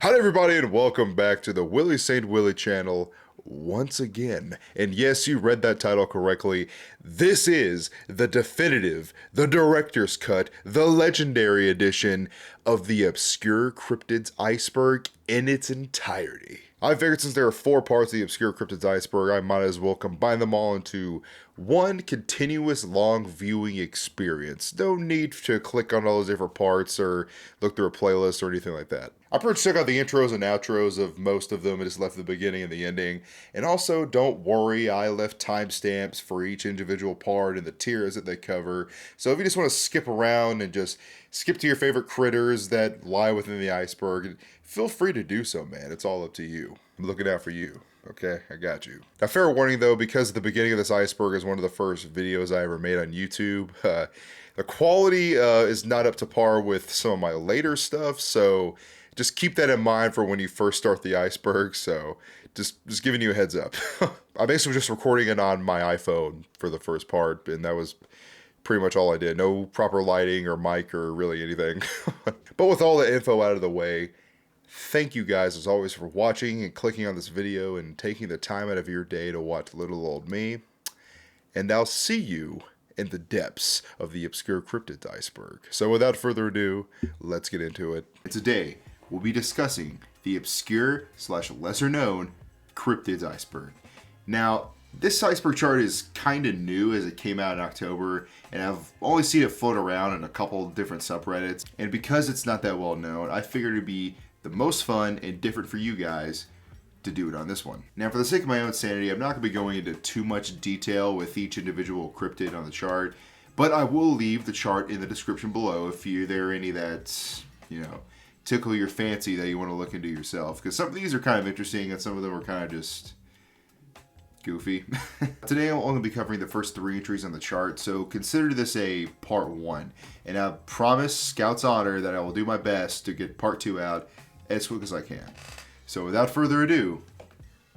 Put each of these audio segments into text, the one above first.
Hi everybody and welcome back to the Willie St. Willie channel once again. And yes, you read that title correctly. This is the definitive, the director's cut, the legendary edition of the Obscure Cryptids Iceberg in its entirety. I figured since there are 4 parts of the Obscure Cryptids Iceberg, I might as well combine them all into one continuous long viewing experience. No need to click on all those different parts or look through a playlist or anything like that. I pretty much took out the intros and outros of most of them and just left the beginning and the ending. And also, don't worry, I left timestamps for each individual part and the tiers that they cover. So if you just want to skip around and just skip to your favorite critters that lie within the iceberg, feel free to do so, man. It's all up to you. I'm looking out for you. Okay, I got you. Now, fair warning though, because the beginning of this iceberg is one of the first videos I ever made on YouTube, the quality is not up to par with some of my later stuff, so just keep that in mind for when you first start the iceberg. So just giving you a heads up. I'm basically just recording it on my iPhone for the first part, and that was pretty much all I did. No proper lighting or mic or really anything. But with all the info out of the way, thank you guys as always for watching and clicking on this video and taking the time out of your day to watch little old me. And I'll see you in the depths of the Obscure Cryptids Iceberg. So without further ado, let's get into it. Today, we'll be discussing the obscure / lesser known Cryptids Iceberg. Now, this iceberg chart is kind of new as it came out in October, and I've only seen it float around in a couple different subreddits. And because it's not that well known, I figured it'd be the most fun and different for you guys to do it on this one. Now, for the sake of my own sanity, I'm not going to be going into too much detail with each individual cryptid on the chart, but I will leave the chart in the description below if there are any that, tickle your fancy that you want to look into yourself, because some of these are kind of interesting and some of them are kind of just goofy. Today I'll only be covering the first 3 entries on the chart, so consider this a part 1. And I promise, Scout's honor, that I will do my best to get part 2 out as quick as I can. So without further ado,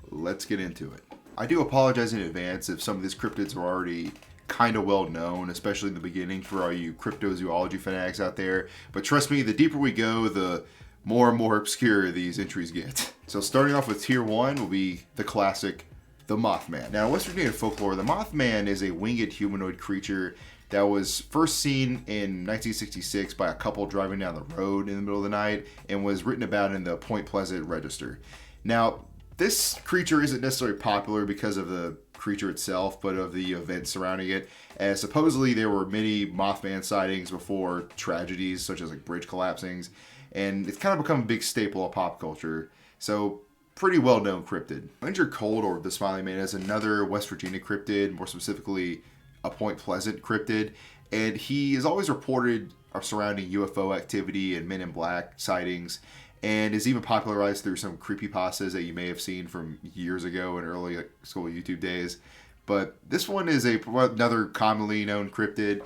let's get into it. I do apologize in advance if some of these cryptids are already kind of well known, especially in the beginning for all you cryptozoology fanatics out there. But trust me, the deeper we go, the more and more obscure these entries get. So starting off with tier 1 will be the classic, the Mothman. Now, in West Virginia folklore, the Mothman is a winged humanoid creature that was first seen in 1966 by a couple driving down the road in the middle of the night and was written about in the Point Pleasant Register. Now, this creature isn't necessarily popular because of the creature itself, but of the events surrounding it, as supposedly there were many Mothman sightings before tragedies such as like bridge collapsings, and it's kind of become a big staple of pop culture. So, pretty well-known cryptid. Injured Cold, or the Smiling Man, is another West Virginia cryptid, more specifically a Point Pleasant cryptid, and he is always reported surrounding UFO activity and Men in Black sightings, and is even popularized through some creepypastas that you may have seen from years ago in early school YouTube days. But this one is another commonly known cryptid,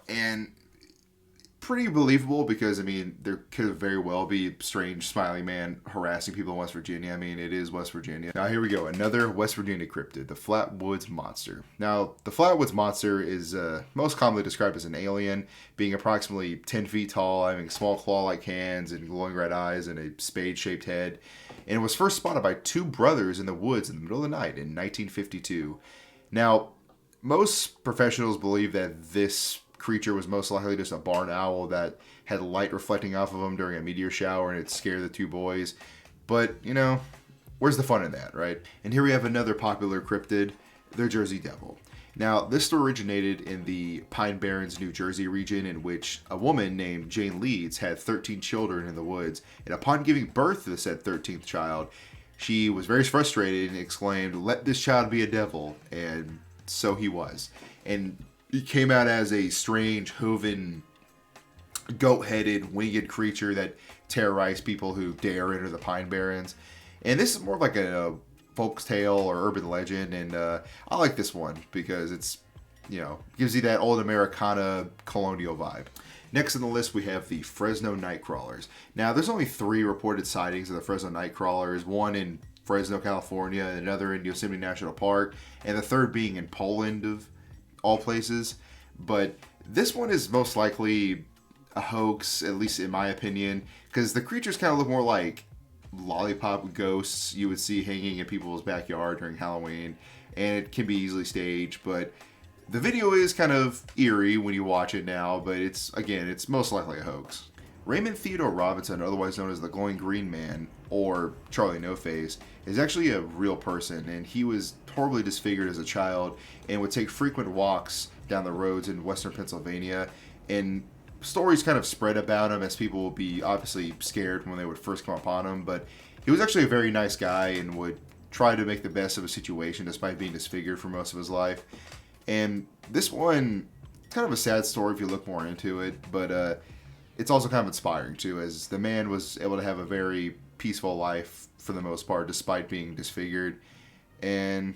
and pretty believable because, there could very well be a strange smiling man harassing people in West Virginia. It is West Virginia. Now, here we go. Another West Virginia cryptid, the Flatwoods Monster. Now, the Flatwoods Monster is most commonly described as an alien, being approximately 10 feet tall, having small claw-like hands and glowing red eyes and a spade-shaped head. And it was first spotted by 2 brothers in the woods in the middle of the night in 1952. Now, most professionals believe that this creature was most likely just a barn owl that had light reflecting off of him during a meteor shower and it scared the 2 boys. But, where's the fun in that, right? And here we have another popular cryptid, the Jersey Devil. Now, this story originated in the Pine Barrens, New Jersey region, in which a woman named Jane Leeds had 13 children in the woods, and upon giving birth to the said 13th child, she was very frustrated and exclaimed, "Let this child be a devil," and so he was. And he came out as a strange, hoven, goat-headed, winged creature that terrorized people who dare enter the Pine Barrens. And this is more like a folk's tale or urban legend, and I like this one because it's, gives you that old Americana colonial vibe. Next on the list, we have the Fresno Nightcrawlers. Now, there's only 3 reported sightings of the Fresno Nightcrawlers, one in Fresno, California, and another in Yosemite National Park, and the third being in Poland, of all places. But this one is most likely a hoax, at least in my opinion, because the creatures kind of look more like lollipop ghosts you would see hanging in people's backyard during Halloween, and it can be easily staged, but the video is kind of eerie when you watch it now, but it's most likely a hoax. Raymond Theodore Robinson, otherwise known as the Glowing Green Man, or Charlie No Face, is actually a real person, and he was horribly disfigured as a child and would take frequent walks down the roads in western Pennsylvania, and stories kind of spread about him as people would be obviously scared when they would first come upon him, but he was actually a very nice guy and would try to make the best of a situation despite being disfigured for most of his life. And this one, kind of a sad story if you look more into it, but it's also kind of inspiring too, as the man was able to have a very peaceful life for the most part despite being disfigured. And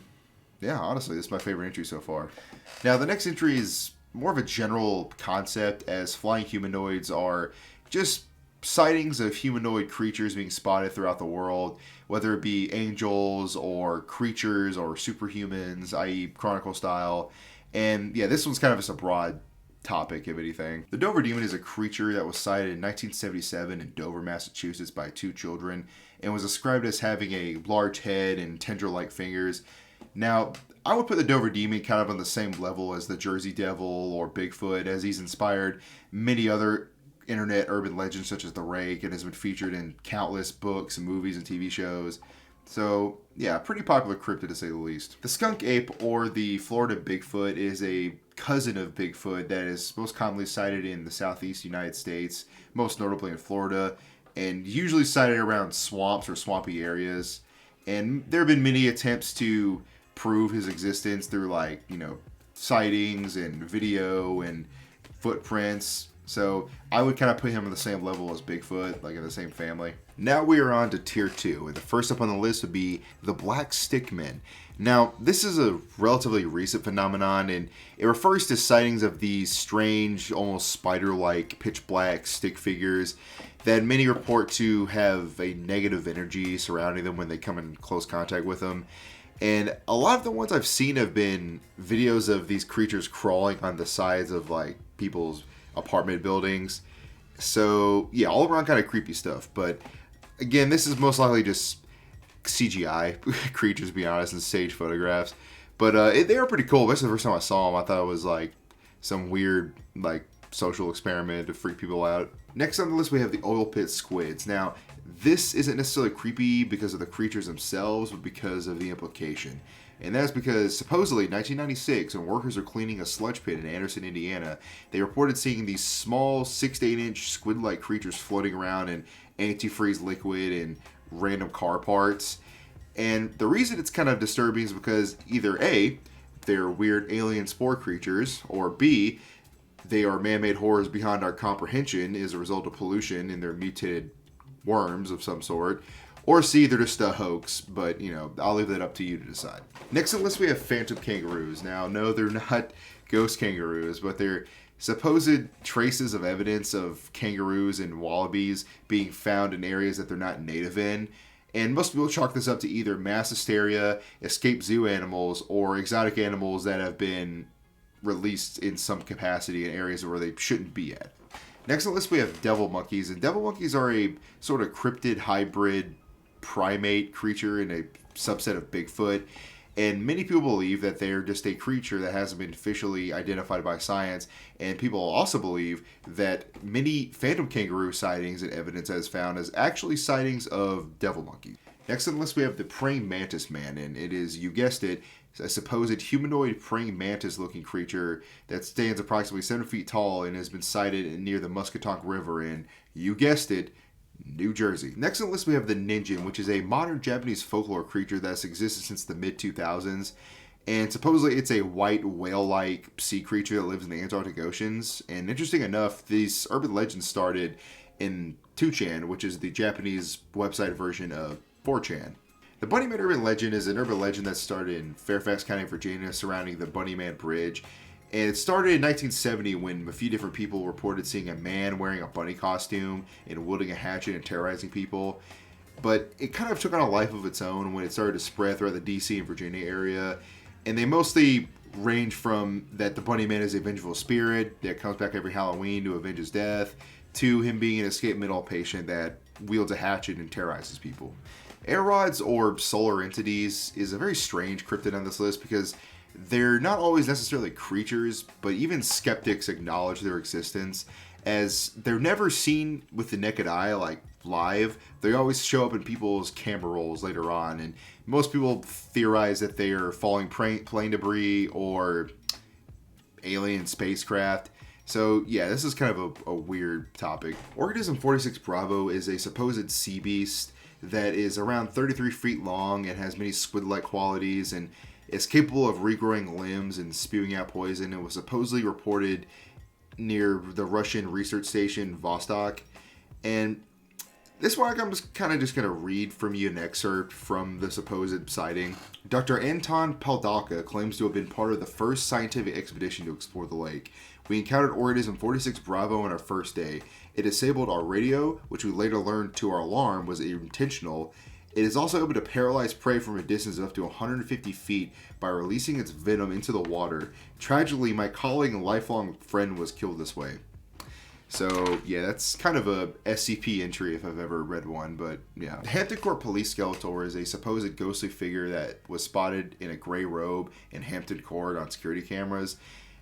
yeah, honestly, this is my favorite entry so far. Now, the next entry is more of a general concept, as flying humanoids are just sightings of humanoid creatures being spotted throughout the world, whether it be angels or creatures or superhumans, i.e. Chronicle style. And yeah, this one's kind of just a broad topic, if anything. The Dover Demon is a creature that was sighted in 1977 in Dover, Massachusetts by two children, and was described as having a large head and tendril-like fingers. Now, I would put the Dover Demon kind of on the same level as the Jersey Devil or Bigfoot, as he's inspired many other internet urban legends such as the Rake, and has been featured in countless books and movies and TV shows. So, yeah, pretty popular cryptid to say the least. The skunk ape, or the Florida Bigfoot, is a cousin of Bigfoot that is most commonly sighted in the southeast United States, most notably in Florida, and usually sighted around swamps or swampy areas. And there have been many attempts to prove his existence through, like, sightings and video and footprints. So I would kind of put him on the same level as Bigfoot, like in the same family. Now we are on to tier 2, and the first up on the list would be the Black Stickmen. Now, this is a relatively recent phenomenon, and it refers to sightings of these strange, almost spider-like, pitch-black stick figures that many report to have a negative energy surrounding them when they come in close contact with them. And a lot of the ones I've seen have been videos of these creatures crawling on the sides of, like, people's apartment buildings. So, yeah, all around kind of creepy stuff. But, again, this is most likely just CGI creatures, to be honest, and stage photographs. But they are pretty cool. This is the first time I saw them. I thought it was, like, some weird, like, social experiment to freak people out. Next on the list, we have the oil pit squids. Now, this isn't necessarily creepy because of the creatures themselves, but because of the implication. And that's because, supposedly, in 1996, when workers were cleaning a sludge pit in Anderson, Indiana, they reported seeing these small 6 to 8 inch squid-like creatures floating around in antifreeze liquid and random car parts. And the reason it's kind of disturbing is because either A, they're weird alien spore creatures, or B, they are man-made horrors beyond our comprehension as a result of pollution in their mutated worms of some sort, or C, they're just a hoax, but, I'll leave that up to you to decide. Next on the list, we have phantom kangaroos. Now, no, they're not ghost kangaroos, but they're supposed traces of evidence of kangaroos and wallabies being found in areas that they're not native in. And most people chalk this up to either mass hysteria, escaped zoo animals, or exotic animals that have been released in some capacity in areas where they shouldn't be at. Next on the list, we have devil monkeys. And devil monkeys are a sort of cryptid hybrid primate creature in a subset of Bigfoot. And many people believe that they're just a creature that hasn't been officially identified by science. And people also believe that many phantom kangaroo sightings and evidence that is found is actually sightings of devil monkeys. Next on the list, we have the praying mantis man. And it is, you guessed it, a supposed humanoid praying mantis-looking creature that stands approximately 7 feet tall and has been sighted near the Muscatong River in, you guessed it, New Jersey. Next on the list, we have the ninjin, which is a modern Japanese folklore creature that's existed since the mid-2000s. And supposedly it's a white whale-like sea creature that lives in the Antarctic Oceans. And interesting enough, these urban legends started in 2chan, which is the Japanese website version of 4chan. The Bunnyman urban legend is an urban legend that started in Fairfax County, Virginia, surrounding the Bunnyman Bridge. And it started in 1970 when a few different people reported seeing a man wearing a bunny costume and wielding a hatchet and terrorizing people. But it kind of took on a life of its own when it started to spread throughout the DC and Virginia area. And they mostly range from that the Bunnyman is a vengeful spirit that comes back every Halloween to avenge his death, to him being an escaped mental patient that wields a hatchet and terrorizes people. Air rods, or solar entities, is a very strange cryptid on this list because they're not always necessarily creatures, but even skeptics acknowledge their existence, as they're never seen with the naked eye, like live. They always show up in people's camera rolls later on, and most people theorize that they are falling plane debris or alien spacecraft. So yeah, this is kind of a weird topic. Organism 46 Bravo is a supposed sea beast that is around 33 feet long and has many squid-like qualities, and is capable of regrowing limbs and spewing out poison. It was supposedly reported near the Russian research station Vostok. And this one I'm just going to read from you an excerpt from the supposed sighting. Dr. Anton Paldalka claims to have been part of the first scientific expedition to explore the lake. We encountered Organism 46 Bravo on our first day. It disabled our radio, which we later learned to our alarm was intentional. It is also able to paralyze prey from a distance of up to 150 feet by releasing its venom into the water. Tragically, my colleague and lifelong friend was killed this way. So, yeah, that's kind of a SCP entry if I've ever read one, but yeah. The Hampton Court Police Skeletor is a supposed ghostly figure that was spotted in a gray robe in Hampton Court on security cameras.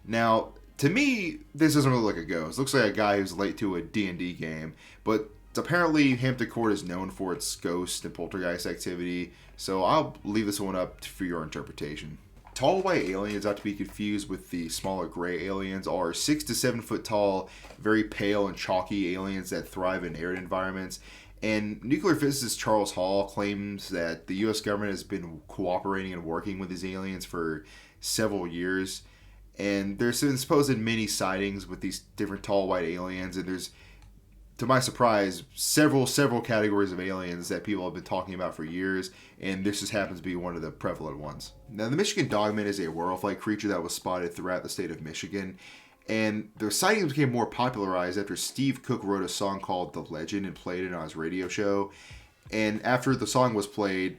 Now, to me, this doesn't really look like a ghost. It looks like a guy who's late to a D&D game, but apparently Hampton Court is known for its ghost and poltergeist activity, so I'll leave this one up for your interpretation. Tall white aliens, not to be confused with the smaller gray aliens, are 6 to 7 foot tall, very pale and chalky aliens that thrive in arid environments. And nuclear physicist Charles Hall claims that the U.S. government has been cooperating and working with these aliens for several years. And there's been supposed many sightings with these different tall white aliens, and there's, to my surprise, several categories of aliens that people have been talking about for years, and this just happens to be one of the prevalent ones. Now, the Michigan Dogman is a werewolf-like creature that was spotted throughout the state of Michigan, and the sightings became more popularized after Steve Cook wrote a song called The Legend and played it on his radio show. And after the song was played,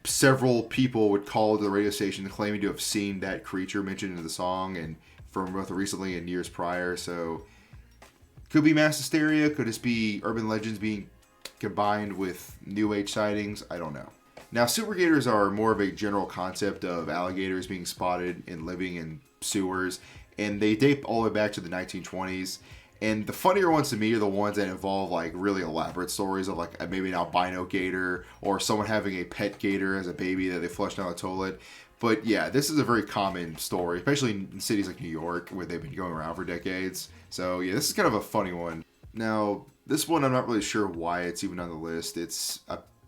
several people would call the radio station claiming to have seen that creature mentioned in the song, and from both recently and years prior. So could be mass hysteria, could this be urban legends being combined with new age sightings? I don't know. Now, super gators are more of a general concept of alligators being spotted and living in sewers, and they date all the way back to the 1920s. And the funnier ones to me are the ones that involve like really elaborate stories of like maybe an albino gator or someone having a pet gator as a baby that they flushed down the toilet. But yeah, this is a very common story, especially in cities like New York where they've been going around for decades. So yeah, this is kind of a funny one. Now, this one I'm not really sure why it's even on the list. It's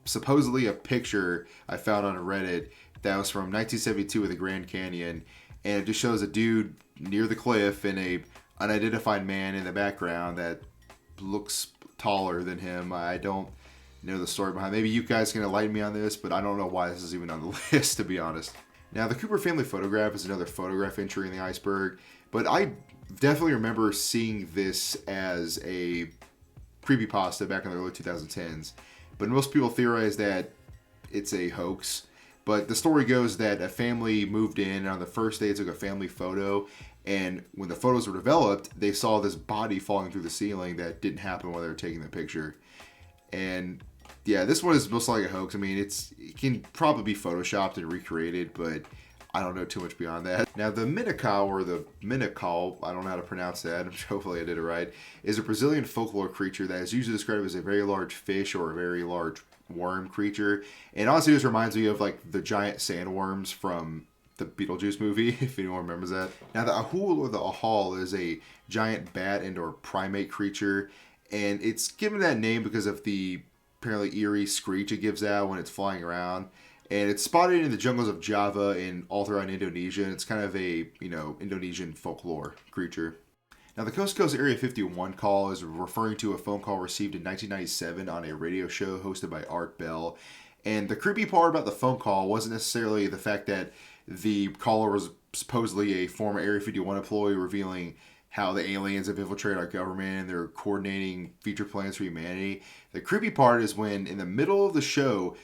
supposedly a picture I found on Reddit that was from 1972 of the Grand Canyon, and it just shows a dude near the cliff and a unidentified man in the background that looks taller than him. I don't know the story behind it. Maybe you guys can enlighten me on this, but I don't know why this is even on the list, to be honest. Now, the Cooper family photograph is another photograph entry in the iceberg, but I definitely remember seeing this as a creepypasta back in the early 2010s. But most people theorize that it's a hoax. But the story goes that a family moved in, and on the first day, they took a family photo. And when the photos were developed, they saw this body falling through the ceiling that didn't happen while they were taking the picture. And yeah, this one is most likely a hoax. I mean, it can probably be photoshopped and recreated, but I don't know too much beyond that. Now, the Minocal, or the Minocal, I don't know how to pronounce that, hopefully I did it right, is a Brazilian folklore creature that is usually described as a very large fish or a very large worm creature. And honestly, this reminds me of like the giant sandworms from the Beetlejuice movie, if anyone remembers that. Now, the Ahul or the Ahal is a giant bat and or primate creature, and it's given that name because of the apparently eerie screech it gives out when it's flying around. And it's spotted in the jungles of Java and all throughout Indonesia, and it's kind of a, Indonesian folklore creature. Now, the Coast to Coast Area 51 call is referring to a phone call received in 1997 on a radio show hosted by Art Bell. And the creepy part about the phone call wasn't necessarily the fact that the caller was supposedly a former Area 51 employee revealing how the aliens have infiltrated our government and they're coordinating future plans for humanity. The creepy part is when, in the middle of the show,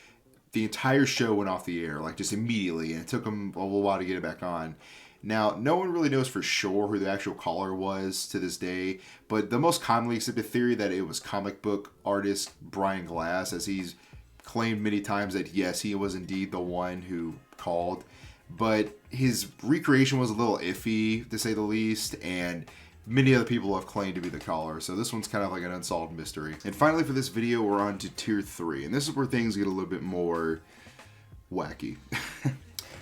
the entire show went off the air, like just immediately, and it took them a little while to get it back on. Now, no one really knows for sure who the actual caller was to this day, but the most commonly accepted theory that it was comic book artist Brian Glass, as he's claimed many times that yes, he was indeed the one who called, but his recreation was a little iffy, to say the least, and many other people have claimed to be the caller, so this one's kind of like an unsolved mystery. And finally for this video, we're on to tier 3, and this is where things get a little bit more wacky.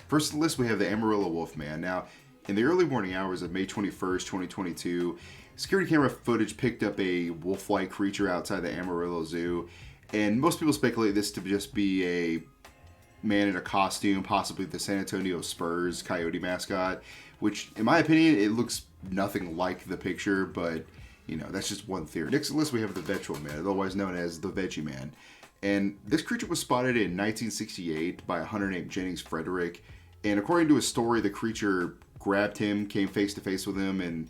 First on the list, we have the Amarillo Wolfman. Now, in the early morning hours of May 21st, 2022, security camera footage picked up a wolf-like creature outside the Amarillo Zoo, and most people speculate this to just be a man in a costume, possibly the San Antonio Spurs coyote mascot, which, in my opinion, it looks nothing like the picture, but, you know, that's just one theory. Next on the list, we have the Vegetable Man, otherwise known as the Veggie Man. And this creature was spotted in 1968 by a hunter named Jennings Frederick. And according to his story, the creature grabbed him, came face to face with him, and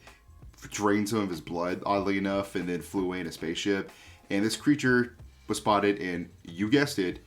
drained some of his blood, oddly enough, and then flew away in a spaceship. And this creature was spotted in, you guessed it,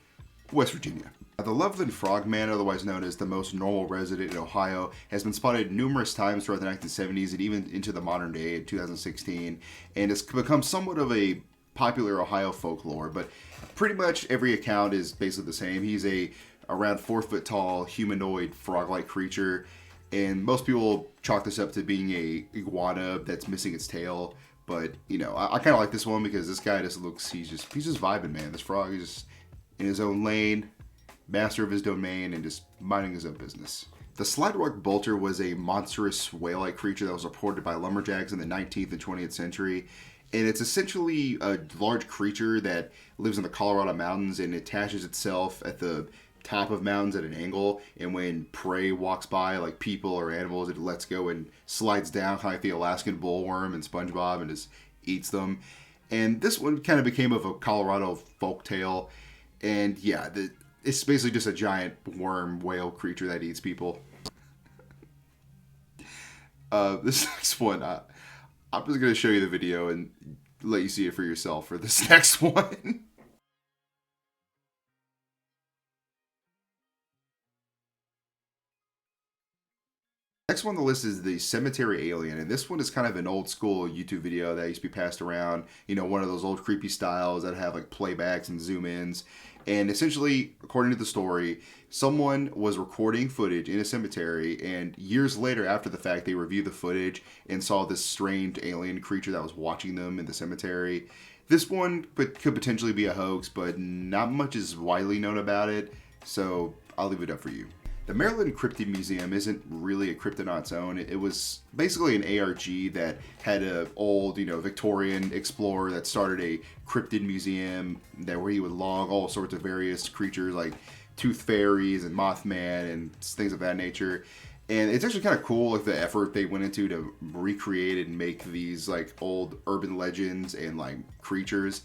West Virginia. The Loveland Frogman, otherwise known as the most normal resident in Ohio, has been spotted numerous times throughout the 1970s and even into the modern day in 2016, and it's become somewhat of a popular Ohio folklore, but pretty much every account is basically the same. He's a around 4 foot tall humanoid frog-like creature, and most people chalk this up to being a iguana that's missing its tail. But you know, I kind of like this one because this guy just looks, he's just vibing, man. This frog is just in his own lane, master of his domain, and just minding his own business. The Slide Rock Bolter was a monstrous whale-like creature that was reported by lumberjacks in the 19th and 20th century. And it's essentially a large creature that lives in the Colorado mountains and attaches itself at the top of mountains at an angle, and when prey walks by, like people or animals, it lets go and slides down, kind of like the Alaskan bullworm and SpongeBob, and just eats them. And this one kind of became of a Colorado folktale, and yeah, it's basically just a giant worm whale creature that eats people. This next one, I'm just going to show you the video and let you see it for yourself for this next one. Next one on the list is the Cemetery Alien, and this one is kind of an old school YouTube video that used to be passed around, you know, one of those old creepy styles that have like playbacks and zoom ins. And essentially, according to the story, someone was recording footage in a cemetery, and years later after the fact, they reviewed the footage and saw this strange alien creature that was watching them in the cemetery. This one could potentially be a hoax, but not much is widely known about it, so I'll leave it up for you. The Maryland Cryptid Museum isn't really a cryptid on its own. It was basically an ARG that had an old, you know, Victorian explorer that started a cryptid museum where he would log all sorts of various creatures like tooth fairies and Mothman and things of that nature. And it's actually kind of cool, like the effort they went into to recreate and make these like old urban legends and like creatures.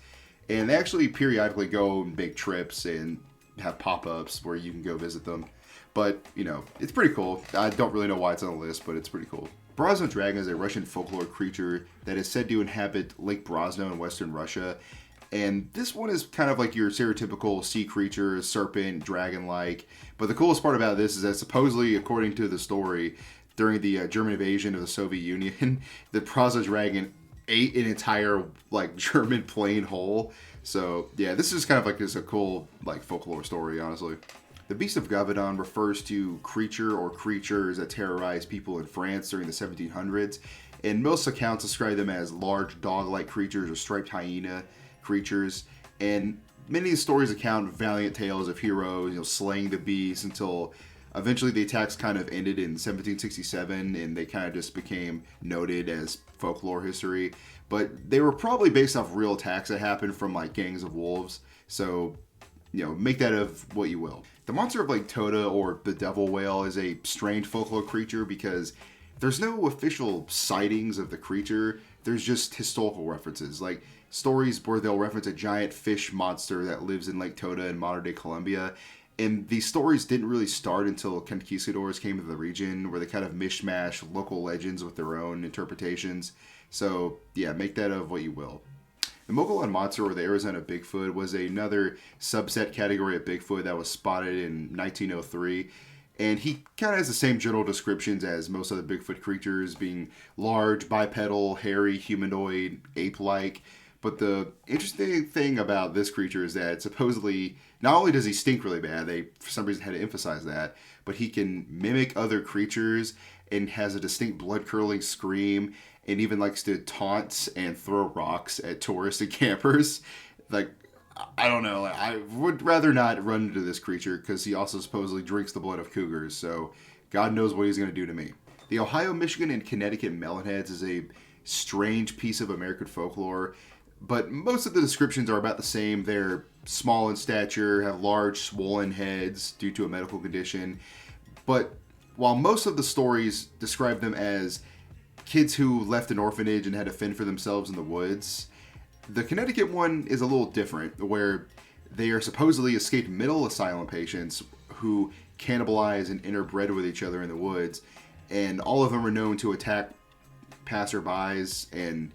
And they actually periodically go and make trips and have pop-ups where you can go visit them. But, you know, it's pretty cool. I don't really know why it's on the list, but it's pretty cool. Brosno Dragon is a Russian folklore creature that is said to inhabit Lake Brosno in western Russia. And this one is kind of like your stereotypical sea creature, serpent, dragon-like. But the coolest part about this is that supposedly, according to the story, during the German invasion of the Soviet Union, the Brosno Dragon ate an entire, like, German plane whole. So, yeah, this is kind of like just a cool, like, folklore story, honestly. The Beast of Gavadon refers to creature or creatures that terrorized people in France during the 1700s, and most accounts describe them as large dog-like creatures or striped hyena creatures. And many of the stories account valiant tales of heroes, you know, slaying the beast until eventually the attacks kind of ended in 1767, and they kind of just became noted as folklore history. But they were probably based off real attacks that happened from like gangs of wolves. So, you know, make that of what you will. The monster of Lake Toda, or the devil whale, is a strange folklore creature because there's no official sightings of the creature. There's just historical references, like stories where they'll reference a giant fish monster that lives in Lake Toda in modern-day Colombia. And these stories didn't really start until conquistadors came to the region, where they kind of mishmash local legends with their own interpretations. So, yeah, make that of what you will. The Mogollon Monster, or the Arizona Bigfoot, was another subset category of Bigfoot that was spotted in 1903. And he kind of has the same general descriptions as most other Bigfoot creatures, being large, bipedal, hairy, humanoid, ape-like. But the interesting thing about this creature is that supposedly, not only does he stink really bad, they for some reason had to emphasize that, but he can mimic other creatures and has a distinct blood-curdling scream, and even likes to taunt and throw rocks at tourists and campers. Like, I don't know. I would rather not run into this creature because he also supposedly drinks the blood of cougars. So God knows what he's going to do to me. The Ohio, Michigan, and Connecticut melonheads is a strange piece of American folklore, but most of the descriptions are about the same. They're small in stature, have large swollen heads due to a medical condition. But while most of the stories describe them as kids who left an orphanage and had to fend for themselves in the woods, the Connecticut one is a little different, where they are supposedly escaped mental asylum patients who cannibalize and interbred with each other in the woods, and all of them are known to attack passerbys, and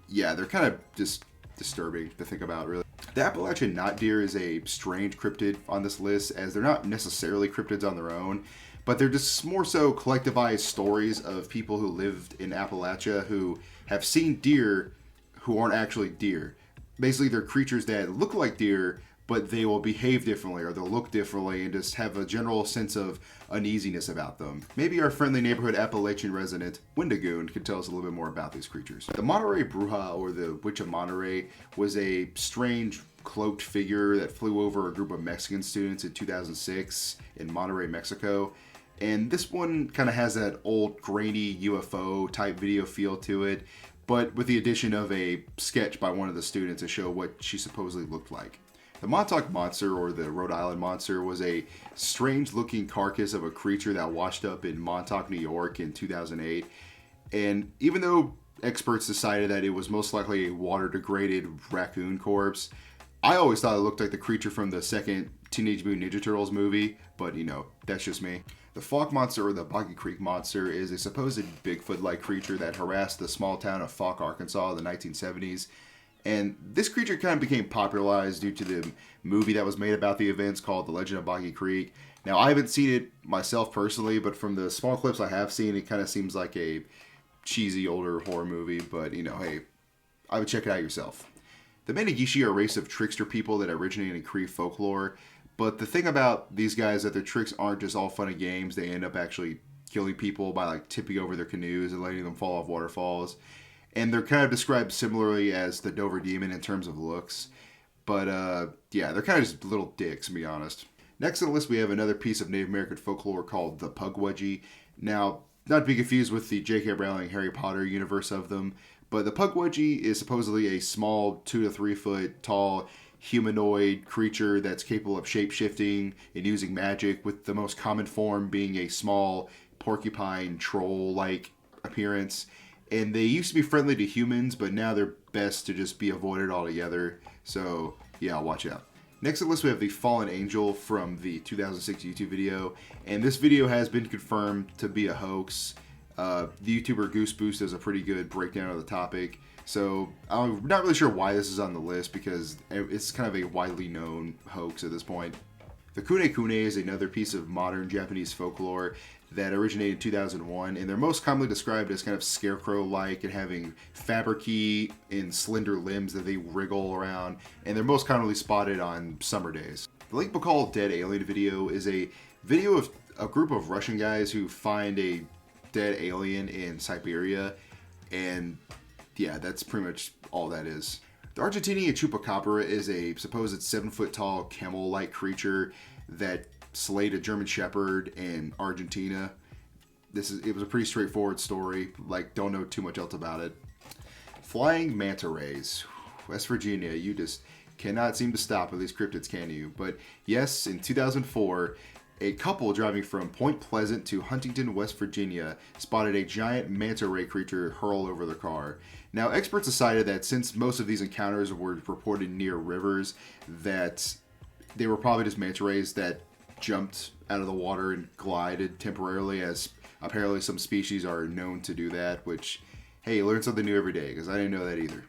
yeah, they're kind of just disturbing to think about, really. The Appalachian knot deer is a strange cryptid on this list, as they're not necessarily cryptids on their own, but they're just more so collectivized stories of people who lived in Appalachia who have seen deer who aren't actually deer. Basically, they're creatures that look like deer, but they will behave differently or they'll look differently and just have a general sense of uneasiness about them. Maybe our friendly neighborhood Appalachian resident, Wendigoon, could tell us a little bit more about these creatures. The Monterey Bruja, or the Witch of Monterey, was a strange cloaked figure that flew over a group of Mexican students in 2006 in Monterey, Mexico. And this one kind of has that old grainy UFO type video feel to it, but with the addition of a sketch by one of the students to show what she supposedly looked like. The Montauk Monster, or the Rhode Island Monster, was a strange-looking carcass of a creature that washed up in Montauk, New York in 2008. And even though experts decided that it was most likely a water-degraded raccoon corpse, I always thought it looked like the creature from the second Teenage Mutant Ninja Turtles movie, but you know, that's just me. The Fawk Monster, or the Boggy Creek Monster, is a supposed Bigfoot-like creature that harassed the small town of Fawk, Arkansas in the 1970s. And this creature kind of became popularized due to the movie that was made about the events called The Legend of Boggy Creek. Now, I haven't seen it myself personally, but from the small clips I have seen, it kind of seems like a cheesy older horror movie, but you know, hey, I would check it out yourself. The Manigishi are a race of trickster people that originated in Cree folklore. But the thing about these guys is that their tricks aren't just all fun and games. They end up actually killing people by like tipping over their canoes and letting them fall off waterfalls. And they're kind of described similarly as the Dover Demon in terms of looks. But yeah, they're kind of just little dicks, to be honest. Next on the list, we have another piece of Native American folklore called the Pugwudgie. Now, not to be confused with the J.K. Rowling Harry Potter universe of them, but the Pugwudgie is supposedly a small 2 to 3 foot tall humanoid creature that's capable of shape-shifting and using magic, with the most common form being a small porcupine troll-like appearance. And they used to be friendly to humans, but now they're best to just be avoided altogether. So yeah, watch out. Next on the list, we have the Fallen Angel from the 2006 YouTube video. And this video has been confirmed to be a hoax. The YouTuber Goose Boost does a pretty good breakdown of the topic. So I'm not really sure why this is on the list, because it's kind of a widely known hoax at this point. The Kune Kune is another piece of modern Japanese folklore that originated in 2001, and they're most commonly described as kind of scarecrow-like and having fabric-y and slender limbs that they wriggle around, and they're most commonly spotted on summer days. The Lake Baikal Dead Alien video is a video of a group of Russian guys who find a dead alien in Siberia, and yeah, that's pretty much all that is. The Argentinian chupacabra is a supposed 7-foot tall camel-like creature that slayed a German Shepherd in Argentina. It was a pretty straightforward story. Like, don't know too much else about it. Flying manta rays. West Virginia, you just cannot seem to stop with these cryptids, can you? But yes, in 2004, a couple driving from Point Pleasant to Huntington, West Virginia, spotted a giant manta ray creature hurl over their car. Now, experts decided that since most of these encounters were reported near rivers, that they were probably just manta rays that jumped out of the water and glided temporarily, as apparently some species are known to do that, which, hey, learn something new every day, because I didn't know that either.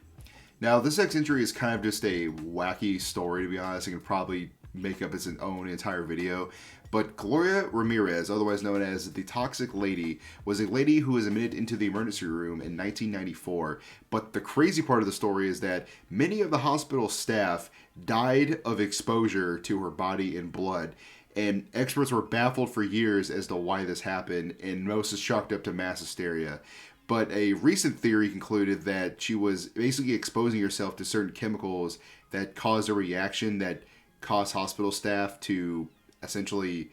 Now, this next entry is kind of just a wacky story, to be honest. It can probably make up its own entire video. But Gloria Ramirez, otherwise known as the Toxic Lady, was a lady who was admitted into the emergency room in 1994. But the crazy part of the story is that many of the hospital staff died of exposure to her body and blood. And experts were baffled for years as to why this happened, and most is chalked up to mass hysteria. But a recent theory concluded that she was basically exposing herself to certain chemicals that caused a reaction that caused hospital staff to essentially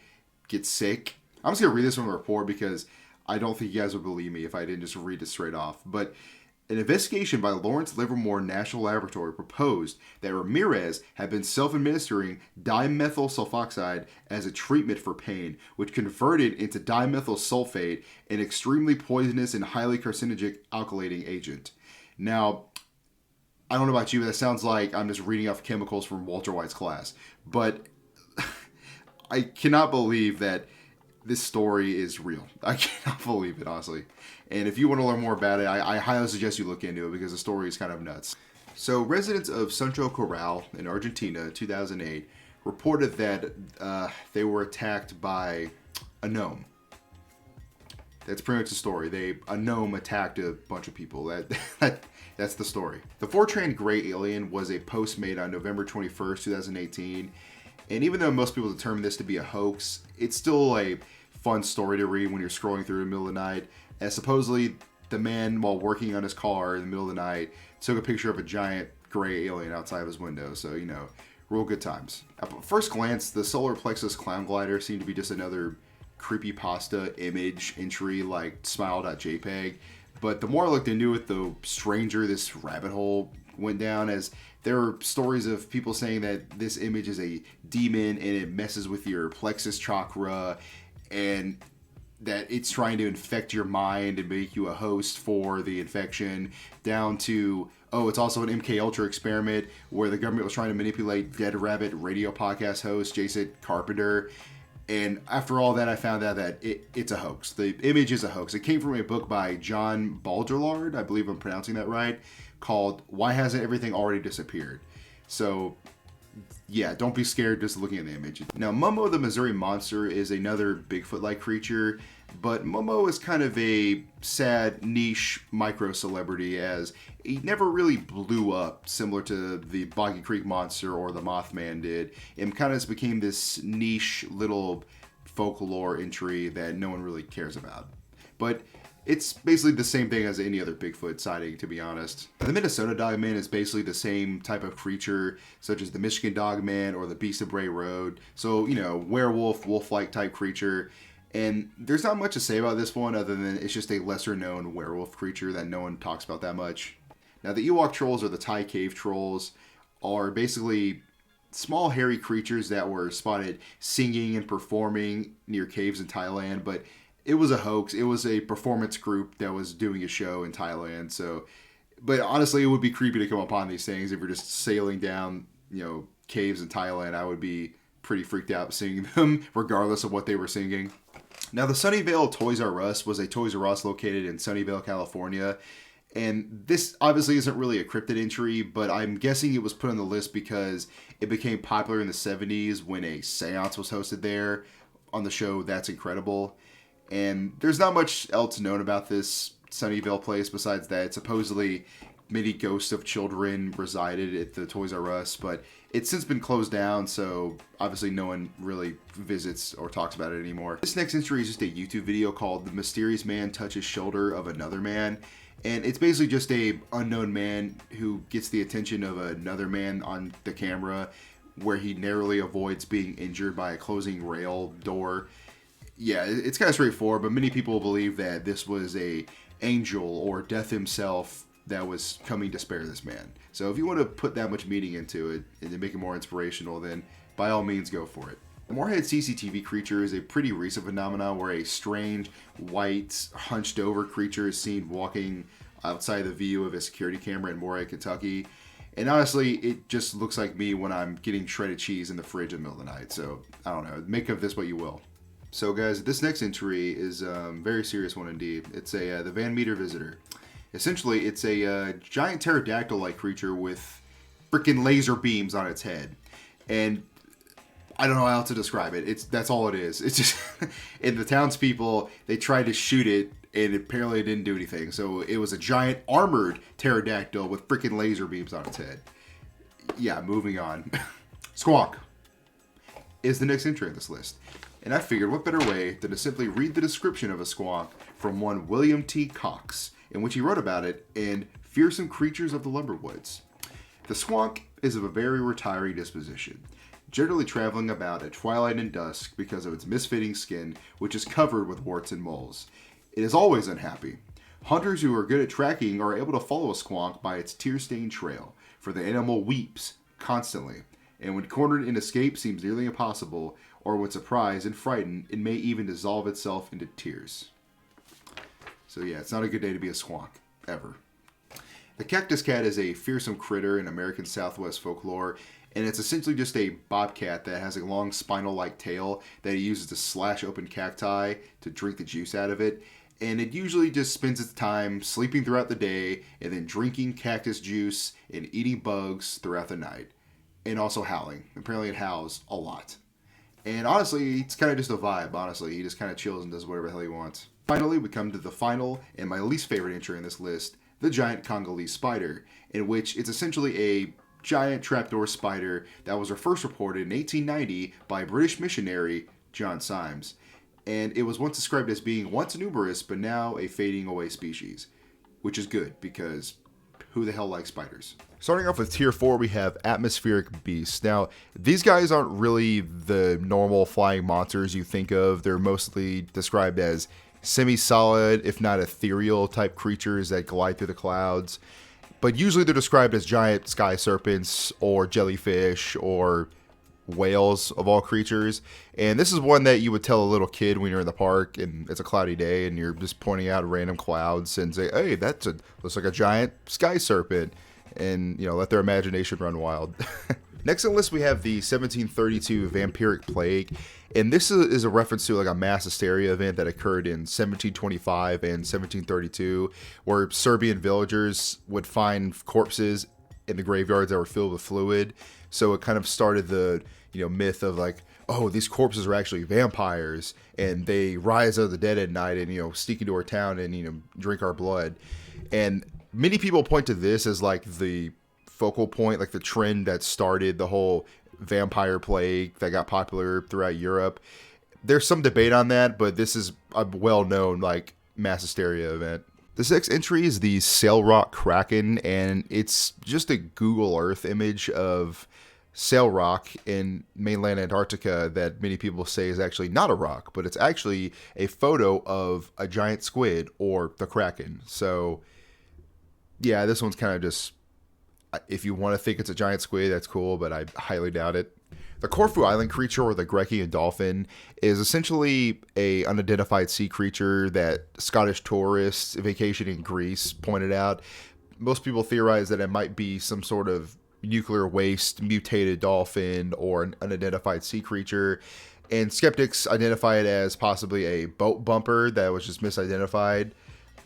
get sick. I'm just going to read this from a report because I don't think you guys would believe me if I didn't just read it straight off. But an investigation by Lawrence Livermore National Laboratory proposed that Ramirez had been self-administering dimethyl sulfoxide as a treatment for pain, which converted into dimethyl sulfate, an extremely poisonous and highly carcinogenic alkylating agent. Now, I don't know about you, but that sounds like I'm just reading off chemicals from Walter White's class. But I cannot believe that this story is real. I cannot believe it, honestly. And if you want to learn more about it, I highly suggest you look into it because the story is kind of nuts. So residents of Centro Corral in Argentina, 2008, reported that they were attacked by a gnome. That's pretty much the story. A gnome attacked a bunch of people. That's the story. The Fortran Gray Alien was a post made on November 21st, 2018. And even though most people determine this to be a hoax, it's still a fun story to read when you're scrolling through in the middle of the night. As supposedly the man, while working on his car in the middle of the night, took a picture of a giant gray alien outside of his window. So, real good times. At first glance, the solar plexus clown glider seemed to be just another creepypasta image entry like smile.jpg. But the more I looked into it, the stranger this rabbit hole went down, as there are stories of people saying that this image is a demon and it messes with your plexus chakra, and that it's trying to infect your mind and make you a host for the infection, down to, it's also an MK Ultra experiment where the government was trying to manipulate Dead Rabbit radio podcast host Jason Carpenter. And after all that, I found out that it's a hoax. The image is a hoax. It came from a book by John Baudrillard, I believe I'm pronouncing that right, called Why Hasn't Everything Already Disappeared? So, yeah, don't be scared just looking at the image. Now, Momo the Missouri Monster is another Bigfoot-like creature, but Momo is kind of a sad, niche micro-celebrity, as he never really blew up, similar to the Boggy Creek Monster or the Mothman did. It kind of just became this niche little folklore entry that no one really cares about. But it's basically the same thing as any other Bigfoot sighting, to be honest. The Minnesota Dogman is basically the same type of creature, such as the Michigan Dogman or the Beast of Bray Road. So, werewolf, wolf-like type creature. And there's not much to say about this one other than it's just a lesser-known werewolf creature that no one talks about that much. Now, the Ewok Trolls, or the Thai Cave Trolls, are basically small hairy creatures that were spotted singing and performing near caves in Thailand, but it was a hoax. It was a performance group that was doing a show in Thailand. So, but honestly, it would be creepy to come upon these things if you're just sailing down, caves in Thailand. I would be pretty freaked out seeing them, regardless of what they were singing. Now, the Sunnyvale Toys R Us was a Toys R Us located in Sunnyvale, California. And this obviously isn't really a cryptid entry, but I'm guessing it was put on the list because it became popular in the 70s when a seance was hosted there on the show That's Incredible. And there's not much else known about this Sunnyvale place besides that supposedly many ghosts of children resided at the Toys R Us, but it's since been closed down, so obviously no one really visits or talks about it anymore. This next entry is just a YouTube video called The Mysterious Man Touches Shoulder of Another Man, and it's basically just a unknown man who gets the attention of another man on the camera, where he narrowly avoids being injured by a closing rail door. Yeah, it's kind of straightforward, but many people believe that this was a angel or death himself that was coming to spare this man. So if you want to put that much meaning into it and to make it more inspirational, then by all means go for it. The Moorhead CCTV creature is a pretty recent phenomenon where a strange, white, hunched over creature is seen walking outside the view of a security camera in Moorhead, Kentucky. And honestly, it just looks like me when I'm getting shredded cheese in the fridge in the middle of the night. So, I don't know. Make of this what you will. So guys, this next entry is a very serious one indeed. It's the Van Meter Visitor. Essentially, it's a giant pterodactyl-like creature with freaking laser beams on its head. And I don't know how else to describe it. That's all it is. It's just, and the townspeople, they tried to shoot it, and apparently it didn't do anything. So it was a giant armored pterodactyl with freaking laser beams on its head. Yeah, moving on. Squonk is the next entry on this list. And I figured what better way than to simply read the description of a squonk from one William T. Cox, in which he wrote about it in Fearsome Creatures of the Lumberwoods. The squonk is of a very retiring disposition, generally traveling about at twilight and dusk because of its misfitting skin, which is covered with warts and moles. It is always unhappy. Hunters who are good at tracking are able to follow a squonk by its tear-stained trail, for the animal weeps constantly, and when cornered in escape seems nearly impossible, or when surprised and frightened, it may even dissolve itself into tears. So yeah, it's not a good day to be a squonk, ever. The cactus cat is a fearsome critter in American Southwest folklore, and it's essentially just a bobcat that has a long spinal-like tail that he uses to slash open cacti to drink the juice out of it. And it usually just spends its time sleeping throughout the day and then drinking cactus juice and eating bugs throughout the night. And also howling. Apparently it howls a lot. And honestly, it's kind of just a vibe, honestly. He just kind of chills and does whatever the hell he wants. Finally, we come to the final and my least favorite entry in this list, the giant Congolese spider, in which it's essentially a giant trapdoor spider that was first reported in 1890 by British missionary John Symes. And it was once described as being once numerous, but now a fading away species. Which is good, because who the hell likes spiders? Starting off with tier 4, we have atmospheric beasts. Now, these guys aren't really the normal flying monsters you think of. They're mostly described as semi-solid, if not ethereal type creatures that glide through the clouds. But usually they're described as giant sky serpents or jellyfish or whales of all creatures. And this is one that you would tell a little kid when you're in the park and it's a cloudy day and you're just pointing out random clouds and say, hey, looks like a giant sky serpent. And, let their imagination run wild. Next on the list, we have the 1732 vampiric plague. And this is a reference to like a mass hysteria event that occurred in 1725 and 1732, where Serbian villagers would find corpses in the graveyards that were filled with fluid. So it kind of started the myth of like, oh, these corpses are actually vampires, and they rise out of the dead at night and sneak into our town and drink our blood. And many people point to this as like the focal point, like the trend that started the whole vampire plague that got popular throughout Europe. There's some debate on that, but this is a well-known like mass hysteria event. The next entry is the Sail Rock Kraken, and it's just a Google Earth image of Sail Rock in mainland Antarctica that many people say is actually not a rock, but it's actually a photo of a giant squid or the Kraken. So yeah, this one's kind of just, if you want to think it's a giant squid, that's cool, but I highly doubt it. The Corfu Island creature, or the Grecian dolphin, is essentially a unidentified sea creature that Scottish tourists vacationing in Greece pointed out. Most people theorize that it might be some sort of nuclear waste mutated dolphin or an unidentified sea creature, and skeptics identify it as possibly a boat bumper that was just misidentified,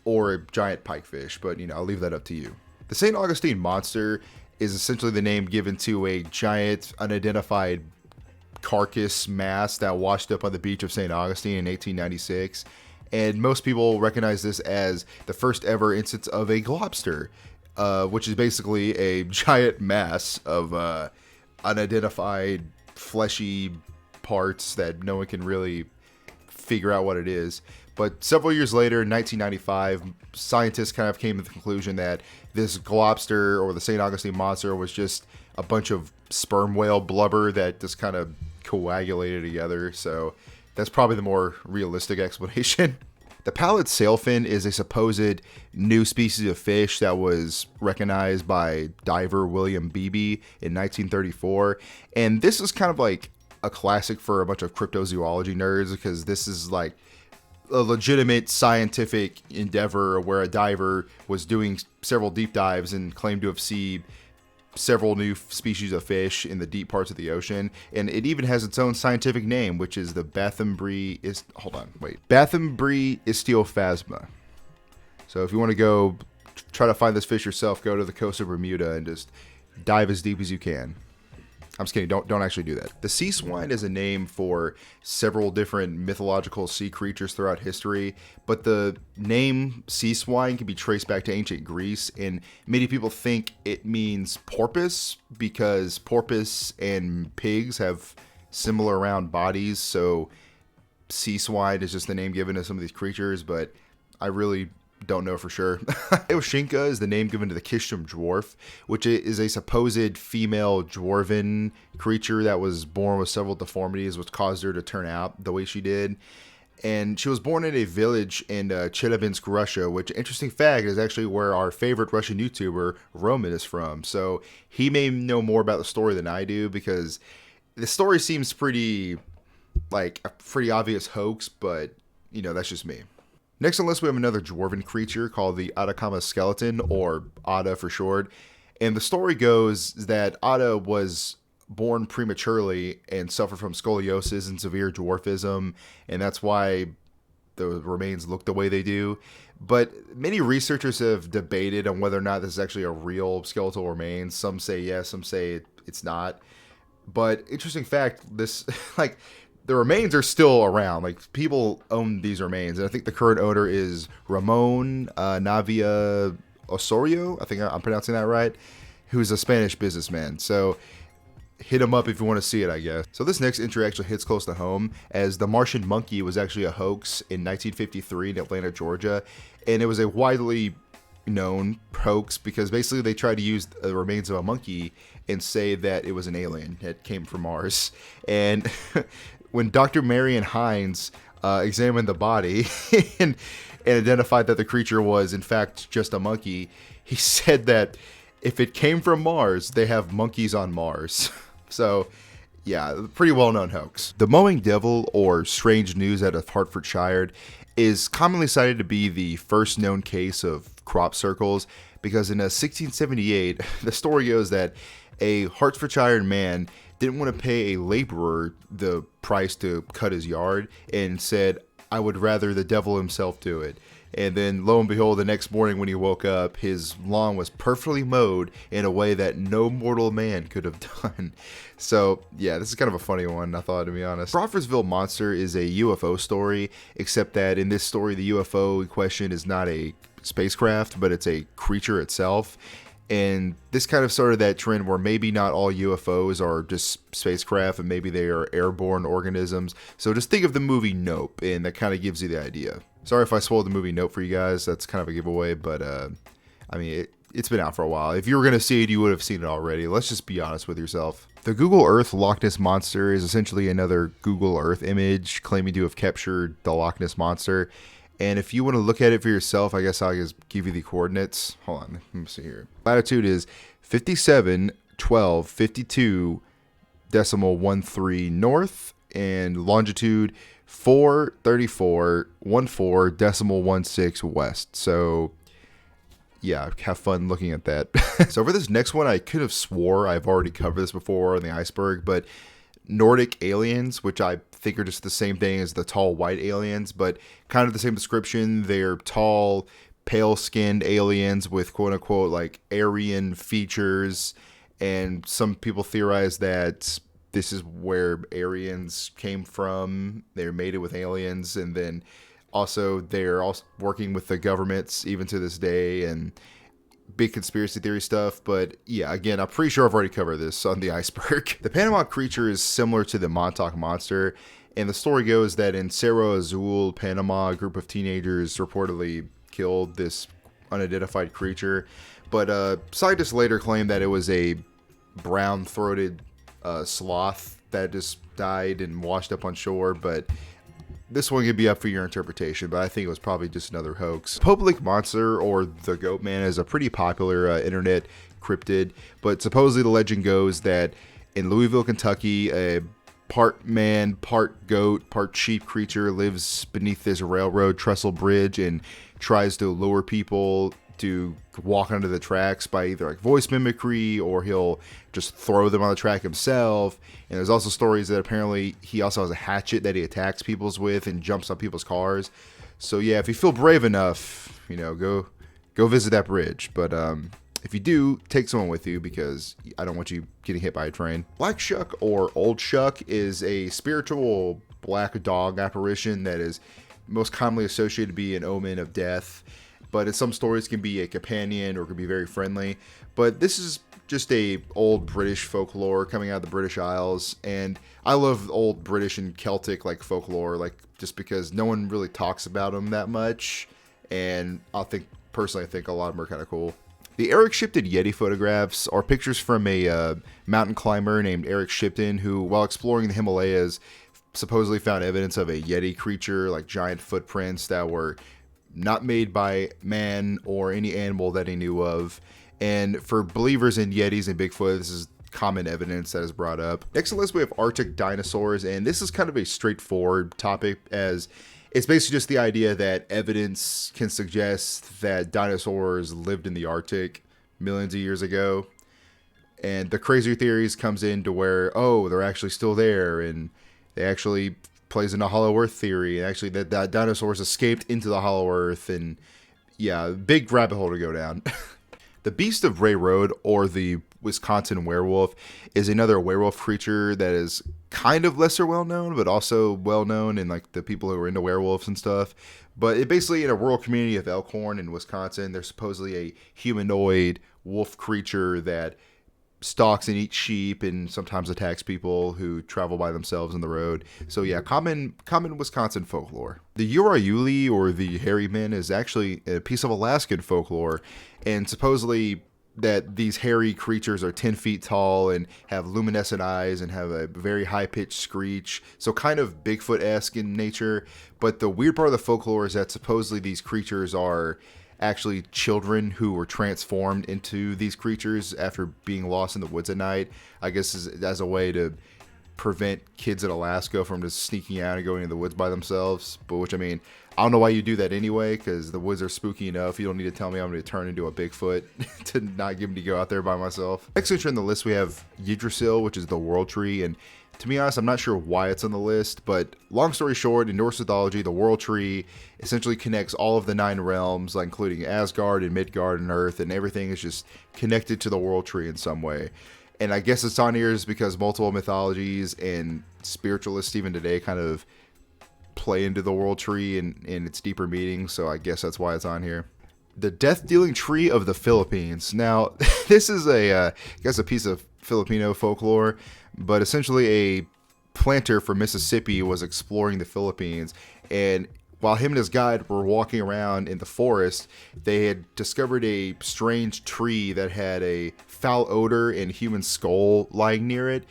or a giant pikefish, but I'll leave that up to you. The St. Augustine monster is essentially the name given to a giant unidentified carcass mass that washed up on the beach of St. Augustine in 1896, and most people recognize this as the first ever instance of a globster, which is basically a giant mass of unidentified fleshy parts that no one can really figure out what it is. But several years later, in 1995, scientists kind of came to the conclusion that this globster, or the St. Augustine monster, was just a bunch of sperm whale blubber that just kind of coagulated together. So that's probably the more realistic explanation. The pallid sailfin is a supposed new species of fish that was recognized by diver William Beebe in 1934. And this is kind of like a classic for a bunch of cryptozoology nerds, because this is like a legitimate scientific endeavor where a diver was doing several deep dives and claimed to have seen several new species of fish in the deep parts of the ocean. And it even has its own scientific name, which is the Bathymbri istiophasma. So if you want to go try to find this fish yourself, go to the coast of Bermuda and just dive as deep as you can. I'm just kidding. Don't actually do that. The sea swine is a name for several different mythological sea creatures throughout history, but the name sea swine can be traced back to ancient Greece, and many people think it means porpoise because porpoise and pigs have similar round bodies, so sea swine is just the name given to some of these creatures, but I really don't know for sure. Eoshinka is the name given to the Kishtum dwarf, which is a supposed female dwarven creature that was born with several deformities, which caused her to turn out the way she did. And she was born in a village in Chelyabinsk, Russia, which, interesting fact, is actually where our favorite Russian YouTuber, Roman, is from. So he may know more about the story than I do, because the story seems pretty, like, a pretty obvious hoax, but, you know, that's just me. Next on the list, we have another dwarven creature called the Atacama skeleton, or Ada for short. And the story goes that Ada was born prematurely and suffered from scoliosis and severe dwarfism, and that's why the remains look the way they do. But many researchers have debated on whether or not this is actually a real skeletal remains. Some say yes, some say it's not. But interesting fact, this, like, the remains are still around. Like, people own these remains, and I think the current owner is Ramon Navia Osorio. I think I'm pronouncing that right. Who's a Spanish businessman. So hit him up if you want to see it, I guess. So this next entry actually hits close to home, as the Martian monkey was actually a hoax in 1953 in Atlanta, Georgia, and it was a widely known hoax because basically they tried to use the remains of a monkey and say that it was an alien that came from Mars. And when Dr. Marion Hines examined the body and identified that the creature was in fact just a monkey, he said that if it came from Mars, they have monkeys on Mars. So yeah, pretty well-known hoax. The mowing devil, or strange news out of Hertfordshire, is commonly cited to be the first known case of crop circles, because in 1678, the story goes that a Hertfordshire man didn't want to pay a laborer the price to cut his yard and said, I would rather the devil himself do it. And then lo and behold, the next morning when he woke up, his lawn was perfectly mowed in a way that no mortal man could have done. So yeah, this is kind of a funny one, I thought, to be honest. Crawfordsville Monster is a UFO story, except that in this story, the UFO in question is not a spacecraft, but it's a creature itself. And this kind of started that trend where maybe not all UFOs are just spacecraft, and maybe they are airborne organisms. So just think of the movie Nope, and that kind of gives you the idea. Sorry if I spoiled the movie Nope for you guys. That's kind of a giveaway, but I mean, it's been out for a while. If you were going to see it, you would have seen it already. Let's just be honest with yourself. The Google Earth Loch Ness Monster is essentially another Google Earth image claiming to have captured the Loch Ness Monster. And if you want to look at it for yourself, I guess I'll just give you the coordinates. Hold on, let me see here. Latitude is 57, 12, 52, decimal 13 north, and longitude 4, 34, 14, decimal 16 west. So yeah, have fun looking at that. So for this next one, I could have swore I've already covered this before on the iceberg, but Nordic aliens, which I think are just the same thing as the tall white aliens, but kind of the same description. They're tall, pale-skinned aliens with quote-unquote like Aryan features, and some people theorize that this is where Aryans came from. They're mated with aliens, and then also they're also working with the governments even to this day, and big conspiracy theory stuff. But yeah, again, I'm pretty sure I've already covered this on the iceberg. The Panama creature is similar to the Montauk monster, and the story goes that in Cerro Azul, Panama, a group of teenagers reportedly killed this unidentified creature, but scientists later claimed that it was a brown-throated sloth that just died and washed up on shore. But this one could be up for your interpretation, but I think it was probably just another hoax. Public Monster, or the Goat Man, is a pretty popular internet cryptid, but supposedly the legend goes that in Louisville, Kentucky, a part man, part goat, part sheep creature lives beneath this railroad trestle bridge and tries to lure people to walk onto the tracks by either like voice mimicry, or he'll just throw them on the track himself. And there's also stories that apparently he also has a hatchet that he attacks people with and jumps on people's cars. So yeah, if you feel brave enough, you know, go visit that bridge. But if If you do, take someone with you because I don't want you getting hit by a train. Black Shuck or Old Shuck is a spiritual black dog apparition that is most commonly associated to be an omen of death, but in some stories can be a companion or can be very friendly. But this is just a old British folklore coming out of the British Isles, and I love old British and Celtic like folklore, like just because no one really talks about them that much, and I think a lot of them are kind of cool. The Eric Shipton Yeti photographs are pictures from a mountain climber named Eric Shipton, who, while exploring the Himalayas, supposedly found evidence of a Yeti creature, like giant footprints that were not made by man or any animal that he knew of. And for believers in Yetis and Bigfoot, this is common evidence that is brought up. Next on the list, we have Arctic dinosaurs, and this is kind of a straightforward topic, as it's basically just the idea that evidence can suggest that dinosaurs lived in the Arctic millions of years ago. And the crazier theories comes into where, oh, they're actually still there, and they actually plays into Hollow Earth theory, and actually that dinosaurs escaped into the Hollow Earth, and yeah, big rabbit hole to go down. The Beast of Ray Road, or the Wisconsin werewolf, is another werewolf creature that is kind of lesser well known, but also well known in like the people who are into werewolves and stuff. But it basically, in a rural community of Elkhorn in Wisconsin, there's supposedly a humanoid wolf creature that stalks and eats sheep and sometimes attacks people who travel by themselves on the road. So yeah, common Wisconsin folklore. The Urauli, or the hairy men, is actually a piece of Alaskan folklore, and supposedly that these hairy creatures are 10 feet tall and have luminescent eyes and have a very high-pitched screech, so kind of Bigfoot-esque in nature. But the weird part of the folklore is that supposedly these creatures are actually children who were transformed into these creatures after being lost in the woods at night. I guess as a way to prevent kids in Alaska from just sneaking out and going into the woods by themselves. But which, I mean, I don't know why you do that anyway, because the woods are spooky enough. You don't need to tell me I'm going to turn into a Bigfoot to not give me to go out there by myself. Next entry on the list, we have Yggdrasil, which is the world tree. And to be honest, I'm not sure why it's on the list, but long story short, in Norse mythology, the world tree essentially connects all of the 9 realms, like including Asgard and Midgard and Earth, and everything is just connected to the world tree in some way. And I guess it's on here is because multiple mythologies and spiritualists even today kind of play into the world tree and its deeper meaning, so I guess that's why it's on here. The death-dealing tree of the Philippines. Now, this is I guess a piece of Filipino folklore, but essentially a planter from Mississippi was exploring the Philippines, and while him and his guide were walking around in the forest, they had discovered a strange tree that had a foul odor and human skull lying near it.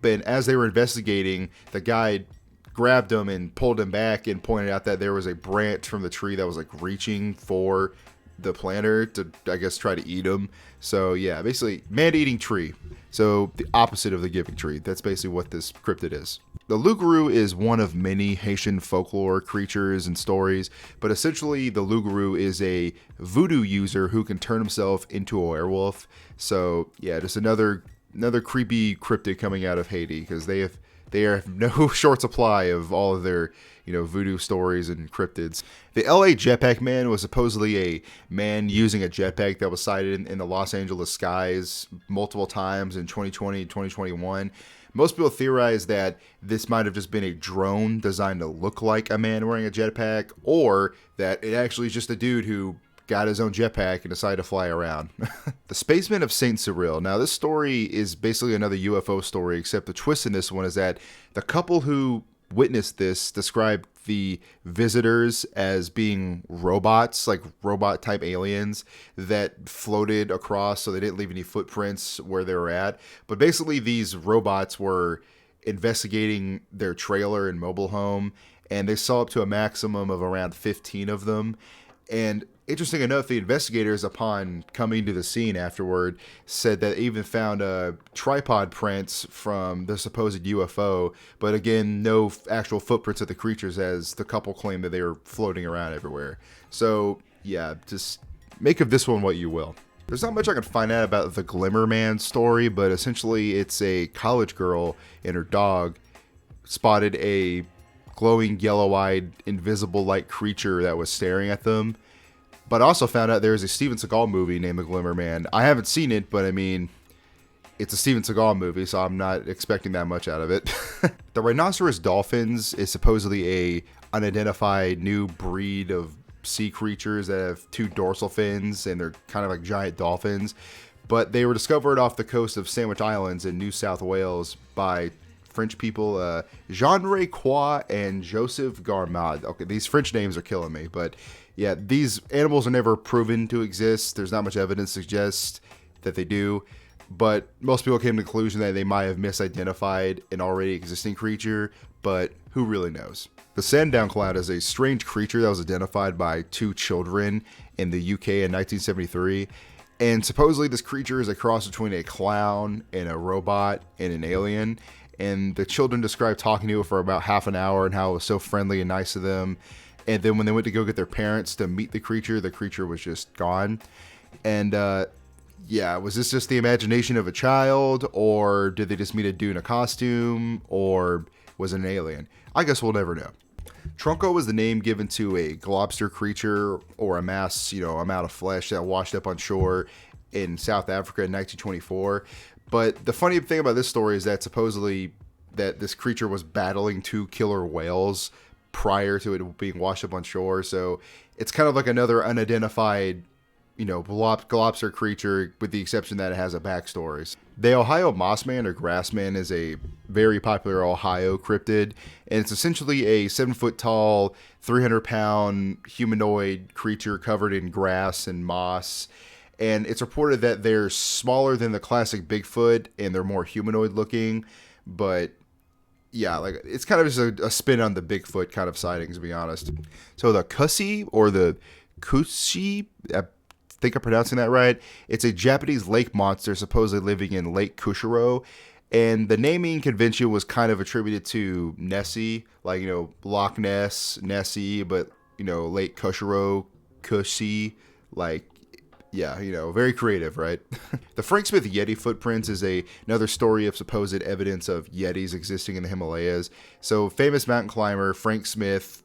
But as they were investigating, the guide grabbed him and pulled him back and pointed out that there was a branch from the tree that was like reaching for the planter to, I guess, try to eat him. So yeah, basically man-eating tree. So the opposite of the giving tree. That's basically what this cryptid is. The Lugaru is one of many Haitian folklore creatures and stories, but essentially the Lugaru is a voodoo user who can turn himself into a werewolf. So yeah, just another creepy cryptid coming out of Haiti, because they have no short supply of all of their, voodoo stories and cryptids. The LA Jetpack Man was supposedly a man using a jetpack that was sighted in the Los Angeles skies multiple times in 2020 and 2021. Most people theorize that this might have just been a drone designed to look like a man wearing a jetpack, or that it actually is just a dude who got his own jetpack and decided to fly around. The Spacemen of Saint Cyril. Now, this story is basically another UFO story, except the twist in this one is that the couple who witnessed this described the visitors as being robots, like robot type aliens that floated across, so they didn't leave any footprints where they were at. But basically these robots were investigating their trailer and mobile home, and they saw up to a maximum of around 15 of them. And interesting enough, the investigators, upon coming to the scene afterward, said that they even found tripod prints from the supposed UFO, but again, no actual footprints of the creatures, as the couple claimed that they were floating around everywhere. So yeah, just make of this one what you will. There's not much I can find out about the Glimmer Man story, but essentially it's a college girl and her dog spotted a glowing yellow-eyed invisible light creature that was staring at them. But I also found out there's a Steven Seagal movie named The Glimmer Man. I haven't seen it, but I mean, it's a Steven Seagal movie, so I'm not expecting that much out of it. The rhinoceros dolphins is supposedly a unidentified new breed of sea creatures that have 2 dorsal fins, and they're kind of like giant dolphins. But they were discovered off the coast of Sandwich Islands in New South Wales by French people, Jean-Ray Croix and Joseph Garmad. Okay, these French names are killing me, but yeah, these animals are never proven to exist. There's not much evidence to suggest that they do, but most people came to the conclusion that they might have misidentified an already existing creature, but who really knows? The Sandown Cloud is a strange creature that was identified by 2 children in the UK in 1973, and supposedly this creature is a cross between a clown and a robot and an alien, and the children described talking to it for about half an hour and how it was so friendly and nice to them, and then when they went to go get their parents to meet the creature was just gone. And yeah, was this just the imagination of a child, or did they just meet a dude in a costume, or was it an alien? I guess we'll never know. Tronco was the name given to a globster creature, or a mass, amount of flesh that washed up on shore in South Africa in 1924. But the funny thing about this story is that supposedly that this creature was battling 2 killer whales prior to it being washed up on shore. So it's kind of like another unidentified globster creature, with the exception that it has a backstory. The Ohio Mossman or Grassman is a very popular Ohio cryptid, and it's essentially a 7-foot tall, 300-pound humanoid creature covered in grass and moss. And it's reported that they're smaller than the classic Bigfoot, and they're more humanoid looking. But yeah, like it's kind of just a spin on the Bigfoot kind of sightings, to be honest. So the Kusi, or the Kushi, I think I'm pronouncing that right. It's a Japanese lake monster supposedly living in Lake Kushiro. And the naming convention was kind of attributed to Nessie, like, Loch Ness, Nessie, but, Lake Kushiro, Kushi, like, yeah, very creative, right? The Frank Smith Yeti footprints is another story of supposed evidence of Yetis existing in the Himalayas. So famous mountain climber Frank Smith,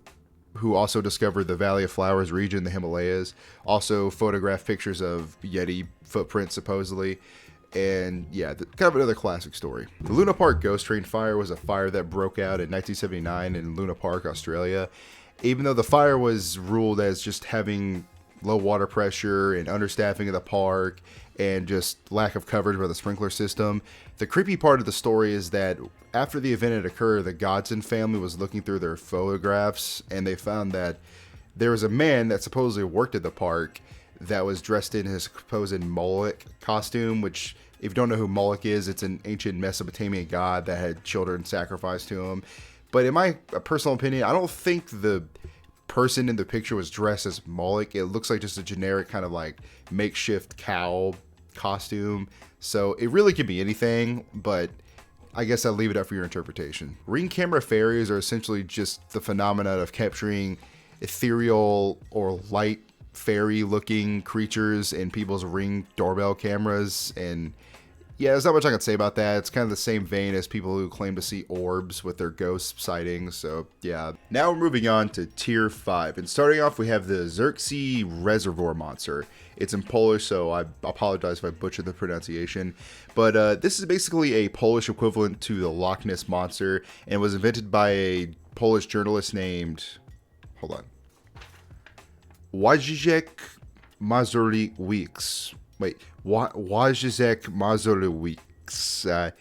who also discovered the Valley of Flowers region in the Himalayas, also photographed pictures of Yeti footprints supposedly. And yeah, kind of another classic story. The Luna Park ghost train fire was a fire that broke out in 1979 in Luna Park, Australia. Even though the fire was ruled as just having low water pressure and understaffing of the park and just lack of coverage by the sprinkler system, the creepy part of the story is that after the event had occurred, the Godson family was looking through their photographs, and they found that there was a man that supposedly worked at the park that was dressed in his supposed Moloch costume, which, if you don't know who Moloch is, it's an ancient Mesopotamian god that had children sacrificed to him. But in my personal opinion, I don't think the person in the picture was dressed as Moloch. It looks like just a generic kind of like makeshift cow costume. So it really could be anything, but I guess I'll leave it up for your interpretation. Ring camera fairies are essentially just the phenomenon of capturing ethereal or light fairy looking creatures in people's Ring doorbell cameras. And yeah, there's not much I can say about that. It's kind of the same vein as people who claim to see orbs with their ghost sightings. So yeah. Now we're moving on to tier 5. And starting off, we have the Xerxes Reservoir Monster. It's in Polish, so I apologize if I butchered the pronunciation. But this is basically a Polish equivalent to the Loch Ness Monster, and was invented by a Polish journalist named, hold on, Wojciech Mazurkiewicz. Wait, Wojciech Mazurkiewicz.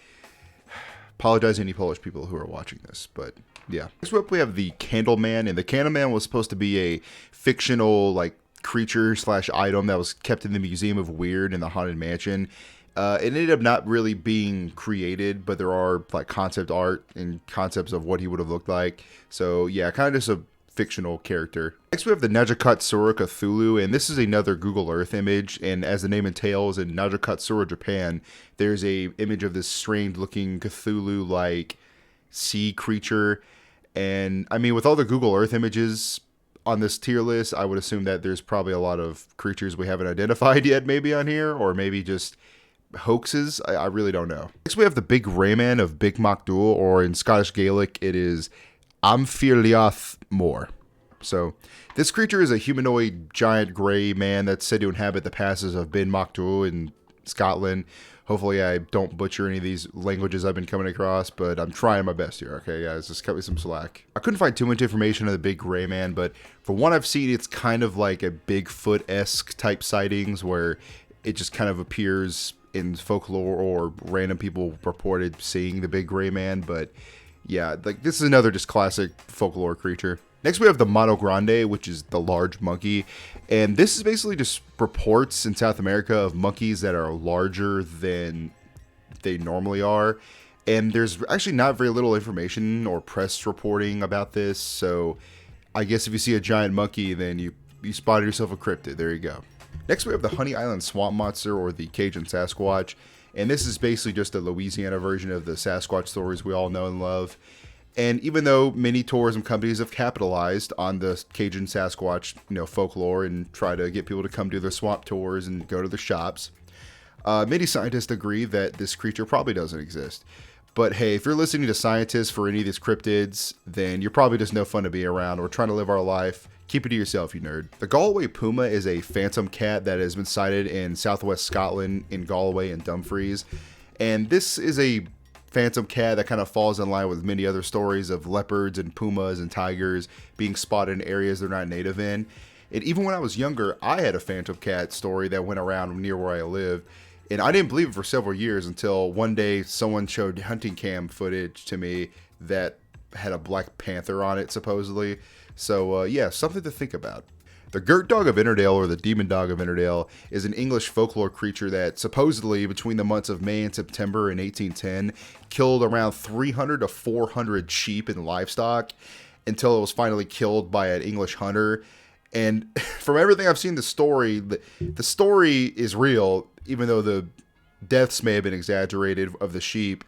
Apologize to any Polish people who are watching this, but yeah. Next up, we have the Candleman, and the Candleman was supposed to be a fictional, like, creature slash item that was kept in the Museum of Weird in the Haunted Mansion. It ended up not really being created, but there are like concept art and concepts of what he would have looked like. So yeah, kind of just a fictional character. Next we have the Nagakatsura Cthulhu, and this is another Google Earth image, and as the name entails, in Nagakatsura, Japan, there's a image of this strange looking Cthulhu like sea creature. And I mean, with all the Google Earth images on this tier list, I would assume that there's probably a lot of creatures we haven't identified yet maybe on here, or maybe just hoaxes. I really don't know. Next we have the Big Rayman of Big Macdul, or in Scottish Gaelic it is Amphirliath Moor. So, this creature is a humanoid giant gray man that's said to inhabit the passes of Ben Machtu in Scotland. Hopefully, I don't butcher any of these languages I've been coming across, but I'm trying my best here, okay, guys? Just cut me some slack. I couldn't find too much information on the big gray man, but from what I've seen, it's kind of like a Bigfoot-esque type sightings where it just kind of appears in folklore or random people reported seeing the big gray man, but yeah, like this is another just classic folklore creature. Next we have the Mono Grande, which is the large monkey, and this is basically just reports in South America of monkeys that are larger than they normally are, and there's actually not very little information or press reporting about this, so I guess if you see a giant monkey, then you spotted yourself a cryptid. There you go. Next we have the Honey Island Swamp Monster, or the Cajun Sasquatch, and this is basically just a Louisiana version of the Sasquatch stories we all know and love. And even though many tourism companies have capitalized on the Cajun Sasquatch, folklore and try to get people to come do their swamp tours and go to the shops, many scientists agree that this creature probably doesn't exist. But hey, if you're listening to scientists for any of these cryptids, then you're probably just no fun to be around. We're trying to live our life. Keep it to yourself, you nerd. The Galway puma is a phantom cat that has been sighted in southwest Scotland, in Galway and Dumfries. And this is a phantom cat that kind of falls in line with many other stories of leopards and pumas and tigers being spotted in areas they're not native in. And even when I was younger, I had a phantom cat story that went around near where I lived. And I didn't believe it for several years until one day someone showed hunting cam footage to me that had a black panther on it, supposedly. So, yeah, something to think about. The Girt Dog of Innerdale, or the Demon Dog of Innerdale, is an English folklore creature that supposedly, between the months of May and September in 1810, killed around 300 to 400 sheep and livestock until it was finally killed by an English hunter. And from everything I've seen, the story is real, even though the deaths may have been exaggerated of the sheep.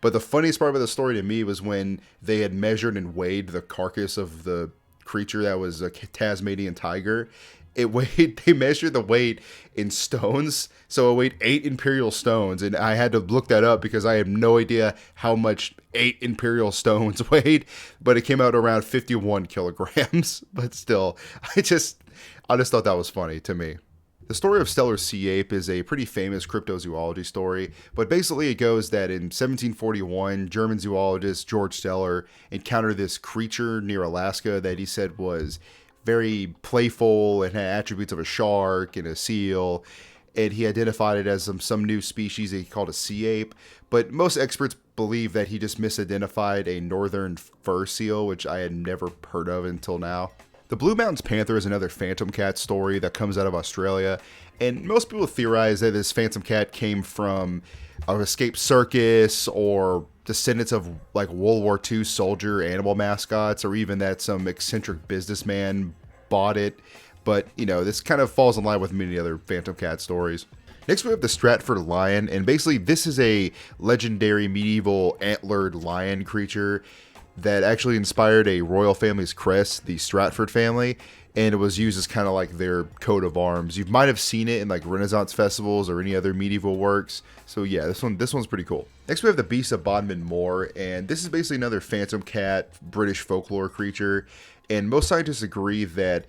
But the funniest part about the story to me was when they had measured and weighed the carcass of the creature that was a Tasmanian tiger. They measured the weight in stones, so it weighed 8 imperial stones, and I had to look that up because I have no idea how much 8 imperial stones weighed, but it came out around 51 kilograms. But still, I just thought that was funny to me. The story of Steller's sea ape is a pretty famous cryptozoology story, but basically it goes that in 1741, German zoologist George Steller encountered this creature near Alaska that he said was very playful and had attributes of a shark and a seal, and he identified it as some new species that he called a sea ape, but most experts believe that he just misidentified a northern fur seal, which I had never heard of until now. The Blue Mountains Panther is another phantom cat story that comes out of Australia, and most people theorize that this phantom cat came from an escaped circus or descendants of like World War II soldier animal mascots, or even that some eccentric businessman bought it. But, this kind of falls in line with many other phantom cat stories. Next we have the Stratford lion, and basically this is a legendary medieval antlered lion creature that actually inspired a royal family's crest, the Stratford family, and it was used as kind of like their coat of arms. You might have seen it in like Renaissance festivals or any other medieval works. So yeah, this one's pretty cool. Next we have the Beast of Bodmin Moor, and this is basically another phantom cat, British folklore creature, and most scientists agree that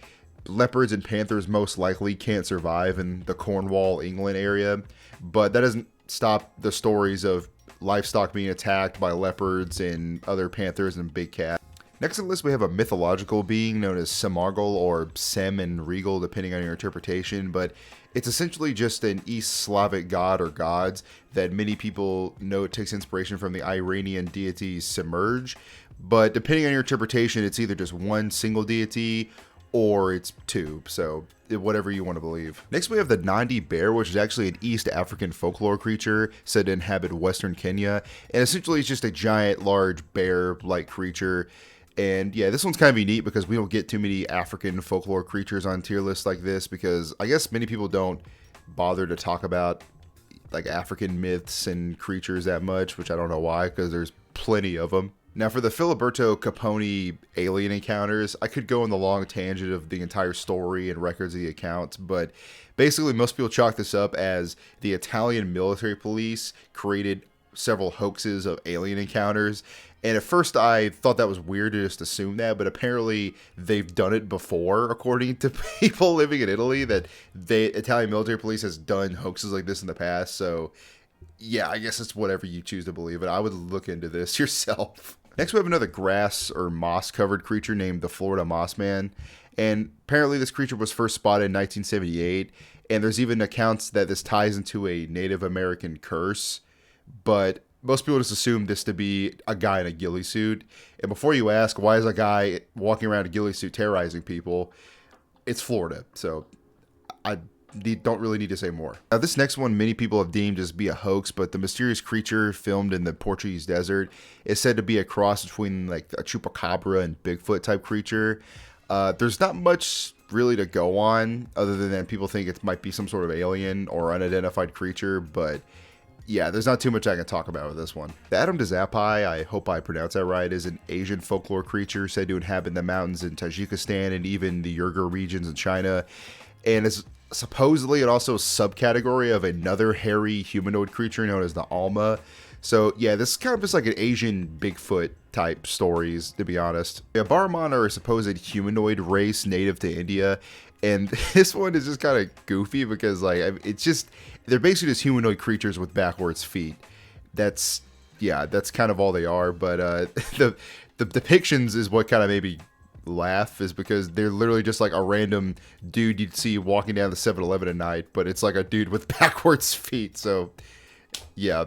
leopards and panthers most likely can't survive in the Cornwall, England area, but that doesn't stop the stories of livestock being attacked by leopards and other panthers and big cats. Next on the list we have a mythological being known as Semargel, or Sem and Regal depending on your interpretation, but it's essentially just an East Slavic god or gods that many people know it takes inspiration from the Iranian deity Semerge, but depending on your interpretation it's either just one single deity or it's two, so whatever you want to believe. Next we have the Nandi bear, which is actually an East African folklore creature said to inhabit western Kenya, and essentially it's just a giant large bear-like creature. And yeah, this one's kind of unique because we don't get too many African folklore creatures on tier lists like this, because I guess many people don't bother to talk about like African myths and creatures that much, which I don't know why, because there's plenty of them. Now for the Filiberto Capone alien encounters, I could go on the long tangent of the entire story and records of the accounts, but basically most people chalk this up as the Italian military police created several hoaxes of alien encounters, And at first I thought that was weird to just assume that, but apparently they've done it before, according to people living in Italy, that the Italian military police has done hoaxes like this in the past. So yeah, I guess it's whatever you choose to believe, but I would look into this yourself. Next, we have another grass or moss covered creature named the Florida Moss Man. And apparently, this creature was first spotted in 1978. And there's even accounts that this ties into a Native American curse. But most people just assume this to be a guy in a ghillie suit. And before you ask, why is a guy walking around in a ghillie suit terrorizing people? It's Florida. So I don't really need to say more. Now, this next one, many people have deemed as be a hoax, but the mysterious creature filmed in the Portuguese desert is said to be a cross between like a chupacabra and Bigfoot type creature. There's not much really to go on other than that people think it might be some sort of alien or unidentified creature, but yeah, there's not too much I can talk about with this one. The Adam Dazapai, I hope I pronounced that right, is an Asian folklore creature said to inhabit the mountains in Tajikistan and even the Uighur regions in China, and is supposedly and also a subcategory of another hairy humanoid creature known as the Alma. So yeah, this is kind of just like an Asian Bigfoot type stories, to be honest. The Barman are a supposed humanoid race native to India, and this one is just kind of goofy because like it's just, they're basically just humanoid creatures with backwards feet. That's kind of all they are. But the depictions is what kind of made me laugh, is because they're literally just like a random dude you'd see walking down the 7-Eleven at night, but it's like a dude with backwards feet. So yeah.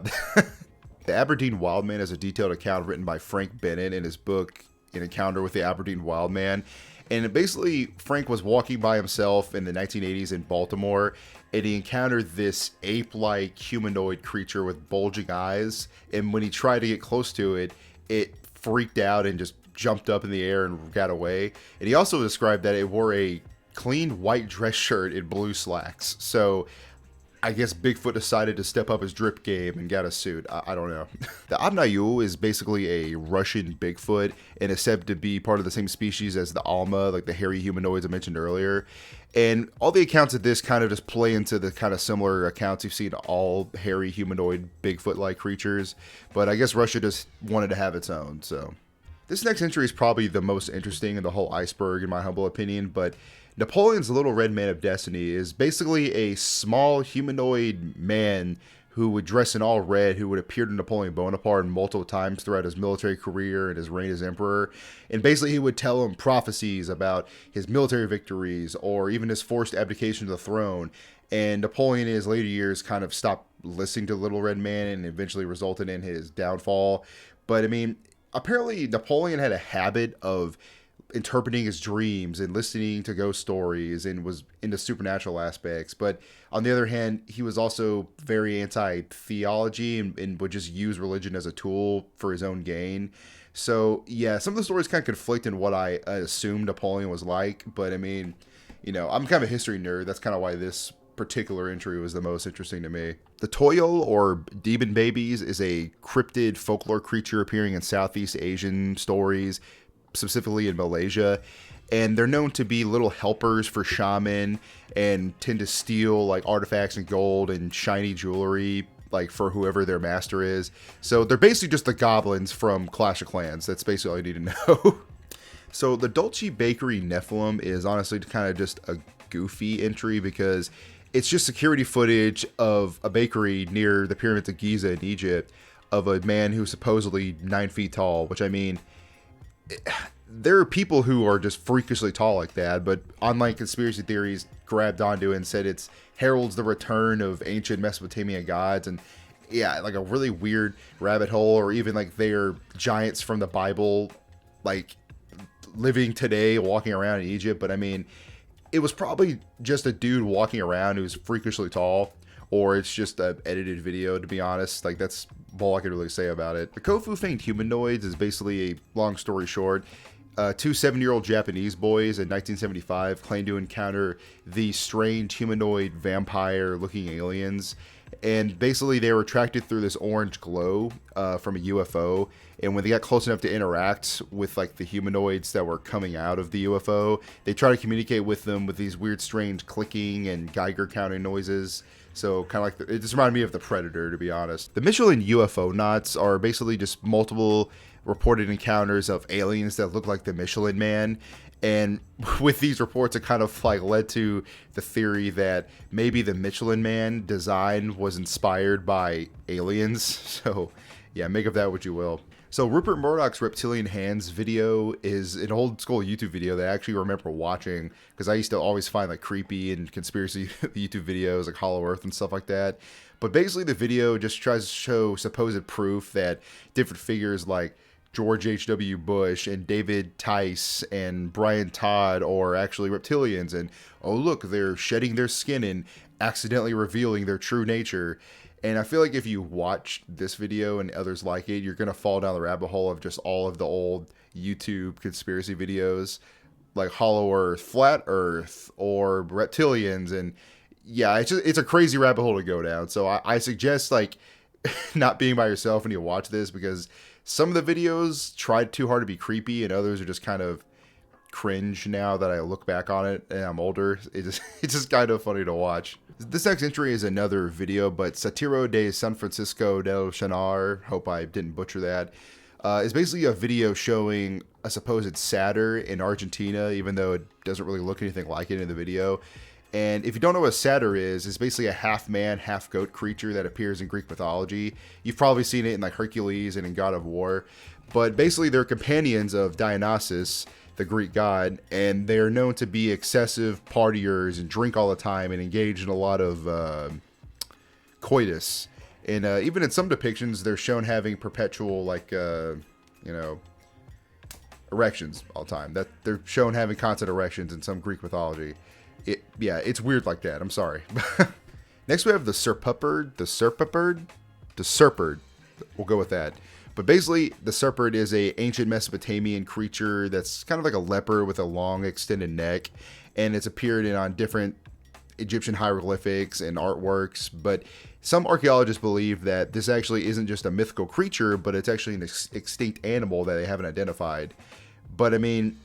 The Aberdeen Wildman is a detailed account written by Frank Bennett in his book An Encounter with the Aberdeen Wildman. And basically, Frank was walking by himself in the 1980s in Baltimore, and he encountered this ape-like humanoid creature with bulging eyes. And when he tried to get close to it, it freaked out and just jumped up in the air and got away. And he also described that it wore a clean white dress shirt and blue slacks. So I guess Bigfoot decided to step up his drip game and got a suit. I don't know. The Abnayu is basically a Russian Bigfoot and is said to be part of the same species as the Alma, like the hairy humanoids I mentioned earlier. And all the accounts of this kind of just play into the kind of similar accounts you've seen all hairy humanoid Bigfoot-like creatures. But I guess Russia just wanted to have its own, so. This next entry is probably the most interesting in the whole iceberg, in my humble opinion, but Napoleon's Little Red Man of Destiny is basically a small humanoid man who would dress in all red, who would appear to Napoleon Bonaparte multiple times throughout his military career and his reign as emperor. And basically he would tell him prophecies about his military victories or even his forced abdication to the throne. And Napoleon in his later years kind of stopped listening to Little Red Man and eventually resulted in his downfall. But I mean, apparently Napoleon had a habit of interpreting his dreams and listening to ghost stories and was into supernatural aspects. But on the other hand, he was also very anti-theology and would just use religion as a tool for his own gain. So yeah, some of the stories kind of conflict in what I assumed Napoleon was like. But I mean, you know, I'm kind of a history nerd. That's kind of why this particular entry was the most interesting to me. The Toyol, or Demon Babies, is a cryptid folklore creature appearing in Southeast Asian stories, specifically in Malaysia, and they're known to be little helpers for shaman and tend to steal like artifacts and gold and shiny jewelry like for whoever their master is. So they're basically just the goblins from Clash of Clans. That's basically all you need to know. So the Dolce Bakery Nephilim is honestly kind of just a goofy entry because it's just security footage of a bakery near the pyramids of Giza in Egypt of a man who's supposedly 9 feet tall, which I mean, there are people who are just freakishly tall like that, but online conspiracy theories grabbed onto it and said it's heralds the return of ancient Mesopotamian gods, and yeah, like a really weird rabbit hole, or even like they're giants from the Bible, like living today, walking around in Egypt. But I mean, it was probably just a dude walking around who's freakishly tall, or it's just an edited video, to be honest. Like, that's all I could really say about it. The Kofu Fanged Humanoids is basically, a long story short, two 7-year-old Japanese boys in 1975 claimed to encounter these strange humanoid vampire-looking aliens. And basically, they were attracted through this orange glow from a UFO. And when they got close enough to interact with like the humanoids that were coming out of the UFO, they tried to communicate with them with these weird, strange clicking and Geiger counting noises. So kind of like, it just reminded me of the Predator, to be honest. The Michelin UFO knots are basically just multiple reported encounters of aliens that look like the Michelin Man. And with these reports, it kind of like led to the theory that maybe the Michelin Man design was inspired by aliens. So yeah, make of that what you will. So Rupert Murdoch's Reptilian Hands video is an old school YouTube video that I actually remember watching, because I used to always find like creepy and conspiracy YouTube videos like Hollow Earth and stuff like that. But basically the video just tries to show supposed proof that different figures like George H.W. Bush and David Tice and Brian Todd are actually reptilians, and oh look, they're shedding their skin and accidentally revealing their true nature. And I feel like if you watch this video and others like it, you're going to fall down the rabbit hole of just all of the old YouTube conspiracy videos like Hollow Earth, Flat Earth, or reptilians. And yeah, it's a crazy rabbit hole to go down. So I suggest like not being by yourself when you watch this, because some of the videos tried too hard to be creepy and others are just kind of cringe now that I look back on it and I'm older. It's just kind of funny to watch. This next entry is another video, but Satiro de San Francisco del Chanar, hope I didn't butcher that, is basically a video showing a supposed satyr in Argentina, even though it doesn't really look anything like it in the video. And if you don't know what a satyr is, it's basically a half man, half goat creature that appears in Greek mythology. You've probably seen it in like Hercules and in God of War. But basically they're companions of Dionysus, the Greek god, and they're known to be excessive partiers and drink all the time and engage in a lot of coitus. And even in some depictions, they're shown having perpetual, like, erections all the time. That they're shown having constant erections in some Greek mythology. It's weird like that. I'm sorry. Next, we have the Serpupard. The Serpard. We'll go with that. But basically, the Serpard is a ancient Mesopotamian creature that's kind of like a leopard with a long extended neck, and it's appeared on different Egyptian hieroglyphics and artworks. But some archaeologists believe that this actually isn't just a mythical creature, but it's actually an extinct animal that they haven't identified. But I mean,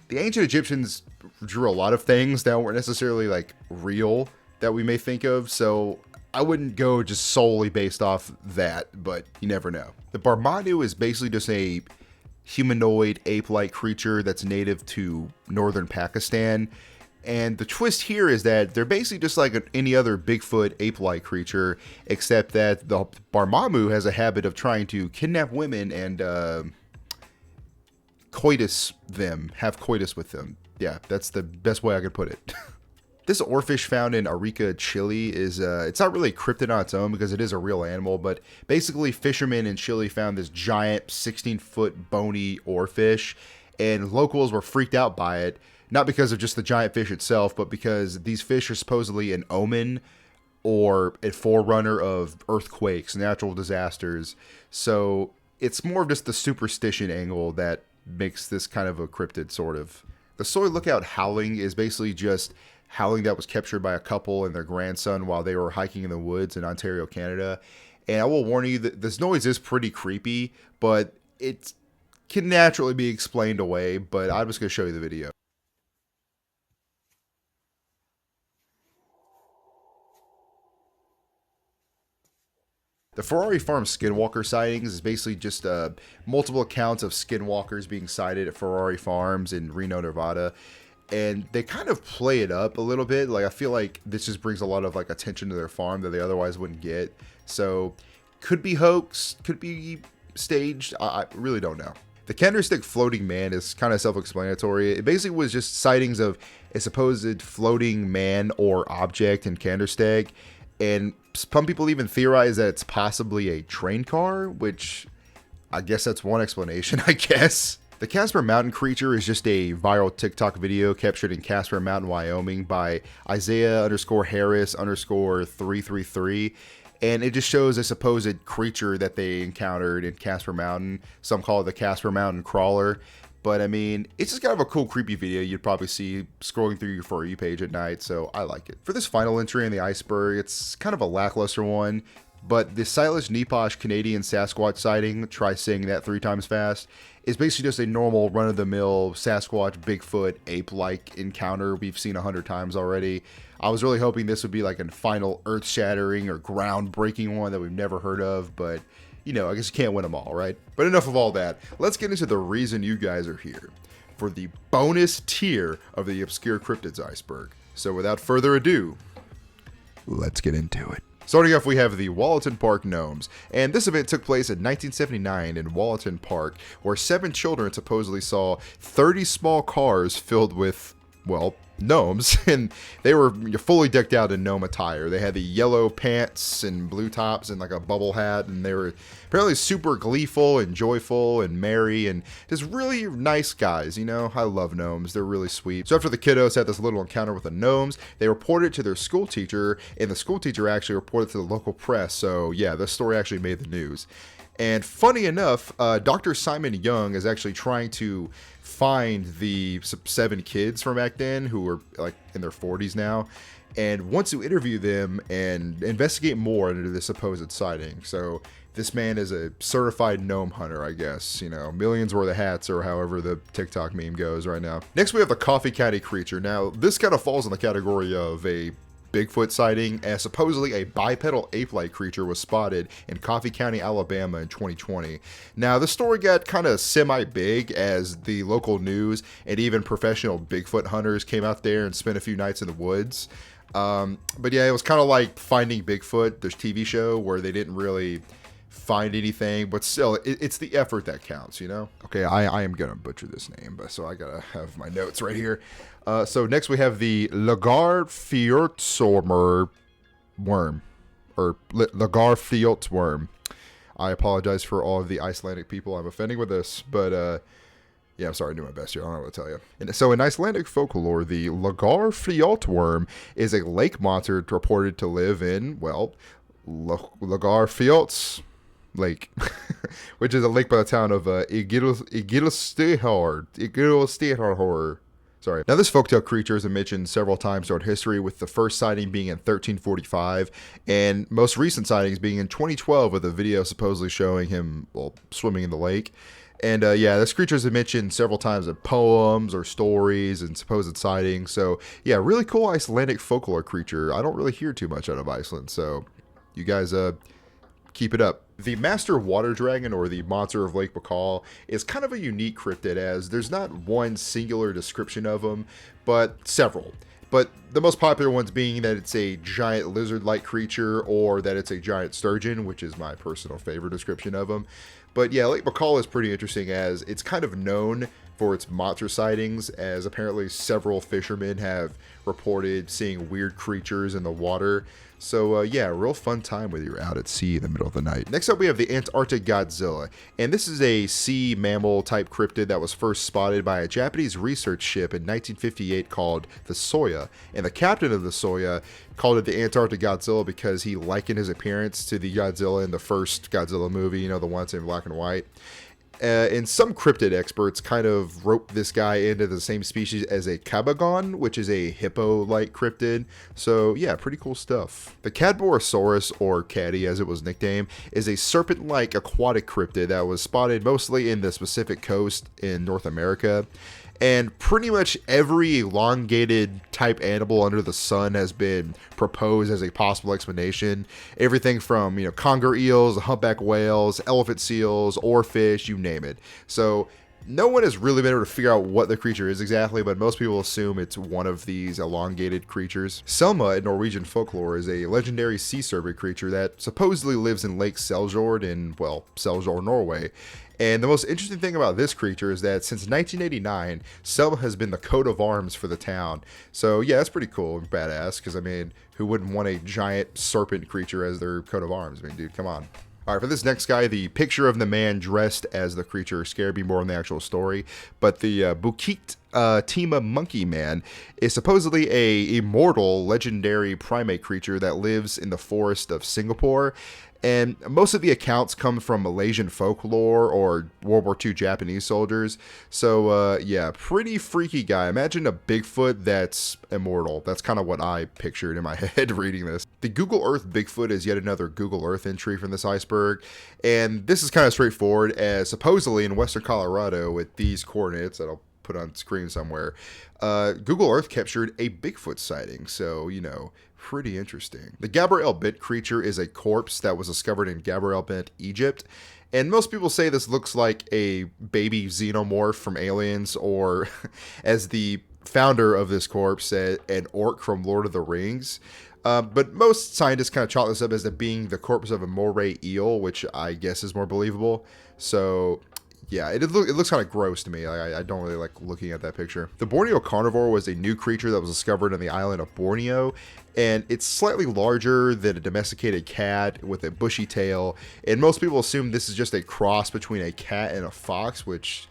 the ancient Egyptians drew a lot of things that weren't necessarily like real that we may think of, so I wouldn't go just solely based off that, but you never know. The Barmanu is basically just a humanoid ape-like creature that's native to northern Pakistan. And the twist here is that they're basically just like any other Bigfoot ape-like creature, except that the Barmamu has a habit of trying to kidnap women and coitus them, have coitus with them. Yeah, that's the best way I could put it. This oarfish found in Arica, Chile is, it's not really a cryptid on its own because it is a real animal, but basically fishermen in Chile found this giant 16-foot bony oarfish, and locals were freaked out by it, not because of just the giant fish itself, but because these fish are supposedly an omen or a forerunner of earthquakes, natural disasters. So it's more of just the superstition angle that makes this kind of a cryptid, sort of. The Soy Lookout howling is basically just howling that was captured by a couple and their grandson while they were hiking in the woods in Ontario, Canada. And I will warn you that this noise is pretty creepy, but it can naturally be explained away, but I'm just going to show you the video. The Ferrari Farm skinwalker sightings is basically just multiple accounts of skinwalkers being sighted at Ferrari Farms in Reno, Nevada. And they kind of play it up a little bit. Like, I feel like this just brings a lot of like attention to their farm that they otherwise wouldn't get. So could be hoax, could be staged. I really don't know. The Candlestick Floating Man is kind of self-explanatory. It basically was just sightings of a supposed floating man or object in Candlestick. And some people even theorize that it's possibly a train car, which I guess that's one explanation, I guess. The Casper Mountain creature is just a viral TikTok video captured in Casper Mountain, Wyoming by Isaiah_Harris_333. And it just shows a supposed creature that they encountered in Casper Mountain. Some call it the Casper Mountain Crawler. But I mean, it's just kind of a cool, creepy video you'd probably see scrolling through your For You page at night, so I like it. For this final entry in the iceberg, it's kind of a lackluster one, but the Silas Neposh Canadian Sasquatch sighting, try saying that 3 times fast, is basically just a normal run-of-the-mill Sasquatch, Bigfoot, ape-like encounter we've seen 100 times already. I was really hoping this would be like a final earth-shattering or ground-breaking one that we've never heard of, but you know, I guess you can't win them all, right? But enough of all that. Let's get into the reason you guys are here, for the bonus tier of the Obscure Cryptids Iceberg. So without further ado, let's get into it. Starting off, we have the Walleton Park Gnomes, and this event took place in 1979 in Walleton Park, where 7 children supposedly saw 30 small cars filled with, well, gnomes, and they were fully decked out in gnome attire. They had the yellow pants and blue tops and like a bubble hat, and they were apparently super gleeful and joyful and merry and just really nice guys, you know? I love gnomes. They're really sweet. So after the kiddos had this little encounter with the gnomes, they reported it to their school teacher, and the school teacher actually reported to the local press. So yeah, this story actually made the news. And funny enough, Dr. Simon Young is actually trying to find the 7 kids from back then who were like in their 40s now, and wants to interview them and investigate more into the supposed sighting. So this man is a certified gnome hunter, I guess, you know, millions worth of hats, or however the TikTok meme goes right now. Next, we have the Coffee County creature. Now, this kind of falls in the category of a Bigfoot sighting, as supposedly a bipedal ape-like creature was spotted in Coffee County, Alabama in 2020. Now, the story got kind of semi-big as the local news and even professional Bigfoot hunters came out there and spent a few nights in the woods. But yeah, it was kind of like Finding Bigfoot, this TV show, where they didn't really find anything, but still, it's the effort that counts, you know? Okay, I am gonna butcher this name, but so I gotta have my notes right here. So next we have the Lagarfjordsworm worm, or Lagarfjordsworm. I apologize for all of the Icelandic people I'm offending with this, but yeah, I'm sorry, I do my best here. I don't know what to tell you. And so in Icelandic folklore, the Lagarfjordsworm is a lake monster reported to live in, well, Lagarfjots Lake, which is a lake by the town of Igilsstihor. Sorry. Now, this folktale creature has been mentioned several times throughout history, with the first sighting being in 1345, and most recent sightings being in 2012, with a video supposedly showing him, well, swimming in the lake. And yeah, this creature has been mentioned several times in poems or stories and supposed sightings. So yeah, really cool Icelandic folklore creature. I don't really hear too much out of Iceland, so you guys keep it up. The Master Water Dragon, or the Monster of Lake Baikal, is kind of a unique cryptid, as there's not one singular description of him, but several. But the most popular ones being that it's a giant lizard-like creature, or that it's a giant sturgeon, which is my personal favorite description of him. But yeah, Lake Baikal is pretty interesting, as it's kind of known for its monster sightings, as apparently several fishermen have reported seeing weird creatures in the water. So yeah, real fun time when you're out at sea in the middle of the night. Next up, we have the Antarctic Godzilla, and this is a sea mammal type cryptid that was first spotted by a Japanese research ship in 1958 called the Soya, and the captain of the Soya called it the Antarctic Godzilla because he likened his appearance to the Godzilla in the first Godzilla movie, you know, the ones in black and white. And some cryptid experts kind of rope this guy into the same species as a Kabagon, which is a hippo-like cryptid. So yeah, pretty cool stuff. The Cadborosaurus, or Caddy as it was nicknamed, is a serpent-like aquatic cryptid that was spotted mostly in the Pacific coast in North America. And pretty much every elongated type animal under the sun has been proposed as a possible explanation. Everything from, you know, conger eels, humpback whales, elephant seals, oarfish, you name it. So no one has really been able to figure out what the creature is exactly, but most people assume it's one of these elongated creatures. Selma in Norwegian folklore is a legendary sea serpent creature that supposedly lives in Lake Seljord in, well, Seljord, Norway. And the most interesting thing about this creature is that since 1989, Selma has been the coat of arms for the town. So yeah, that's pretty cool and badass, because I mean, who wouldn't want a giant serpent creature as their coat of arms? I mean, dude, come on. All right, for this next guy, the picture of the man dressed as the creature scared me more than the actual story. But the Bukit Tima Monkey Man is supposedly a immortal, legendary primate creature that lives in the forest of Singapore. And most of the accounts come from Malaysian folklore or World War II Japanese soldiers. So, yeah, pretty freaky guy. Imagine a Bigfoot that's immortal. That's kind of what I pictured in my head reading this. The Google Earth Bigfoot is yet another Google Earth entry from this iceberg. And this is kind of straightforward, as supposedly in western Colorado with these coordinates that I'll put put on screen somewhere. Google Earth captured a Bigfoot sighting, so, you know, pretty interesting. The Gabriel Bent creature is a corpse that was discovered in Gabriel Bent, Egypt. And most people say this looks like a baby xenomorph from Aliens, or as the founder of this corpse said, an orc from Lord of the Rings. But most scientists kind of chalk this up as it being the corpse of a moray eel, which I guess is more believable. So, yeah, it looks kind of gross to me. I don't really like looking at that picture. The Borneo carnivore was a new creature that was discovered on the island of Borneo, and it's slightly larger than a domesticated cat with a bushy tail. And most people assume this is just a cross between a cat and a fox, which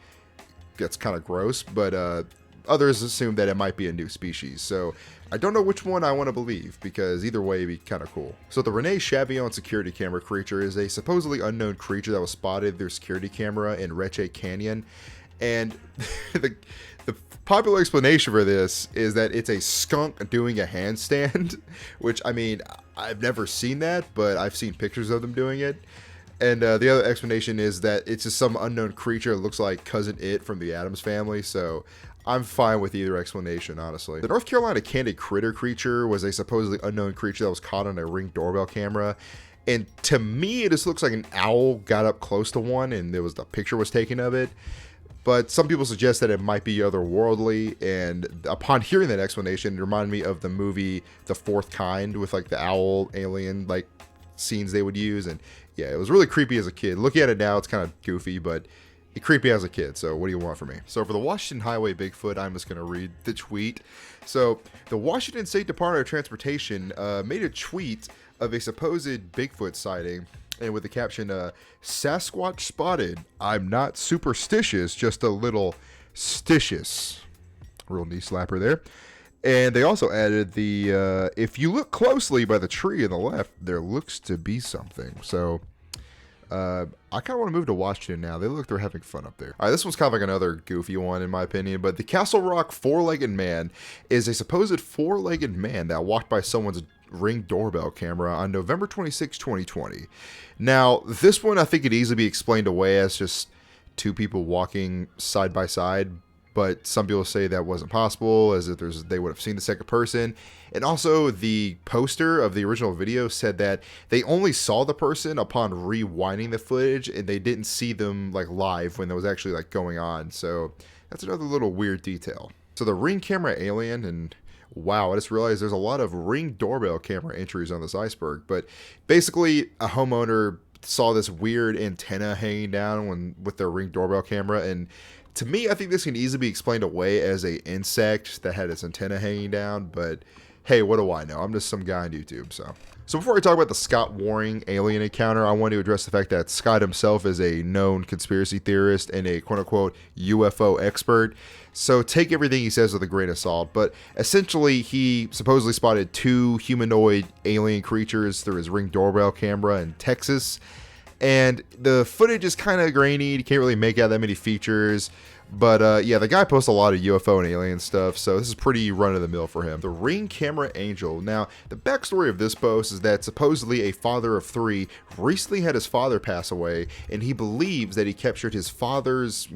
gets kind of gross, but others assume that it might be a new species. So I don't know which one I want to believe, because either way it'd be kind of cool. So the Rene Chavillon security camera creature is a supposedly unknown creature that was spotted through security camera in Reche Canyon. And the popular explanation for this is that it's a skunk doing a handstand, which, I mean, I've never seen that, but I've seen pictures of them doing it. And the other explanation is that it's just some unknown creature that looks like Cousin It from the Addams Family, so I'm fine with either explanation, honestly. The North Carolina Candid Critter creature was a supposedly unknown creature that was caught on a Ring doorbell camera. And to me, it just looks like an owl got up close to one and the picture was taken of it. But some people suggest that it might be otherworldly, and upon hearing that explanation, it reminded me of the movie The Fourth Kind, with like the owl alien like scenes they would use. And yeah, it was really creepy as a kid. Looking at it now, it's kind of goofy, but it's creepy as a kid. So what do you want from me? So for the Washington Highway Bigfoot, I'm just going to read the tweet. So the Washington State Department of Transportation made a tweet of a supposed Bigfoot sighting, and with the caption, Sasquatch spotted. I'm not superstitious, just a little stitious. Real knee slapper there. And they also added the, if you look closely by the tree on the left, there looks to be something. So I kind of want to move to Washington now. They look like they're having fun up there. All right, this one's kind of like another goofy one in my opinion, but the Castle Rock four-legged man is a supposed four-legged man that walked by someone's Ring doorbell camera on November 26, 2020. Now, this one I think could easily be explained away as just two people walking side by side, but some people say that wasn't possible, as if they would have seen the second person. And also, the poster of the original video said that they only saw the person upon rewinding the footage, and they didn't see them like live when that was actually like going on. So that's another little weird detail. So the Ring camera alien, and wow, I just realized there's a lot of Ring doorbell camera entries on this iceberg. But basically, a homeowner saw this weird antenna hanging down with their Ring doorbell camera, and to me, I think this can easily be explained away as a insect that had its antenna hanging down, but hey, what do I know? I'm just some guy on YouTube, so. So before I talk about the Scott Waring alien encounter, I want to address the fact that Scott himself is a known conspiracy theorist and a quote-unquote UFO expert. So take everything he says with a grain of salt. But essentially, he supposedly spotted two humanoid alien creatures through his Ring doorbell camera in Texas. And the footage is kind of grainy. You can't really make out that many features. But yeah, the guy posts a lot of UFO and alien stuff, so this is pretty run-of-the-mill for him. The Ring Camera Angel. Now, the backstory of this post is that supposedly a father of three recently had his father pass away, and he believes that he captured his father's,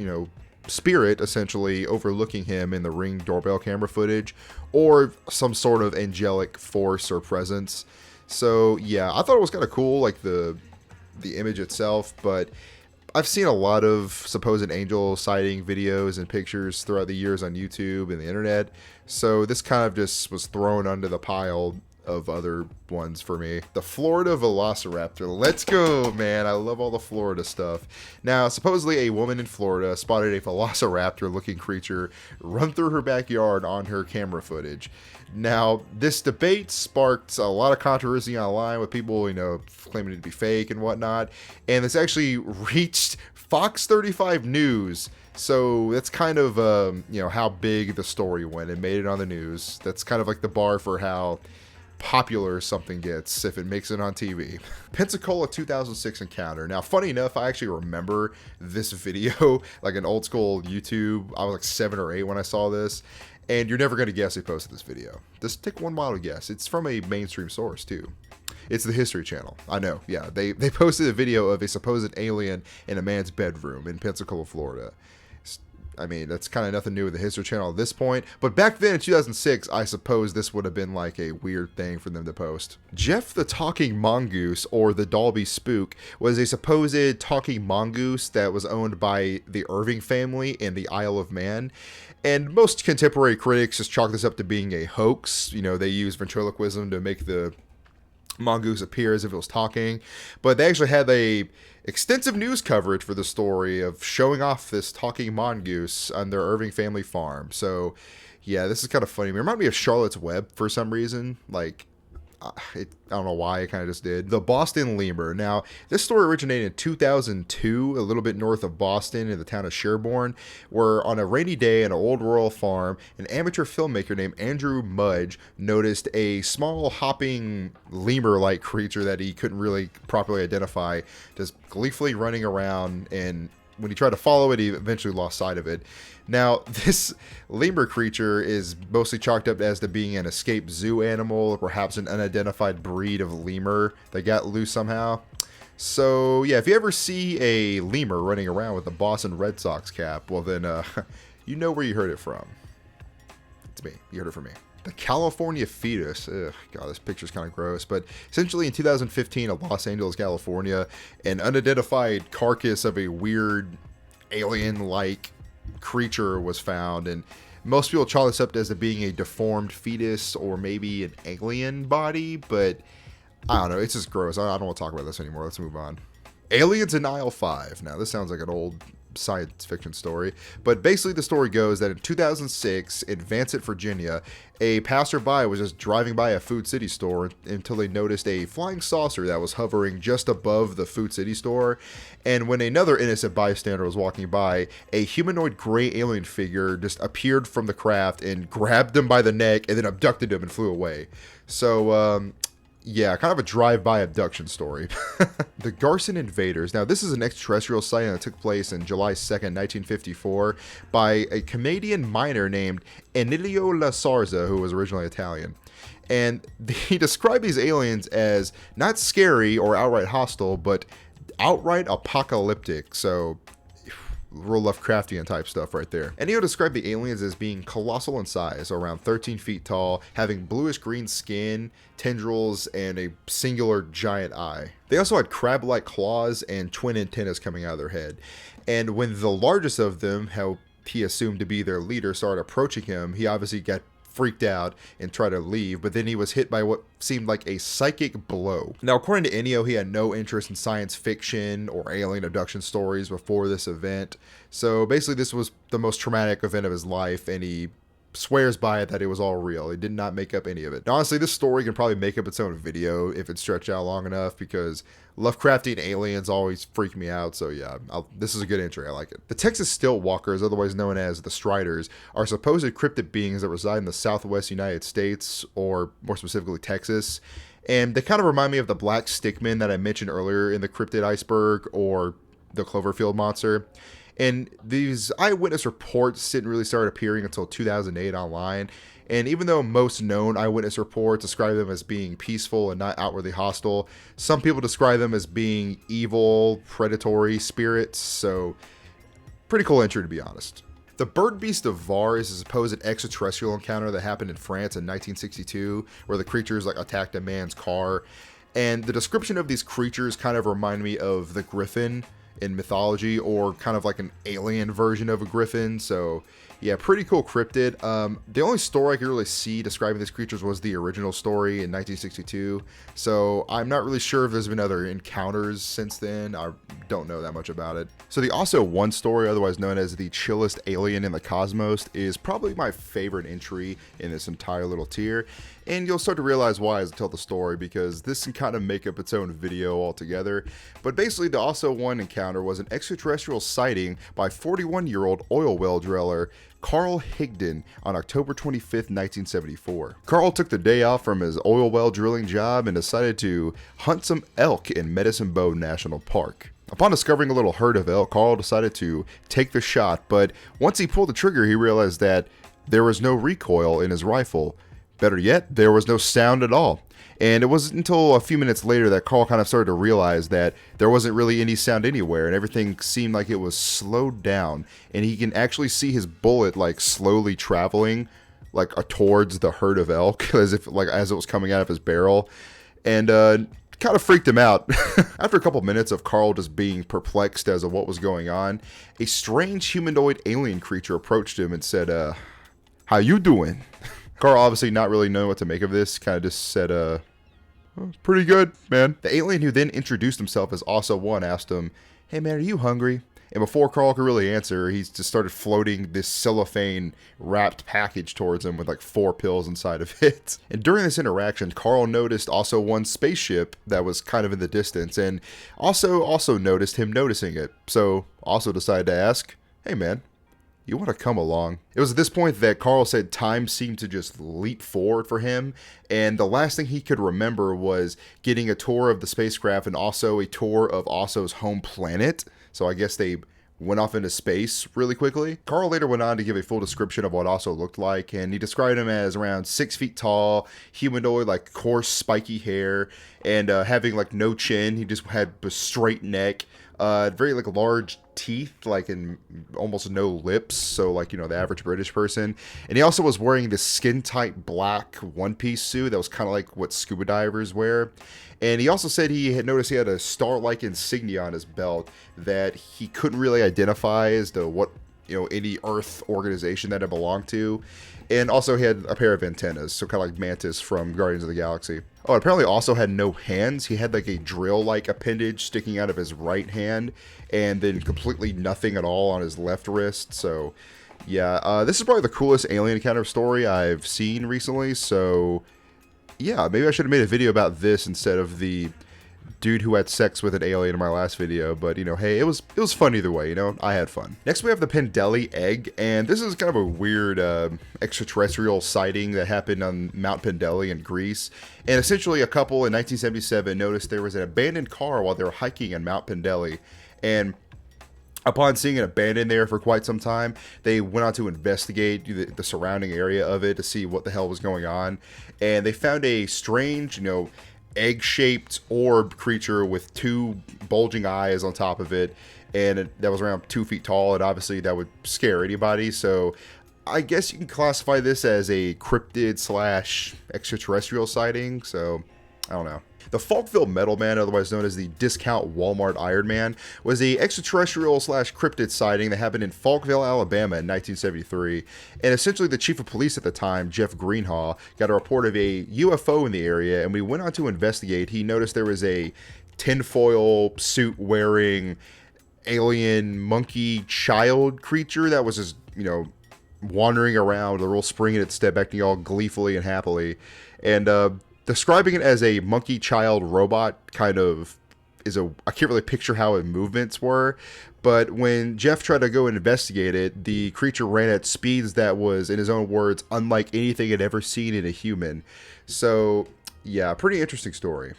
spirit, essentially, overlooking him in the Ring doorbell camera footage, or some sort of angelic force or presence. So, yeah, I thought it was kind of cool, like the image itself, but I've seen a lot of supposed angel sighting videos and pictures throughout the years on YouTube and the internet, so this kind of just was thrown under the pile of other ones for me. The Florida Velociraptor. Let's go, man. I love all the Florida stuff. Now, supposedly a woman in Florida spotted a Velociraptor-looking creature run through her backyard on her camera footage. Now, this debate sparked a lot of controversy online with people, claiming it to be fake and whatnot. And this actually reached Fox 35 News. So that's kind of, how big the story went. It made it on the news. That's kind of like the bar for how popular something gets if it makes it on TV. Pensacola 2006 encounter. Now, funny enough, I actually remember this video, like an old school YouTube. I was like 7 or 8 when I saw this. And you're never going to guess who posted this video. Just take one wild guess. It's from a mainstream source, too. It's the History Channel. I know, yeah. They posted a video of a supposed alien in a man's bedroom in Pensacola, Florida. I mean, that's kind of nothing new with the History Channel at this point. But back then in 2006, I suppose this would have been like a weird thing for them to post. Jeff the Talking Mongoose, or the Dalby Spook, was a supposed talking mongoose that was owned by the Irving family in the Isle of Man. And most contemporary critics just chalk this up to being a hoax. You know, they use ventriloquism to make the mongoose appear as if it was talking. But they actually had a extensive news coverage for the story of showing off this talking mongoose on their Irving family farm. So yeah, this is kind of funny. It reminded me of Charlotte's Web for some reason. Like, I don't know why, it kind of just did. The Boston Lemur. Now, this story originated in 2002, a little bit north of Boston in the town of Sherborne, where on a rainy day on an old rural farm, an amateur filmmaker named Andrew Mudge noticed a small hopping lemur-like creature that he couldn't really properly identify, just gleefully running around, and when he tried to follow it, he eventually lost sight of it. Now, this lemur creature is mostly chalked up as to being an escaped zoo animal, or perhaps an unidentified breed of lemur that got loose somehow. So, yeah, if you ever see a lemur running around with a Boston Red Sox cap, well then, you know where you heard it from. It's me. You heard it from me. The California fetus. Ugh, God, this picture's kind of gross. But essentially in 2015 in Los Angeles, California, an unidentified carcass of a weird alien-like creature was found. And most people chalk this up as it being a deformed fetus or maybe an alien body. But I don't know. It's just gross. I don't want to talk about this anymore. Let's move on. Aliens in Aisle 5. Now, this sounds like an old science fiction story, but basically the story goes that in 2006 in Vancett, Virginia, a passerby was just driving by a Food City store until they noticed a flying saucer that was hovering just above the Food City store. And when another innocent bystander was walking by, a humanoid gray alien figure just appeared from the craft and grabbed him by the neck and then abducted him and flew away. So yeah, kind of a drive-by abduction story. The Garson Invaders. Now, this is an extraterrestrial sighting that took place in July 2nd, 1954, by a Canadian miner named Emilio La Sarza, who was originally Italian. And he described these aliens as not scary or outright hostile, but outright apocalyptic. So, real Lovecraftian type stuff right there. And he would describe the aliens as being colossal in size, around 13 feet tall, having bluish green skin, tendrils, and a singular giant eye. They also had crab-like claws and twin antennas coming out of their head. And when the largest of them, how he assumed to be their leader, started approaching him, he obviously got freaked out and tried to leave, but then he was hit by what seemed like a psychic blow. Now, according to Ennio, he had no interest in science fiction or alien abduction stories before this event, so basically this was the most traumatic event of his life, and he swears by it that it was all real. He did not make up any of it. Now, honestly, this story can probably make up its own video if it's stretched out long enough, because Lovecraftian aliens always freak me out, so yeah, this is a good entry. I like it. The Texas Stilt Walkers, otherwise known as the Striders, are supposed cryptid beings that reside in the southwest United States, or more specifically Texas, and they kind of remind me of the Black Stickmen that I mentioned earlier in the Cryptid Iceberg, or the Cloverfield Monster. And these eyewitness reports didn't really start appearing until 2008 online. And even though most known eyewitness reports describe them as being peaceful and not outwardly hostile, some people describe them as being evil, predatory spirits. So, pretty cool entry, to be honest. The Bird Beast of Var is a supposed extraterrestrial encounter that happened in France in 1962, where the creatures attacked a man's car. And the description of these creatures kind of remind me of the Griffin in mythology, or kind of like an alien version of a griffin. So yeah, pretty cool cryptid. The only story I could really see describing these creatures was the original story in 1962, so I'm not really sure if there's been other encounters since then. I don't know that much about it. So the Also One story, otherwise known as the chillest alien in the cosmos, is probably my favorite entry in this entire little tier, and you'll start to realize why as I tell the story, because this can kind of make up its own video altogether. But basically, the Also One encounter was an extraterrestrial sighting by 41-year-old oil well driller Carl Higdon on October 25th, 1974. Carl took the day off from his oil well drilling job and decided to hunt some elk in Medicine Bow National Park. Upon discovering a little herd of elk, Carl decided to take the shot, but once he pulled the trigger, he realized that there was no recoil in his rifle. Better yet, there was no sound at all. And it wasn't until a few minutes later that Carl kind of started to realize that there wasn't really any sound anywhere, and everything seemed like it was slowed down. And he can actually see his bullet like slowly traveling like towards the herd of elk as if like as it was coming out of his barrel. And kind of freaked him out. After a couple minutes of Carl just being perplexed as to what was going on, a strange humanoid alien creature approached him and said, "How you doing?" Carl, obviously not really knowing what to make of this, kind of just said, "Oh, pretty good, man." The alien, who then introduced himself as also one, asked him, "Hey man, are you hungry?" And before Carl could really answer, he just started floating this cellophane wrapped package towards him with like 4 pills inside of it. And during this interaction, Carl noticed also one spaceship that was kind of in the distance, and also noticed him noticing it. So also decided to ask, "Hey man, you want to come along?" It was at this point that Carl said time seemed to just leap forward for him, and the last thing he could remember was getting a tour of the spacecraft and also a tour of Osso's home planet. So I guess they went off into space really quickly. Carl later went on to give a full description of what Osso looked like, and he described him as around 6 feet tall, humanoid, like coarse, spiky hair, and having like no chin. He just had a straight neck, very like large teeth, like in almost no lips, so like, you know, the average British person. And he also was wearing this skin tight black one-piece suit that was kind of like what scuba divers wear. And he also said he had noticed he had a star-like insignia on his belt that he couldn't really identify as to what, you know, any Earth organization that it belonged to. And also he had a pair of antennas, so kind of like Mantis from Guardians of the Galaxy. Oh, apparently also had no hands. He had like a drill-like appendage sticking out of his right hand, and then completely nothing at all on his left wrist. So yeah, this is probably the coolest alien encounter story I've seen recently, so yeah, maybe I should have made a video about this instead of the dude who had sex with an alien in my last video, but you know, hey, it was fun either way, you know, I had fun. Next we have the Pendelli egg, and this is kind of a weird extraterrestrial sighting that happened on Mount Pendelli in Greece. And essentially a couple in 1977 noticed there was an abandoned car while they were hiking on Mount Pendelli, and upon seeing it abandoned there for quite some time, they went on to investigate the surrounding area of it to see what the hell was going on. And they found a strange, you know, egg-shaped orb creature with 2 bulging eyes on top of it. And that was around 2 feet tall, and obviously that would scare anybody. So I guess you can classify this as a cryptid / extraterrestrial sighting. So I don't know. The Falkville Metal Man, otherwise known as the Discount Walmart Iron Man, was a extraterrestrial / cryptid sighting that happened in Falkville, Alabama in 1973. And essentially the chief of police at the time, Jeff Greenhaw, got a report of a UFO in the area, and we went on to investigate. He noticed there was a tinfoil suit wearing alien monkey child creature that was just, you know, wandering around with a real spring in its step, acting all gleefully and happily. And describing it as a monkey child robot kind of is I can't really picture how its movements were, but when Jeff tried to go and investigate it, the creature ran at speeds that was, in his own words, unlike anything he'd ever seen in a human. So yeah, pretty interesting story.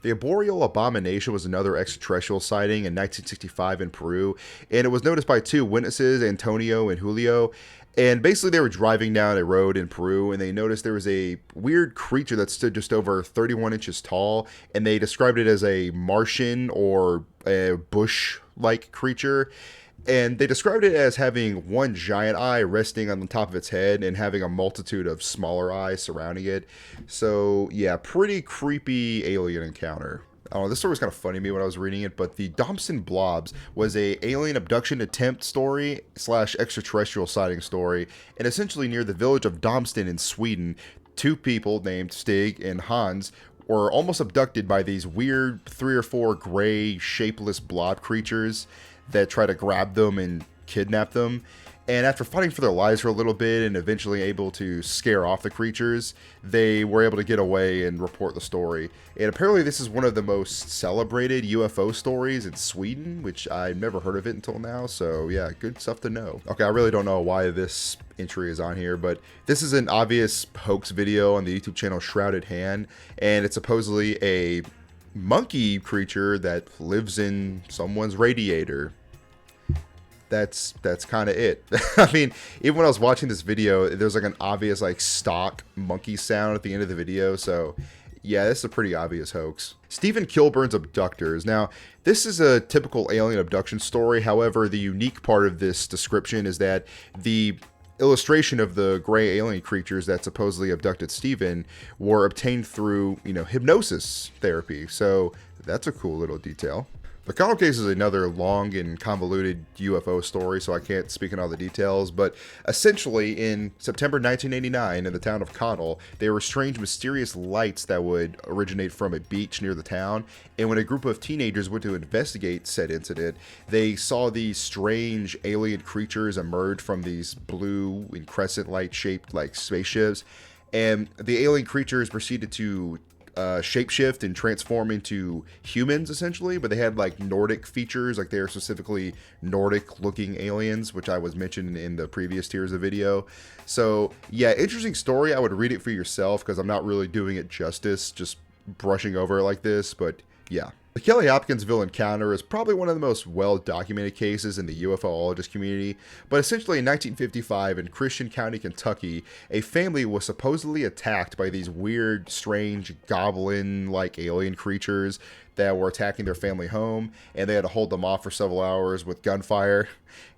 The Arboreal Abomination was another extraterrestrial sighting in 1965 in Peru, and it was noticed by 2 witnesses, Antonio and Julio. And basically they were driving down a road in Peru, and they noticed there was a weird creature that stood just over 31 inches tall, and they described it as a Martian or a bush-like creature. And they described it as having one giant eye resting on the top of its head and having a multitude of smaller eyes surrounding it. So yeah, pretty creepy alien encounter. I don't know, this story was kind of funny to me when I was reading it, but the Domston Blobs was a alien abduction attempt story / extraterrestrial sighting story, and essentially near the village of Domston in Sweden, 2 people named Stig and Hans were almost abducted by these weird 3 or 4 gray, shapeless blob creatures that try to grab them and kidnap them. And after fighting for their lives for a little bit and eventually able to scare off the creatures, they were able to get away and report the story. And apparently this is one of the most celebrated UFO stories in Sweden, which I've never heard of it until now. So yeah, good stuff to know. Okay, I really don't know why this entry is on here, but this is an obvious hoax video on the YouTube channel Shrouded Hand, and it's supposedly a monkey creature that lives in someone's radiator. that's kind of it. I mean, even when I was watching this video, there's like an obvious like stock monkey sound at the end of the video, so yeah, this is a pretty obvious hoax. Stephen Kilburn's Abductors. Now, this is a typical alien abduction story. However, the unique part of this description is that the illustration of the gray alien creatures that supposedly abducted Stephen were obtained through, hypnosis therapy. So that's a cool little detail. The Connell case is another long and convoluted UFO story, so I can't speak on all the details, but essentially in September 1989 in the town of Connell, there were strange mysterious lights that would originate from a beach near the town, and when a group of teenagers went to investigate said incident, they saw these strange alien creatures emerge from these blue and crescent light shaped like spaceships, and the alien creatures proceeded to shapeshift and transform into humans essentially, but they had like Nordic features, like they're specifically Nordic looking aliens, which I was mentioning in the previous tiers of video. So yeah, interesting story. I would read it for yourself because I'm not really doing it justice just brushing over it like this, but yeah. The Kelly Hopkinsville encounter is probably one of the most well-documented cases in the UFOologist community, but essentially in 1955 in Christian County, Kentucky, a family was supposedly attacked by these weird, strange, goblin-like alien creatures that were attacking their family home, and they had to hold them off for several hours with gunfire.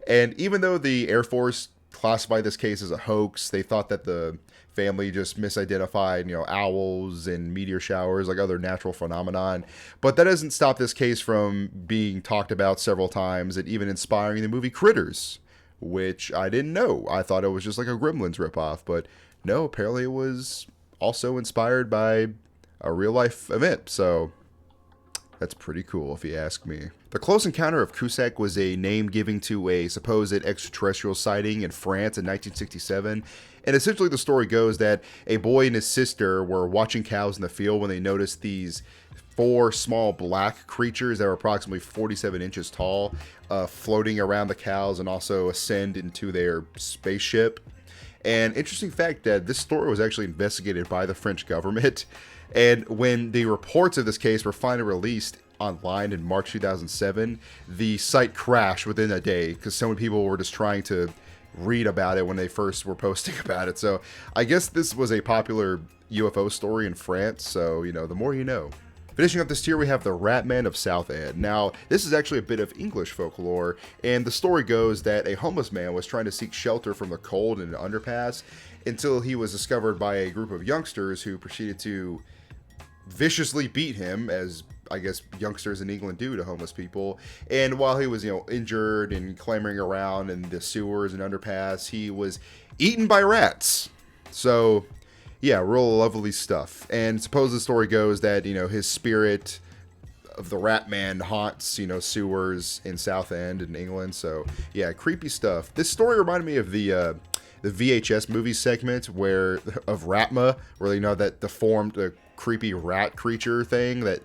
And even though the Air Force classified this case as a hoax, they thought that the family just misidentified, owls and meteor showers, like other natural phenomenon. But that doesn't stop this case from being talked about several times and even inspiring the movie Critters, which I didn't know. I thought it was just like a Gremlins ripoff, but no, apparently it was also inspired by a real life event. So that's pretty cool if you ask me. The Close Encounter of Cusack was a name given to a supposed extraterrestrial sighting in France in 1967. And essentially the story goes that a boy and his sister were watching cows in the field when they noticed these 4 small black creatures that were approximately 47 inches tall floating around the cows and also ascend into their spaceship. And interesting fact that this story was actually investigated by the French government. And when the reports of this case were finally released online in March 2007, the site crashed within a day because so many people were just trying to read about it when they first were posting about it. So I guess this was a popular UFO story in France, so the more you know. Finishing up this tier, we have the Ratman of Southend. Now, this is actually a bit of English folklore, and the story goes that a homeless man was trying to seek shelter from the cold in an underpass until he was discovered by a group of youngsters who proceeded to viciously beat him, as I guess youngsters in England do to homeless people. And while he was, injured and clambering around in the sewers and underpass, he was eaten by rats. So yeah, real lovely stuff. And suppose the story goes that, his spirit of the Rat Man haunts, sewers in Southend in England. So yeah, creepy stuff. This story reminded me of the VHS movie segment of Ratma, where that deformed creepy rat creature thing that,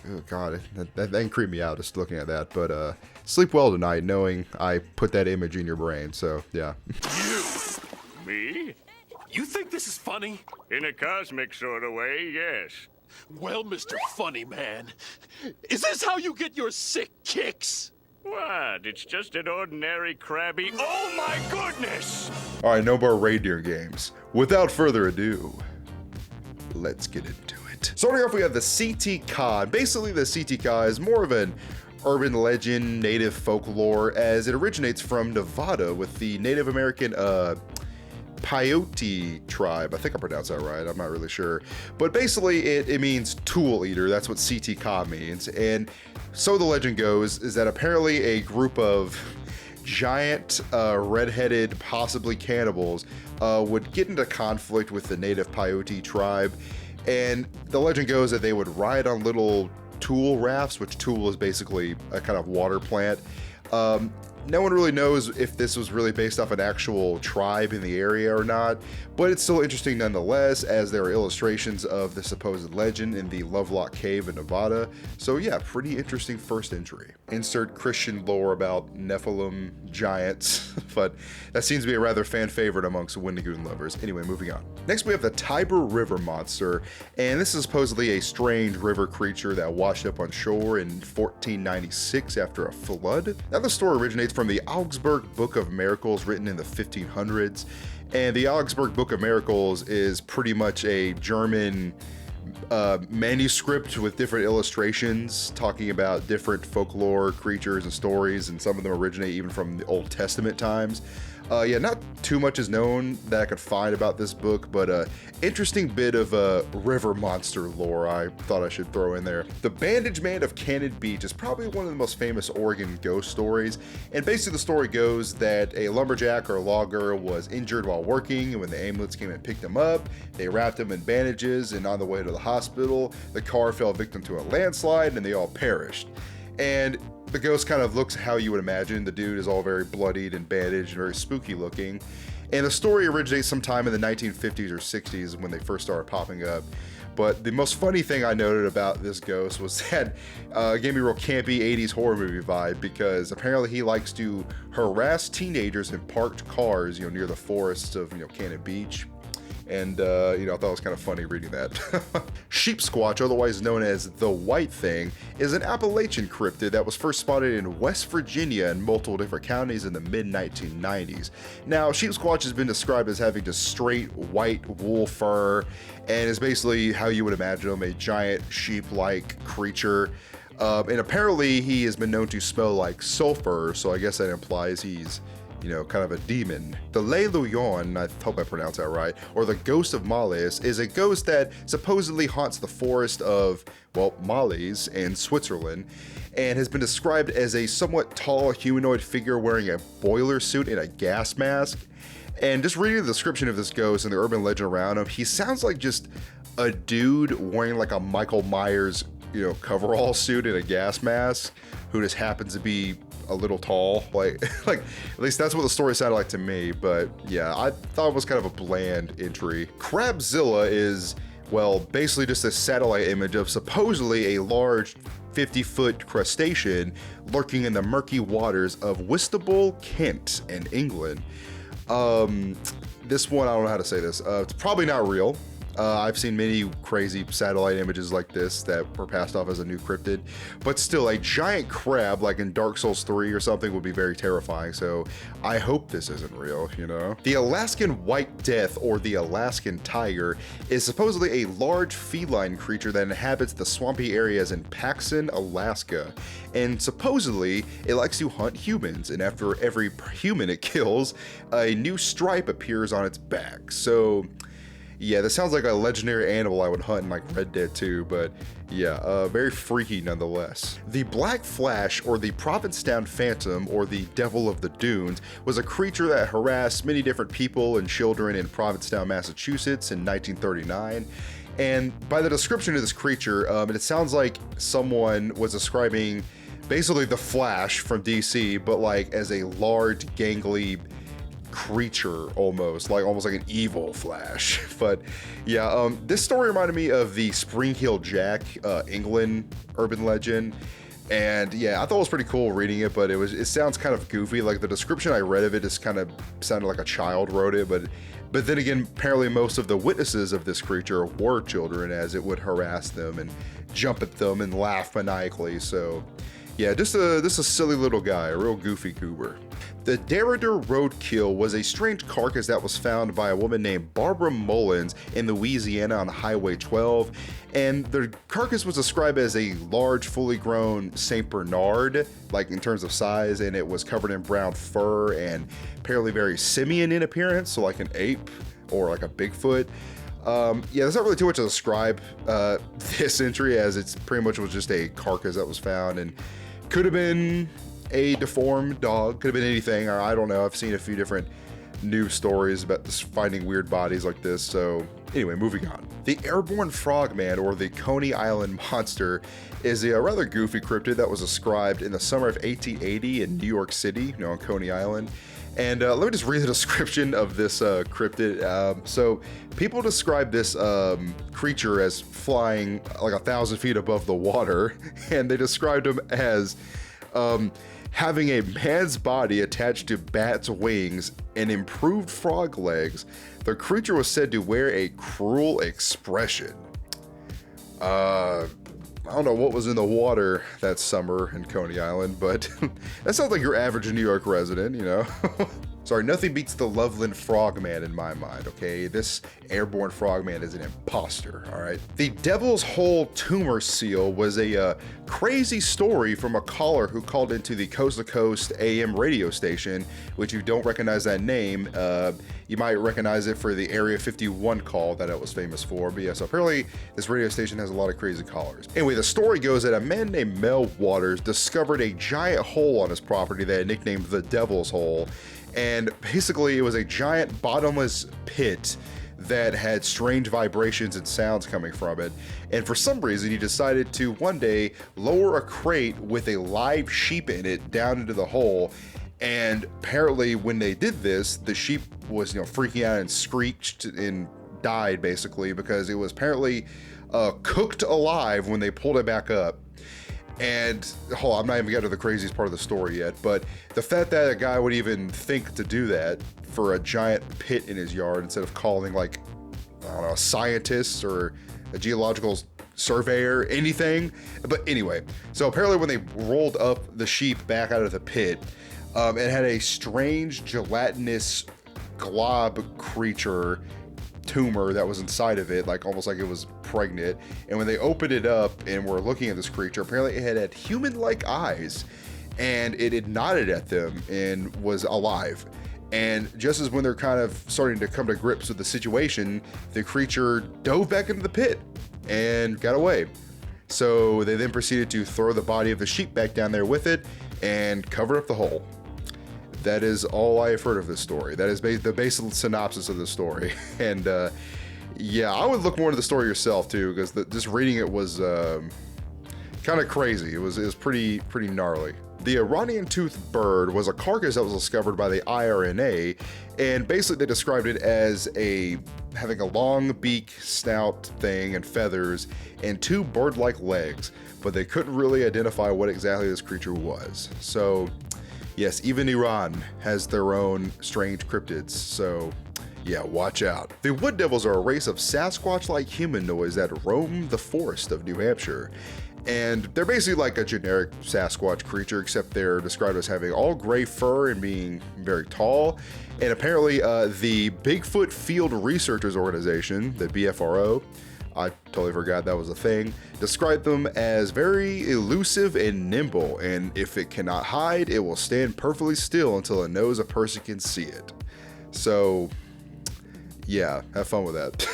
oh god, that creeped me out just looking at that. But sleep well tonight knowing I put that image in your brain. So yeah. You? Me? You think this is funny? In a cosmic sort of way, yes. Well, Mr. Funny Man, is this how you get your sick kicks? What? It's just an ordinary crabby... Oh my goodness! Alright, no more reindeer games. Without further ado, let's get into it. Starting off, we have the CT Ka. Basically, the CT Ka is more of an urban legend, native folklore, as it originates from Nevada with the Native American Peyote tribe. I think I pronounced that right. I'm not really sure. But basically, it means tool eater. That's what CT Ka means. And so the legend goes is that apparently a group of giant red-headed, possibly cannibals, would get into conflict with the native Peyote tribe. And the legend goes that they would ride on little tool rafts, which tool is basically a kind of water plant. No one really knows if this was really based off an actual tribe in the area or not, but it's still interesting nonetheless, as there are illustrations of the supposed legend in the Lovelock Cave in Nevada. So yeah, pretty interesting first entry. Insert Christian lore about Nephilim giants, but that seems to be a rather fan favorite amongst wendigoon lovers. Anyway, moving on. Next, we have the Tiber River Monster, and this is supposedly a strange river creature that washed up on shore in 1496 after a flood. Now, the story originates from the Augsburg Book of Miracles, written in the 1500s. And the Augsburg Book of Miracles is pretty much a German manuscript with different illustrations talking about different folklore creatures and stories, and some of them originate even from the Old Testament times. Yeah, not too much is known that I could find about this book, but interesting bit of river monster lore I thought I should throw in there. The Bandage Man of Cannon Beach is probably one of the most famous Oregon ghost stories, and basically the story goes that a lumberjack or logger was injured while working, and when the ambulance came and picked him up, they wrapped him in bandages, and on the way to the hospital, the car fell victim to a landslide and they all perished. And the ghost kind of looks how you would imagine. The dude is all very bloodied and bandaged and very spooky looking. And the story originates sometime in the 1950s or 60s when they first started popping up. But the most funny thing I noted about this ghost was that it gave me a real campy 80s horror movie vibe, because apparently he likes to harass teenagers in parked cars, near the forests of, Cannon Beach. And, I thought it was kind of funny reading that. Sheep Squatch, otherwise known as the White Thing, is an Appalachian cryptid that was first spotted in West Virginia and multiple different counties in the mid-1990s. Now, Sheep Squatch has been described as having just straight white wool fur, and is basically how you would imagine him, a giant sheep-like creature. And apparently he has been known to smell like sulfur, so I guess that implies he's kind of a demon. The Le Luyon, I hope I pronounced that right, or the Ghost of Malleus, is a ghost that supposedly haunts the forest of, Malleus in Switzerland, and has been described as a somewhat tall humanoid figure wearing a boiler suit and a gas mask. And just reading the description of this ghost and the urban legend around him, he sounds like just a dude wearing like a Michael Myers, coverall suit and a gas mask, who just happens to be a little tall, like at least that's what the story sounded like to me. But yeah, I thought it was kind of a bland entry. Crabzilla is, basically just a satellite image of supposedly a large 50-foot crustacean lurking in the murky waters of Whitstable, Kent, in England. This one, I don't know how to say this. It's probably not real. I've seen many crazy satellite images like this that were passed off as a new cryptid, but still, a giant crab like in Dark Souls 3 or something would be very terrifying, so I hope this isn't real, The Alaskan White Death, or the Alaskan Tiger, is supposedly a large feline creature that inhabits the swampy areas in Paxton, Alaska, and supposedly it likes to hunt humans, and after every human it kills, a new stripe appears on its back. So yeah, this sounds like a legendary animal I would hunt in like Red Dead 2, but yeah, very freaky nonetheless. The Black Flash, or the Provincetown Phantom, or the Devil of the Dunes, was a creature that harassed many different people and children in Provincetown, Massachusetts in 1939. And by the description of this creature, it sounds like someone was describing basically the Flash from DC, but like as a large, gangly creature, almost like an evil Flash. But yeah, this story reminded me of the Spring Heel Jack, England urban legend, and yeah, I thought it was pretty cool reading it, but it sounds kind of goofy. Like the description I read of it just kind of sounded like a child wrote it, but then again, apparently most of the witnesses of this creature were children, as it would harass them and jump at them and laugh maniacally. So yeah, just a silly little guy, a real goofy goober. The Derrida Roadkill was a strange carcass that was found by a woman named Barbara Mullins in Louisiana on Highway 12, and the carcass was described as a large, fully grown Saint Bernard, like in terms of size, and it was covered in brown fur and apparently very simian in appearance, so like an ape or like a Bigfoot. Yeah, there's not really too much to describe this entry, as it's pretty much was just a carcass that was found, and could have been a deformed dog, could have been anything, or I don't know. I've seen a few different news stories about this, finding weird bodies like this. So anyway, moving on. The Airborne Frogman, or the Coney Island Monster, is a rather goofy cryptid that was described in the summer of 1880 in New York City, on Coney Island. And let me just read the description of this cryptid. So people describe this creature as flying like 1,000 feet above the water, and they described him as having a man's body attached to bat's wings and improved frog legs. The creature was said to wear a cruel expression. I don't know what was in the water that summer in Coney Island, but that sounds like your average New York resident, you know? Sorry, nothing beats the Loveland Frogman in my mind, okay? This airborne frogman is an imposter, all right? The Devil's Hole tumor seal was a crazy story from a caller who called into the Coast to Coast AM radio station, which if you don't recognize that name, you might recognize it for the Area 51 call that it was famous for. But yeah, so apparently this radio station has a lot of crazy callers. Anyway, the story goes that a man named Mel Waters discovered a giant hole on his property that he nicknamed the Devil's Hole. And basically it was a giant bottomless pit that had strange vibrations and sounds coming from it. And for some reason he decided to one day lower a crate with a live sheep in it down into the hole. And apparently when they did this, the sheep was, freaking out and screeched and died basically because it was apparently cooked alive when they pulled it back up. And I'm not even getting to the craziest part of the story yet, but the fact that a guy would even think to do that for a giant pit in his yard instead of calling, like, I don't know, a scientist or a geological surveyor, anything. But anyway, so apparently when they rolled up the sheep back out of the pit, it had a strange gelatinous glob creature tumor that was inside of it, like almost like it was pregnant. And when they opened it up and were looking at this creature, apparently it had human-like eyes, and it had nodded at them and was alive. And just as when they're kind of starting to come to grips with the situation, the creature dove back into the pit and got away. So they then proceeded to throw the body of the sheep back down there with it and cover up the hole. That is all I have heard of this story. That is the basic synopsis of the story. And yeah, I would look more into the story yourself too, because just reading it was kind of crazy. It was pretty gnarly. The Iranian toothed bird was a carcass that was discovered by the IRNA, and basically they described it as having a long beak, snout thing, and feathers, and two bird-like legs, but they couldn't really identify what exactly this creature was. So yes, even Iran has their own strange cryptids, so yeah, watch out. The Wood Devils are a race of Sasquatch-like humanoids that roam the forest of New Hampshire. And they're basically like a generic Sasquatch creature, except they're described as having all gray fur and being very tall. And apparently the Bigfoot Field Researchers Organization, the BFRO, I totally forgot that was a thing, described them as very elusive and nimble, and if it cannot hide, it will stand perfectly still until it knows a person can see it. So yeah, have fun with that.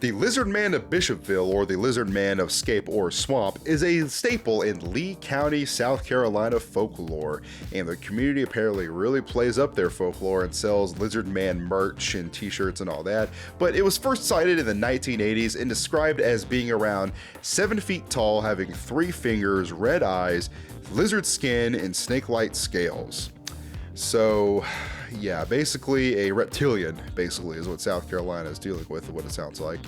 The Lizard Man of Bishopville, or the Lizard Man of Scape or Swamp, is a staple in Lee County, South Carolina folklore, and the community apparently really plays up their folklore and sells Lizard Man merch and t-shirts and all that. But it was first sighted in the 1980s and described as being around 7 feet tall, having 3 fingers, red eyes, lizard skin, and snake-like scales. So yeah, basically a reptilian, basically, is what South Carolina is dealing with, what it sounds like.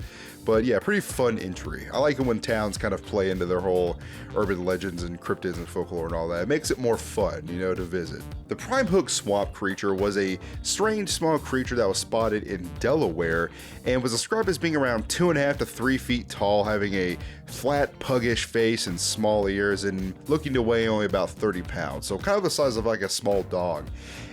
But yeah, pretty fun entry. I like it when towns kind of play into their whole urban legends and cryptids and folklore and all that. It makes it more fun, to visit. The prime hook swamp creature was a strange small creature that was spotted in Delaware and was described as being around 2.5 to 3 feet tall, having a flat, puggish face and small ears, and looking to weigh only about 30 pounds. So kind of the size of like a small dog.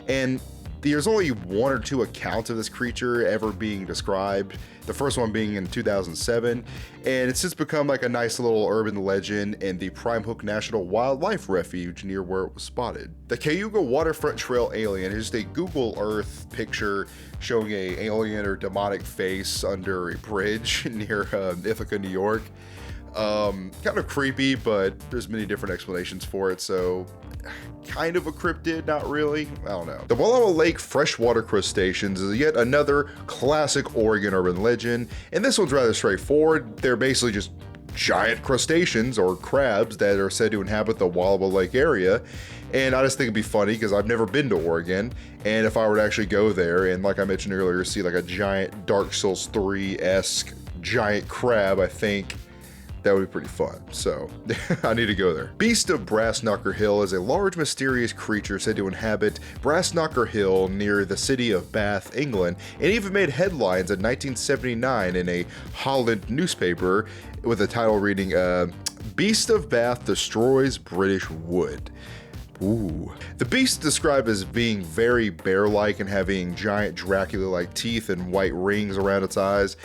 And there's only 1 or 2 accounts of this creature ever being described, the first one being in 2007, and it's since become like a nice little urban legend in the Prime Hook National Wildlife Refuge near where it was spotted. The Cayuga Waterfront Trail alien is just a Google Earth picture showing a alien or demonic face under a bridge near Ithaca, New York. Kind of creepy, but there's many different explanations for it, so kind of a cryptid, not really, I don't know. The Wallowa Lake freshwater crustaceans is yet another classic Oregon urban legend, and this one's rather straightforward. They're basically just giant crustaceans or crabs that are said to inhabit the Wallowa Lake area, and I just think it'd be funny because I've never been to Oregon, and if I were to actually go there and, like I mentioned earlier, see like a giant Dark Souls 3-esque giant crab, I think That would be pretty fun, so I need to go there. Beast of Brassknocker Hill is a large mysterious creature said to inhabit Brassknocker Hill near the city of Bath, England, and even made headlines in 1979 in a Holland newspaper with a title reading, Beast of Bath destroys British wood. Ooh. The beast is described as being very bear-like and having giant Dracula-like teeth and white rings around its eyes.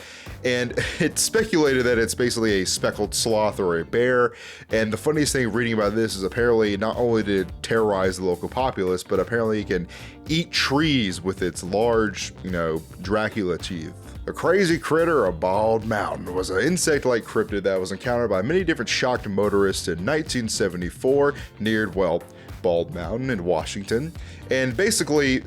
And it's speculated that it's basically a speckled sloth or a bear. And the funniest thing reading about this is apparently not only did it terrorize the local populace, but apparently it can eat trees with its large, Dracula teeth. A crazy critter of Bald Mountain was an insect-like cryptid that was encountered by many different shocked motorists in 1974 near, Bald Mountain in Washington. And basically,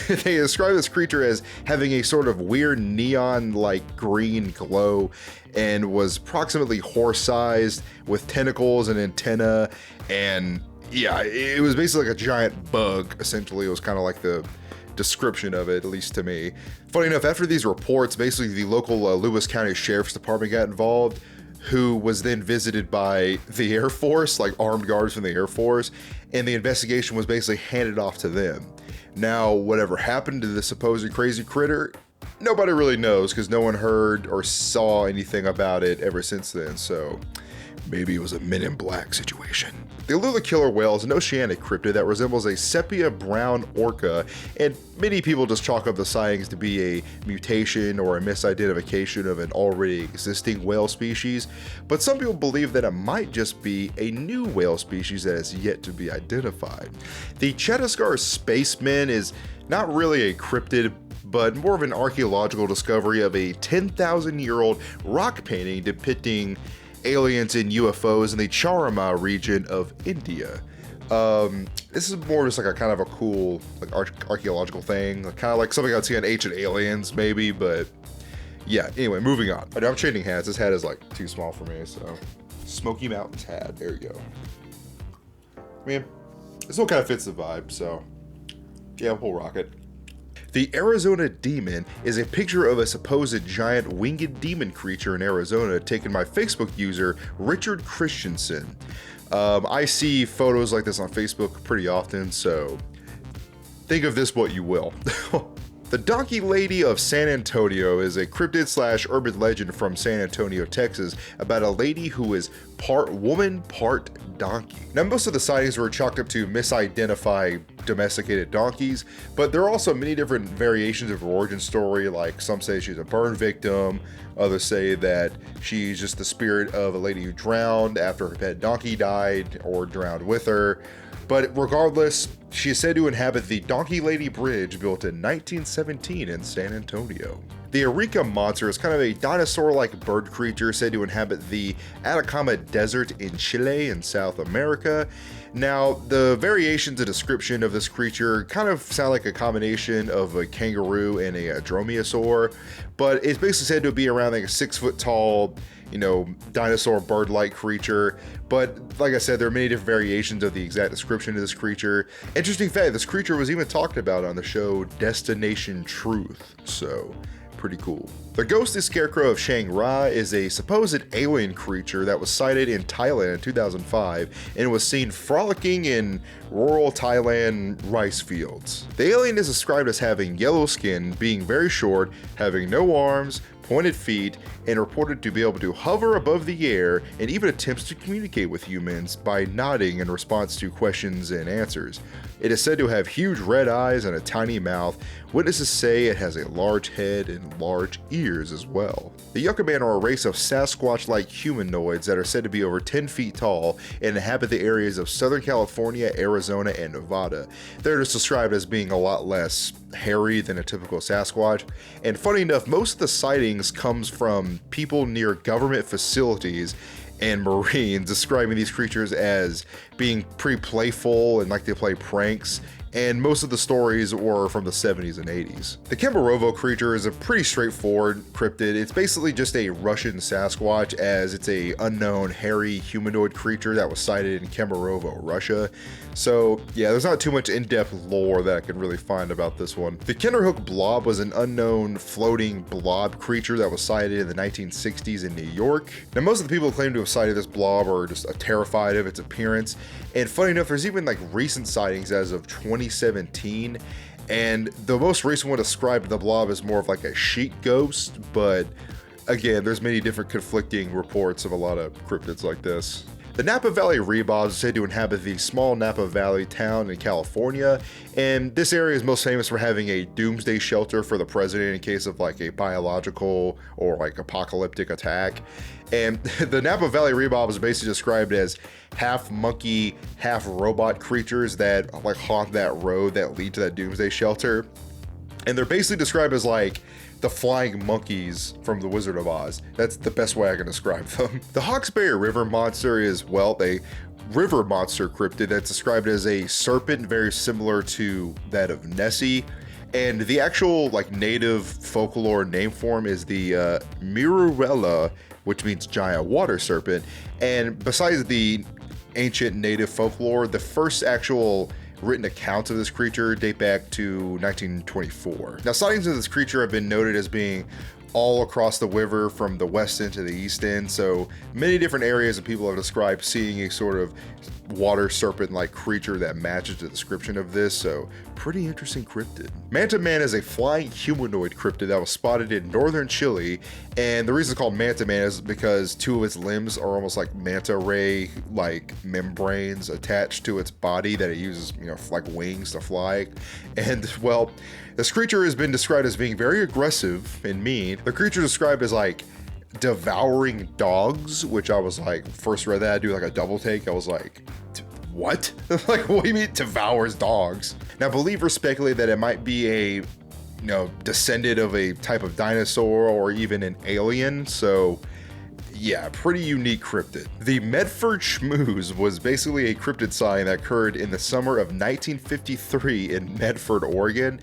they describe this creature as having a sort of weird neon-like green glow and was approximately horse-sized with tentacles and antenna. And yeah, it was basically like a giant bug, essentially. It was kind of like the description of it, at least to me. Funny enough, after these reports, basically the local Lewis County Sheriff's Department got involved, who was then visited by the Air Force, like armed guards from the Air Force, and the investigation was basically handed off to them. Now, whatever happened to the supposed crazy critter, nobody really knows because no one heard or saw anything about it ever since then, so maybe it was a Men in Black situation. The Alula killer whale is an oceanic cryptid that resembles a sepia brown orca, and many people just chalk up the sightings to be a mutation or a misidentification of an already existing whale species, but some people believe that it might just be a new whale species that has yet to be identified. The Chetiskar spaceman is not really a cryptid, but more of an archaeological discovery of a 10,000-year-old rock painting depicting aliens and UFOs in the Charama region of India. This is more just like a kind of a cool archaeological thing, kind of like something I'd see on Ancient Aliens maybe, but yeah, anyway, moving on. I'm changing hats. This hat is like too small for me, so Smoky Mountains hat, there you go. I mean, this one kind of fits the vibe, so yeah, we'll rock it. The Arizona Demon is a picture of a supposed giant winged demon creature in Arizona taken by Facebook user Richard Christensen. I see photos like this on Facebook pretty often, so think of this what you will. The Donkey Lady of San Antonio is a cryptid / urban legend from San Antonio, Texas, about a lady who is part woman, part donkey. Now, most of the sightings were chalked up to misidentify domesticated donkeys, but there are also many different variations of her origin story, like some say she's a burn victim, others say that she's just the spirit of a lady who drowned after her pet donkey died or drowned with her. But regardless, she is said to inhabit the Donkey Lady Bridge built in 1917 in San Antonio. The Eureka monster is kind of a dinosaur-like bird creature said to inhabit the Atacama Desert in Chile in South America. Now, the variations of description of this creature kind of sound like a combination of a kangaroo and a dromaeosaur, but it's basically said to be around like a 6 foot tall, dinosaur bird-like creature. But like I said, there are many different variations of the exact description of this creature. Interesting fact, this creature was even talked about on the show Destination Truth, so pretty cool. The ghostly scarecrow of Chiang-Rai is a supposed alien creature that was sighted in Thailand in 2005 and was seen frolicking in rural Thailand rice fields. The alien is described as having yellow skin, being very short, having no arms, pointed feet, and reported to be able to hover above the air and even attempts to communicate with humans by nodding in response to questions and answers. It is said to have huge red eyes and a tiny mouth. Witnesses say it has a large head and large ears as well. The Yucca-Man are a race of Sasquatch-like humanoids that are said to be over 10 feet tall and inhabit the areas of Southern California, Arizona, and Nevada. They're just described as being a lot less hairy than a typical Sasquatch. And funny enough, most of the sightings comes from people near government facilities and Marines describing these creatures as being pretty playful and like they play pranks and most of the stories were from the 70s and 80s. The Kemerovo creature is a pretty straightforward cryptid. It's basically just a Russian Sasquatch, as it's a unknown hairy humanoid creature that was sighted in Kemerovo, Russia. So yeah, there's not too much in-depth lore that I can really find about this one. The Kinderhook blob was an unknown floating blob creature that was sighted in the 1960s in New York. Now most of the people who claim to have sighted this blob are just terrified of its appearance, and funny enough, there's even like recent sightings as of 2017, and the most recent one described the blob as more of like a sheet ghost, but again, there's many different conflicting reports of a lot of cryptids like this. The Napa Valley Rebobs is said to inhabit the small Napa Valley town in California, and this area is most famous for having a doomsday shelter for the president in case of like a biological or like apocalyptic attack. And the Napa Valley Rebobs is basically described as half monkey, half robot creatures that like haunt that road that lead to that doomsday shelter. And they're basically described as like the flying monkeys from The Wizard of Oz. That's the best way I can describe them. The Hawkesbury River Monster is, well, a river monster cryptid that's described as a serpent very similar to that of Nessie. And the actual like native folklore name form is the Mirurella, which means giant water serpent. And besides the ancient native folklore, the first actual written accounts of this creature date back to 1924. Now, sightings of this creature have been noted as being all across the river from the west end to the east end, so many different areas of people have described seeing a sort of water serpent-like creature that matches the description of this, so pretty interesting cryptid. Manta Man is a flying humanoid cryptid that was spotted in northern Chile, and the reason it's called Manta Man is because two of its limbs are almost like manta ray like membranes attached to its body that it uses, you know, like wings to fly. And well, this creature has been described as being very aggressive and mean. The creature described as like devouring dogs, which I was like, first read that, I do like a double take. I was like, what? Like, what do you mean devours dogs? Now, believers speculate that it might be a, descendant of a type of dinosaur or even an alien. So yeah, pretty unique cryptid. The Medford Schmooze was basically a cryptid sighting that occurred in the summer of 1953 in Medford, Oregon.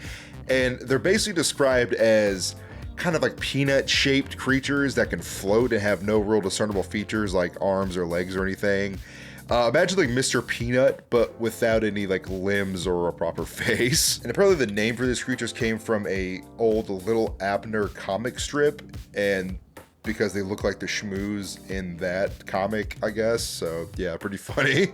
And they're basically described as kind of like peanut-shaped creatures that can float and have no real discernible features like arms or legs or anything. Imagine like Mr. Peanut, but without any like limbs or a proper face. And apparently the name for these creatures came from a old Little Abner comic strip, and because they look like the schmooze in that comic, I guess. So yeah, pretty funny.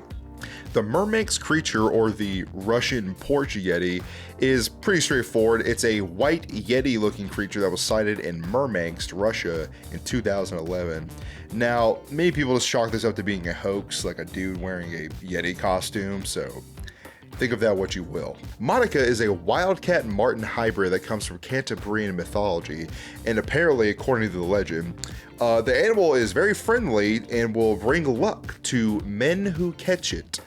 The Mermanx creature, or the Russian porch yeti, is pretty straightforward. It's a white yeti looking creature that was sighted in Murmansk, Russia in 2011. Now, many people just chalk this up to being a hoax, like a dude wearing a yeti costume, so think of that what you will. Monica is a wildcat marten hybrid that comes from Cantabrian mythology, and apparently, according to the legend, the animal is very friendly and will bring luck to men who catch it.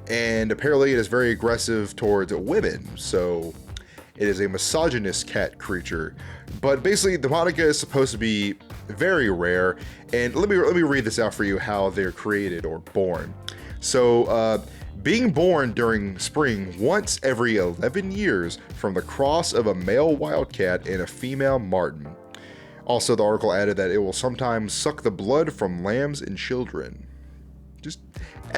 And apparently it is very aggressive towards women, so it is a misogynist cat creature. But basically, the Monica is supposed to be very rare, and let me read this out for you how they're created or born. So, being born during spring once every 11 years from the cross of a male wildcat and a female marten. Also, the article added that it will sometimes suck the blood from lambs and children.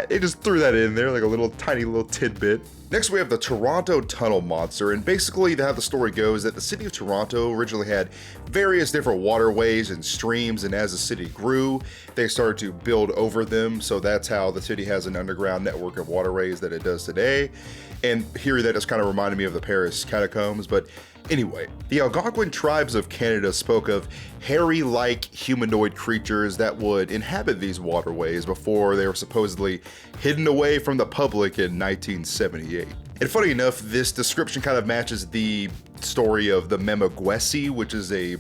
It just threw that in there like a little tiny little tidbit. Next we have the Toronto Tunnel Monster, and basically how the story goes that the city of Toronto originally had various different waterways and streams, and as the city grew, they started to build over them, so that's how the city has an underground network of waterways that it does today. And here that just kind of reminded me of the Paris catacombs, but anyway, the Algonquin tribes of Canada spoke of hairy-like humanoid creatures that would inhabit these waterways before they were supposedly hidden away from the public in 1978. And funny enough, this description kind of matches the story of the Memegwesi, which is a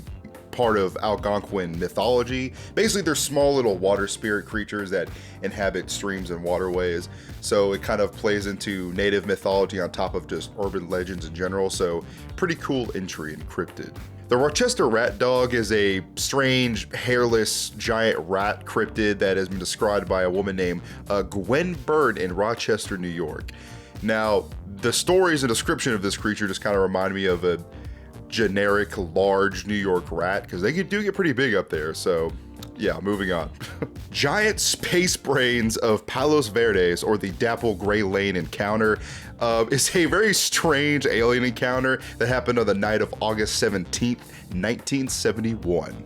part of Algonquin mythology. Basically, they're small little water spirit creatures that inhabit streams and waterways. So it kind of plays into native mythology on top of just urban legends in general. So pretty cool entry in cryptid. The Rochester rat dog is a strange, hairless, giant rat cryptid that has been described by a woman named Gwen Bird in Rochester, New York. Now, the stories and description of this creature just kind of remind me of a generic large New York rat, because they do get pretty big up there. So yeah, moving on. Giant space brains of Palos Verdes, or the Dapple Gray Lane encounter, is a very strange alien encounter that happened on the night of August 17th, 1971.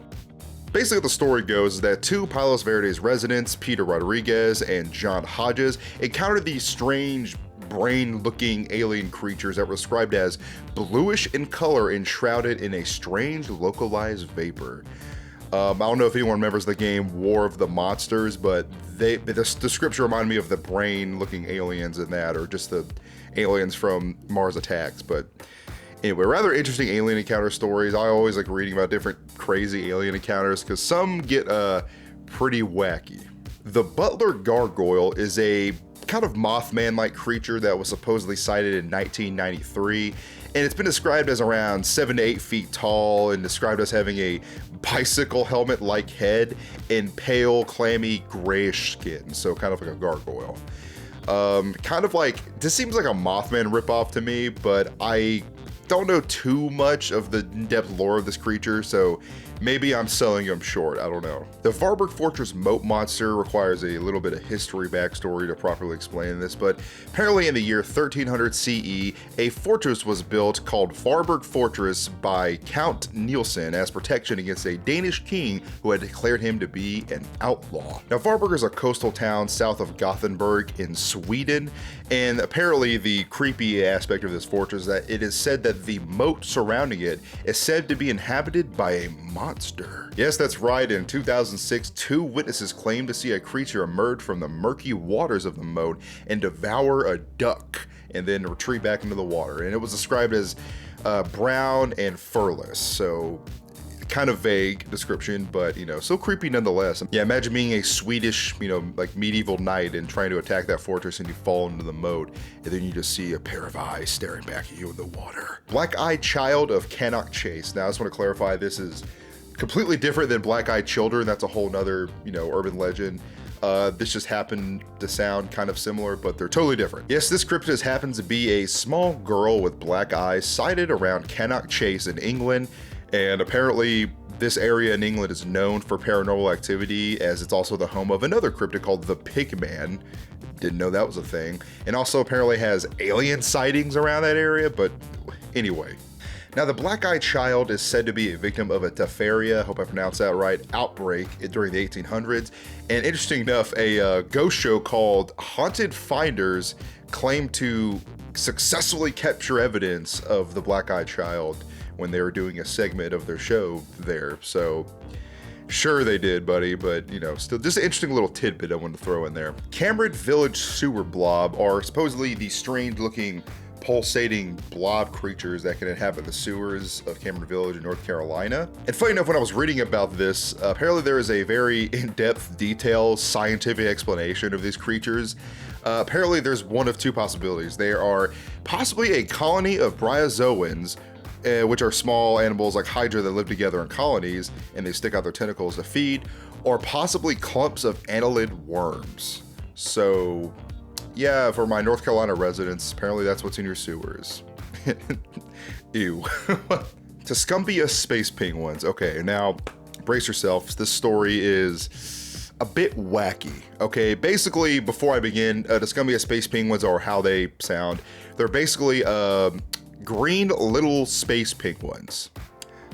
Basically, the story goes is that two Palos Verdes residents, Peter Rodriguez and John Hodges, encountered these strange brain-looking alien creatures that were described as bluish in color and shrouded in a strange localized vapor. I don't know if anyone remembers the game War of the Monsters, but the description reminded me of the brain-looking aliens in that, or just the aliens from Mars Attacks. But anyway, rather interesting alien encounter stories. I always like reading about different crazy alien encounters because some get pretty wacky. The Butler Gargoyle is a kind of Mothman-like creature that was supposedly sighted in 1993, and it's been described as around 7 to 8 feet tall and described as having a bicycle helmet-like head and pale, clammy, grayish skin, so kind of like a gargoyle. Kind of like, this seems like a Mothman ripoff to me, but I don't know too much of the in-depth lore of this creature, so maybe I'm selling him short, I don't know. The Varberg Fortress moat monster requires a little bit of history backstory to properly explain this, but apparently in the year 1300 CE, a fortress was built called Varberg Fortress by Count Nielsen as protection against a Danish king who had declared him to be an outlaw. Now, Varberg is a coastal town south of Gothenburg in Sweden, and apparently the creepy aspect of this fortress is that it is said that the moat surrounding it is said to be inhabited by a monster. Yes, that's right. In 2006, 2 witnesses claimed to see a creature emerge from the murky waters of the moat and devour a duck and then retreat back into the water. And it was described as brown and furless. So kind of vague description, but so creepy nonetheless. Yeah, imagine being a Swedish, like medieval knight and trying to attack that fortress, and you fall into the moat, and then you just see a pair of eyes staring back at you in the water. Black-Eyed Child of Cannock Chase. Now, I just want to clarify, this is completely different than Black-Eyed Children. That's a whole nother, urban legend. This just happened to sound kind of similar, but they're totally different. Yes, this cryptid happens to be a small girl with black eyes sighted around Cannock Chase in England. And apparently this area in England is known for paranormal activity, as it's also the home of another cryptid called the Pigman. Didn't know that was a thing. And also apparently has alien sightings around that area, but anyway. Now, the Black-Eyed Child is said to be a victim of a Tefaria, hope I pronounced that right, outbreak during the 1800s. And interesting enough, a ghost show called Haunted Finders claimed to successfully capture evidence of the Black-Eyed Child when they were doing a segment of their show there. So sure they did, buddy, but still just an interesting little tidbit I wanted to throw in there. Cameron Village sewer blob are supposedly the strange looking pulsating blob creatures that can inhabit the sewers of Cameron Village in North Carolina. And funny enough, when I was reading about this, apparently there is a very in-depth, detailed, scientific explanation of these creatures. Apparently there's one of two possibilities. They are possibly a colony of bryozoans, which are small animals like Hydra that live together in colonies and they stick out their tentacles to feed, or possibly clumps of annelid worms. So yeah, for my North Carolina residents, apparently that's what's in your sewers. Ew. Tuscumbia space penguins. Okay, now brace yourselves. This story is a bit wacky. Okay, basically, before I begin, Tuscumbia space penguins, or how they sound, they're basically green little space penguins.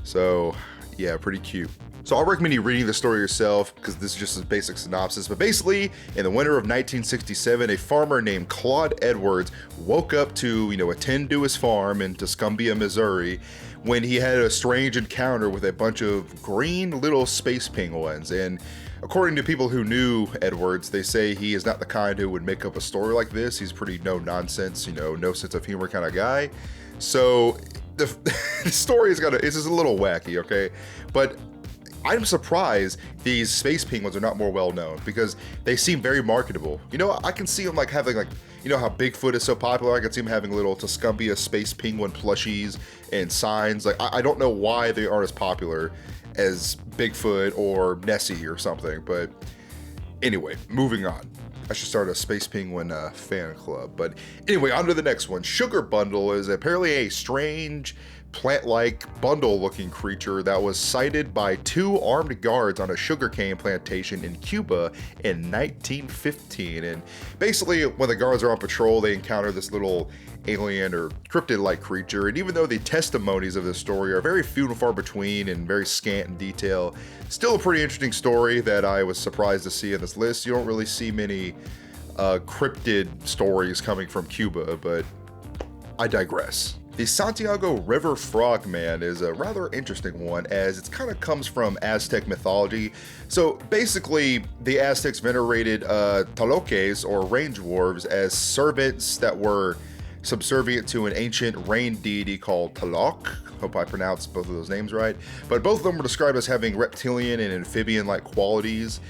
So yeah, pretty cute. So I'll recommend you reading the story yourself, because this is just a basic synopsis. But basically, in the winter of 1967, a farmer named Claude Edwards woke up to, attend to his farm in Tuscumbia, Missouri, when he had a strange encounter with a bunch of green little space penguins. And according to people who knew Edwards, they say he is not the kind who would make up a story like this. He's pretty no-nonsense, no sense of humor kind of guy. So the story is it's just a little wacky, okay? But I'm surprised these space penguins are not more well known, because they seem very marketable. I can see them having how Bigfoot is so popular. I can see them having little Tuscumbia space penguin plushies and signs. I don't know why they aren't as popular as Bigfoot or Nessie or something, but Anyway, moving on. I should start a Space Penguin fan club. But anyway, on to the next one. Sugar Bundle is apparently a strange plant-like bundle-looking creature that was sighted by 2 armed guards on a sugarcane plantation in Cuba in 1915. And basically, when the guards are on patrol, they encounter this little alien or cryptid-like creature. And even though the testimonies of this story are very few and far between and very scant in detail, still a pretty interesting story that I was surprised to see in this list. You don't really see many cryptid stories coming from Cuba, but I digress. The Santiago River Frogman is a rather interesting one, as it kind of comes from Aztec mythology. So basically, the Aztecs venerated taloques, or rain dwarves, as servants that were subservient to an ancient rain deity called Tlaloc. Hope I pronounced both of those names right. But both of them were described as having reptilian and amphibian-like qualities.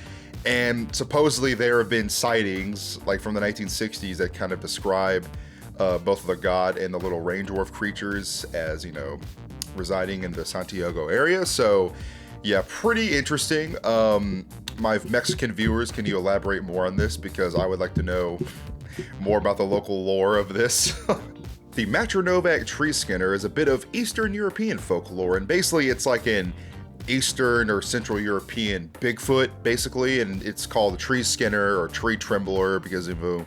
And supposedly there have been sightings, like from the 1960s, that kind of describe both of the god and the little rain dwarf creatures as, you know, residing in the Santiago area. So yeah, pretty interesting. My Mexican viewers, can you elaborate more on this? Because I would like to know more about the local lore of this. The Matronovac tree skinner is a bit of Eastern European folklore, and basically it's like an Eastern or Central European Bigfoot, basically, and it's called a tree skinner or tree trembler because of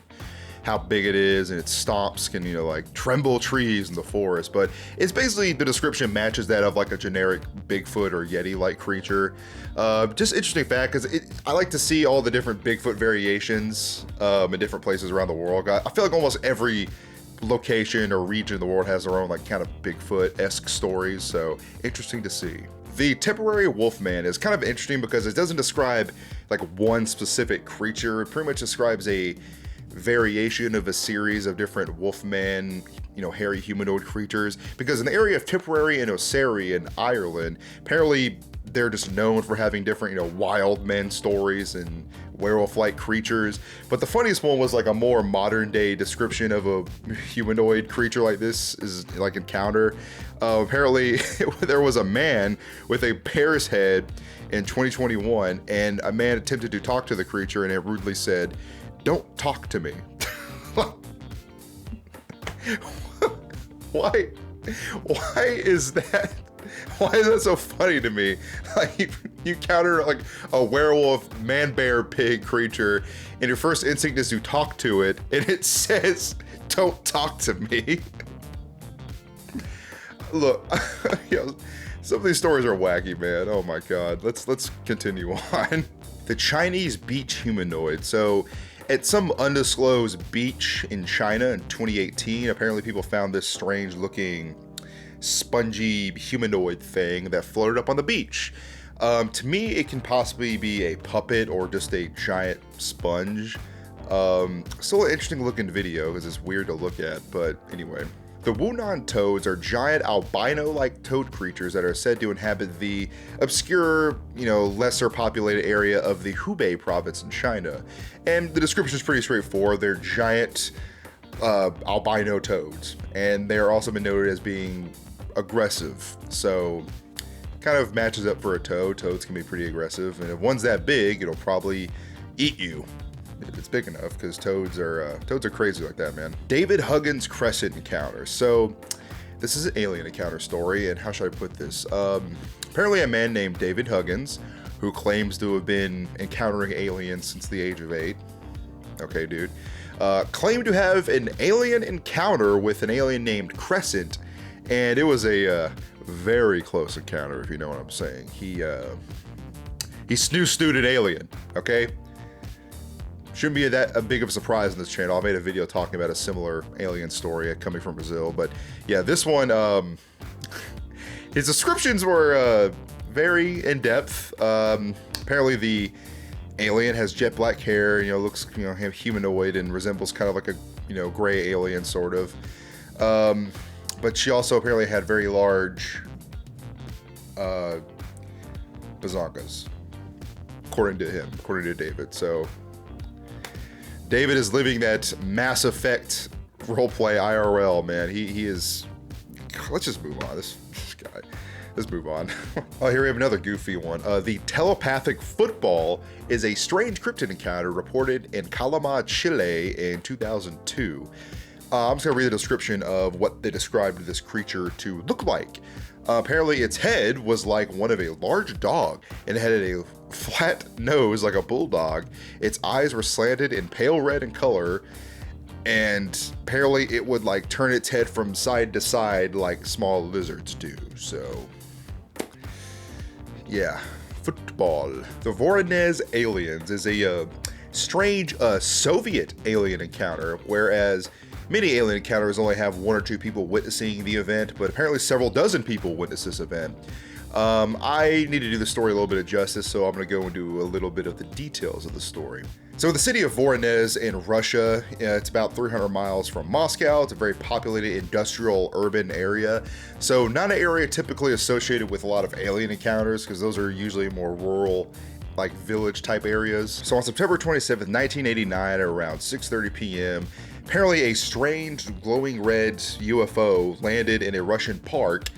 how big it is, and its stomps can, you know, like tremble trees in the forest. But it's basically, the description matches that of like a generic Bigfoot or Yeti-like creature. Just interesting fact, because I like to see all the different Bigfoot variations in different places around the world. I feel like almost every location or region of the world has their own like kind of Bigfoot-esque stories, so interesting to see. The temporary wolfman is kind of interesting because it doesn't describe like one specific creature. It pretty much describes a variation of a series of different wolfman, you know, hairy humanoid creatures. Because in the area of Tipperary and Osiri in Ireland, apparently they're just known for having different, you know, wild men stories and werewolf-like creatures. But the funniest one was like a more modern day description of a humanoid creature like this is like encounter. Apparently there was a man with a bear's head in 2021, and a man attempted to talk to the creature, and it rudely said, "Don't talk to me." Why is that? Why is that so funny to me? Like, you encounter like a werewolf, man, bear, pig creature, and your first instinct is to talk to it, and it says, "Don't talk to me." Look, you know, some of these stories are wacky, man. Oh my god. Let's continue on. The Chinese beach humanoid. So, at some undisclosed beach in China in 2018, apparently people found this strange looking spongy humanoid thing that floated up on the beach. To me, it can possibly be a puppet or just a giant sponge. Still an interesting looking video because it's weird to look at, but anyway. The Wunan toads are giant albino-like toad creatures that are said to inhabit the obscure, you know, lesser populated area of the Hubei province in China. And the description is pretty straightforward. They're giant albino toads, and they're also been noted as being aggressive. So kind of matches up for a toad. Toads can be pretty aggressive, and if one's that big, it'll probably eat you. If it's big enough, because toads are crazy like that, man. David Huggins Crescent encounter. So this is an alien encounter story, and how should I put this? Apparently a man named David Huggins, who claims to have been encountering aliens since the age of 8. Okay, dude. Claimed to have an alien encounter with an alien named Crescent, and it was a very close encounter, if you know what I'm saying. He snoo-stewed an alien, okay? Shouldn't be that big of a surprise in this channel. I made a video talking about a similar alien story coming from Brazil, but yeah, this one, his descriptions were very in-depth. Apparently the alien has jet black hair, you know, looks, you know, humanoid and resembles kind of like a, you know, gray alien sort of. But she also apparently had very large bazongas, according to him, according to David. So David is living that Mass Effect roleplay IRL, man. He is. Let's just move on. This guy. Let's move on. Oh, here we have another goofy one. The telepathic football is a strange cryptid encounter reported in Calama, Chile in 2002. I'm just gonna read the description of what they described this creature to look like. Apparently its head was like one of a large dog and it had a flat nose like a bulldog. Its eyes were slanted and pale red in color, and apparently it would like turn its head from side to side like small lizards do. So yeah, football. The Voronezh aliens is a strange Soviet alien encounter, whereas many alien encounters only have 1 or 2 people witnessing the event, but apparently several dozen people witnessed this event. I need to do the story a little bit of justice, so I'm going to go into a little bit of the details of the story. So the city of Voronezh in Russia, it's about 300 miles from Moscow. It's a very populated industrial urban area. So not an area typically associated with a lot of alien encounters, because those are usually more rural, like village type areas. So on September 27th, 1989 at around 6:30 p.m., apparently a strange glowing red UFO landed in a Russian park,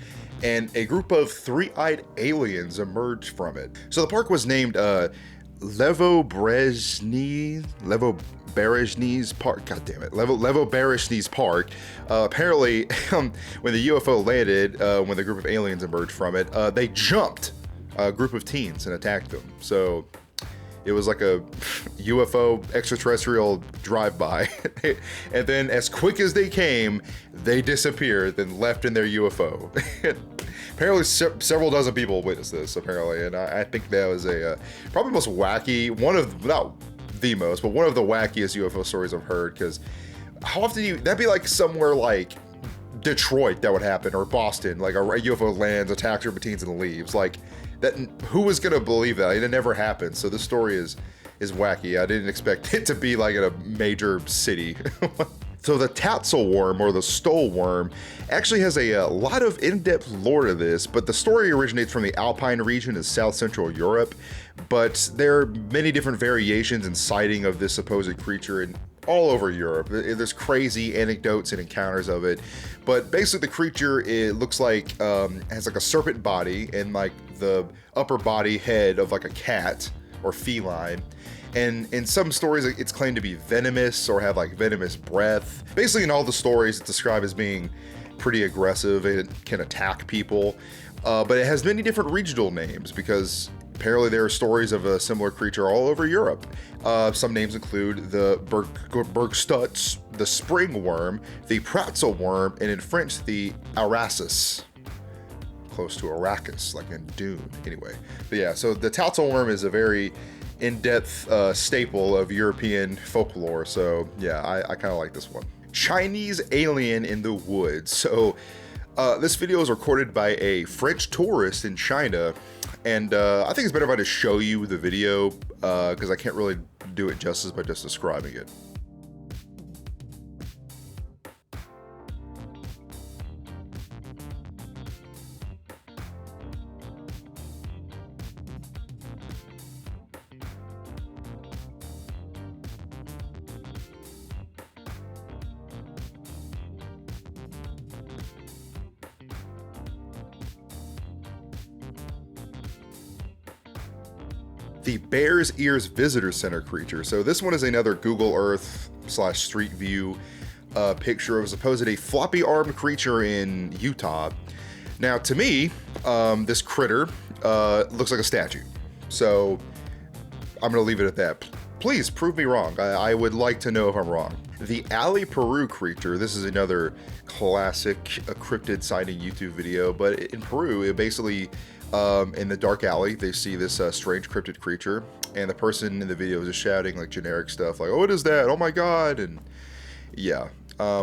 and a group of 3-eyed aliens emerged from it. So the park was named Levoberezhny's Park. God damn it, Levoberezhny's Park. Apparently, when the UFO landed, when the group of aliens emerged from it, they jumped a group of teens and attacked them. So it was like a UFO extraterrestrial drive-by. And then as quick as they came, they disappeared, then left in their UFO. Apparently several dozen people witnessed this, apparently, and I think that was a probably most wacky, not the most, but one of the wackiest UFO stories I've heard, because how often that'd be like somewhere like Detroit that would happen, or Boston, like a UFO lands, attacks group of teens and leaves, like that. Who was gonna believe that? It never happened. So this story is wacky. I didn't expect it to be like in a major city. So the Tatzel worm, or the stole worm, actually has a lot of in-depth lore to this, but the story originates from the Alpine region in South Central Europe, but there are many different variations and sighting of this supposed creature in all over Europe. There's crazy anecdotes and encounters of it, but basically the creature, it looks like, has like a serpent body and like the upper body head of like a cat or feline. And in some stories, it's claimed to be venomous or have like venomous breath. Basically, in all the stories, it's described as being pretty aggressive and it can attack people. But it has many different regional names, because apparently there are stories of a similar creature all over Europe. Some names include the Bergstutz, the spring worm, the Pratzel worm, and in French, the Arasus. Close to Arrakis, like in Dune, anyway. But yeah, so the Tatzel worm is a very in-depth staple of European folklore, so yeah, I kind of like this one. Chinese alien in the woods. So this video is recorded by a French tourist in China, and I think it's better if I just show you the video, because I can't really do it justice by just describing it. The Bear's Ears Visitor Center creature. So this one is another Google Earth / Street View picture of supposedly a floppy armed creature in Utah. Now, to me, this critter looks like a statue. So I'm gonna leave it at that. Please prove me wrong. I would like to know if I'm wrong. The Alley Peru creature. This is another classic cryptid sighting YouTube video, but in Peru, it basically, in the dark alley, they see this strange cryptid creature, and the person in the video is just shouting like generic stuff like, "Oh, what is that? Oh my god!" And yeah,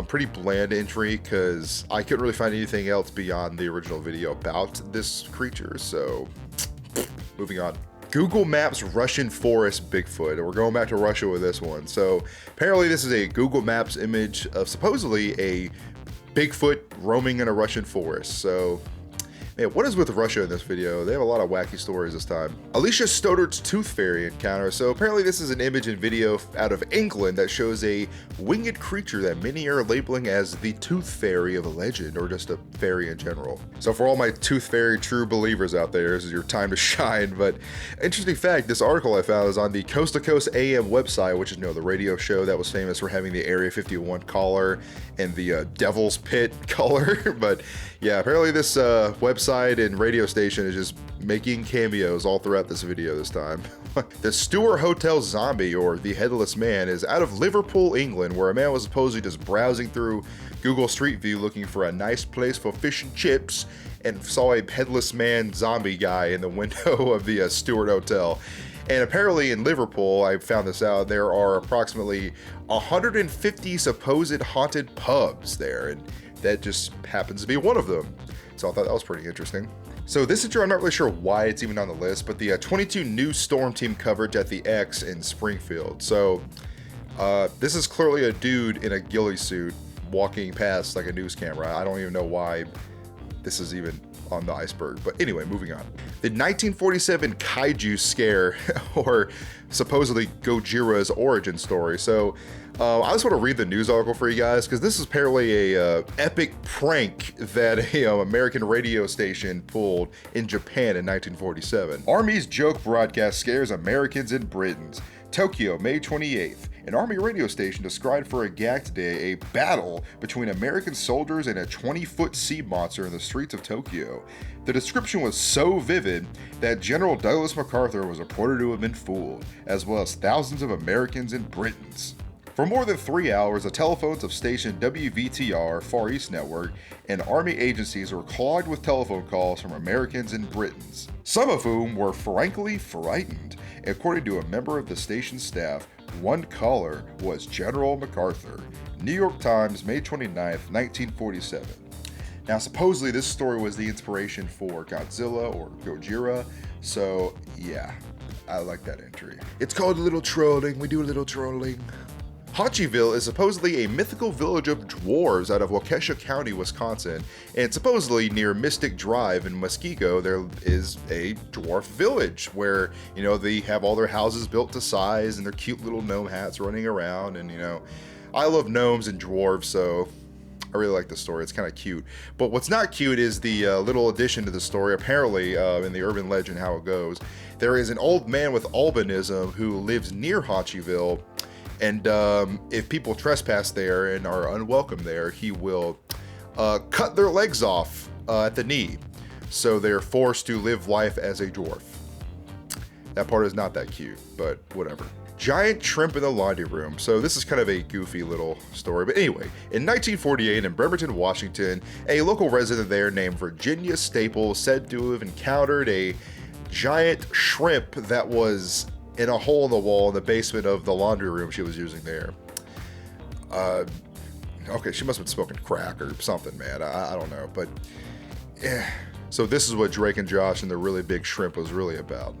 pretty bland entry, because I couldn't really find anything else beyond the original video about this creature. So moving on. Google Maps Russian Forest Bigfoot. We're going back to Russia with this one. So apparently this is a Google Maps image of supposedly a Bigfoot roaming in a Russian forest. So Man, what is with Russia in this video? They have a lot of wacky stories this time. Alicia Stoddard's tooth fairy encounter. So apparently this is an image and video out of England that shows a winged creature that many are labeling as the tooth fairy of a legend, or just a fairy in general. So for all my tooth fairy true believers out there, this is your time to shine. But interesting fact, this article I found is on the Coast to Coast AM website, which is, the radio show that was famous for having the Area 51 collar and the Devil's Pit collar. But yeah, apparently this website and radio station is just making cameos all throughout this video this time. The Stewart Hotel zombie, or the Headless Man, is out of Liverpool, England, where a man was supposedly just browsing through Google Street View looking for a nice place for fish and chips, and saw a headless man zombie guy in the window of the Stewart Hotel. And apparently in Liverpool, I found this out, there are approximately 150 supposed haunted pubs there, and that just happens to be one of them. So I thought that was pretty interesting. So this intro, I'm not really sure why it's even on the list, but the 22 News Storm Team coverage at the X in Springfield. So this is clearly a dude in a ghillie suit walking past like a news camera. I don't even know why this is even on the iceberg. But anyway, moving on. The 1947 kaiju scare, or supposedly Gojira's origin story. So I just want to read the news article for you guys, because this is apparently a epic prank that a American radio station pulled in Japan in 1947. Army's joke broadcast scares Americans in Britain. Tokyo, May 28th. An army radio station described for a gag today a battle between American soldiers and a 20-foot sea monster in the streets of Tokyo. The description was so vivid that General Douglas MacArthur was reported to have been fooled, as well as thousands of Americans in Britain. For more than 3 hours, the telephones of station WVTR, Far East Network, and Army agencies were clogged with telephone calls from Americans in Britain, some of whom were frankly frightened. According to a member of the station's staff, one caller was General MacArthur. New York Times, May 29th, 1947. Now, supposedly this story was the inspiration for Godzilla or Gojira, so yeah, I like that entry. It's called a little trolling. We do a little trolling. Haunchyville is supposedly a mythical village of dwarves out of Waukesha County, Wisconsin, and supposedly near Mystic Drive in Muskego there is a dwarf village where, they have all their houses built to size and their cute little gnome hats running around, and I love gnomes and dwarves, so I really like the story. It's kind of cute. But what's not cute is the little addition to the story. Apparently, in the urban legend how it goes, there is an old man with albinism who lives near Haunchyville. And if people trespass there and are unwelcome there, he will cut their legs off at the knee. So they're forced to live life as a dwarf. That part is not that cute, but whatever. Giant shrimp in the laundry room. So this is kind of a goofy little story. But anyway, in 1948 in Bremerton, Washington, a local resident there named Virginia Staples said to have encountered a giant shrimp that was in a hole in the wall in the basement of the laundry room she was using there. Okay, she must have been smoking crack or something, man. I don't know, but yeah. So this is what Drake and Josh and the really big shrimp was really about.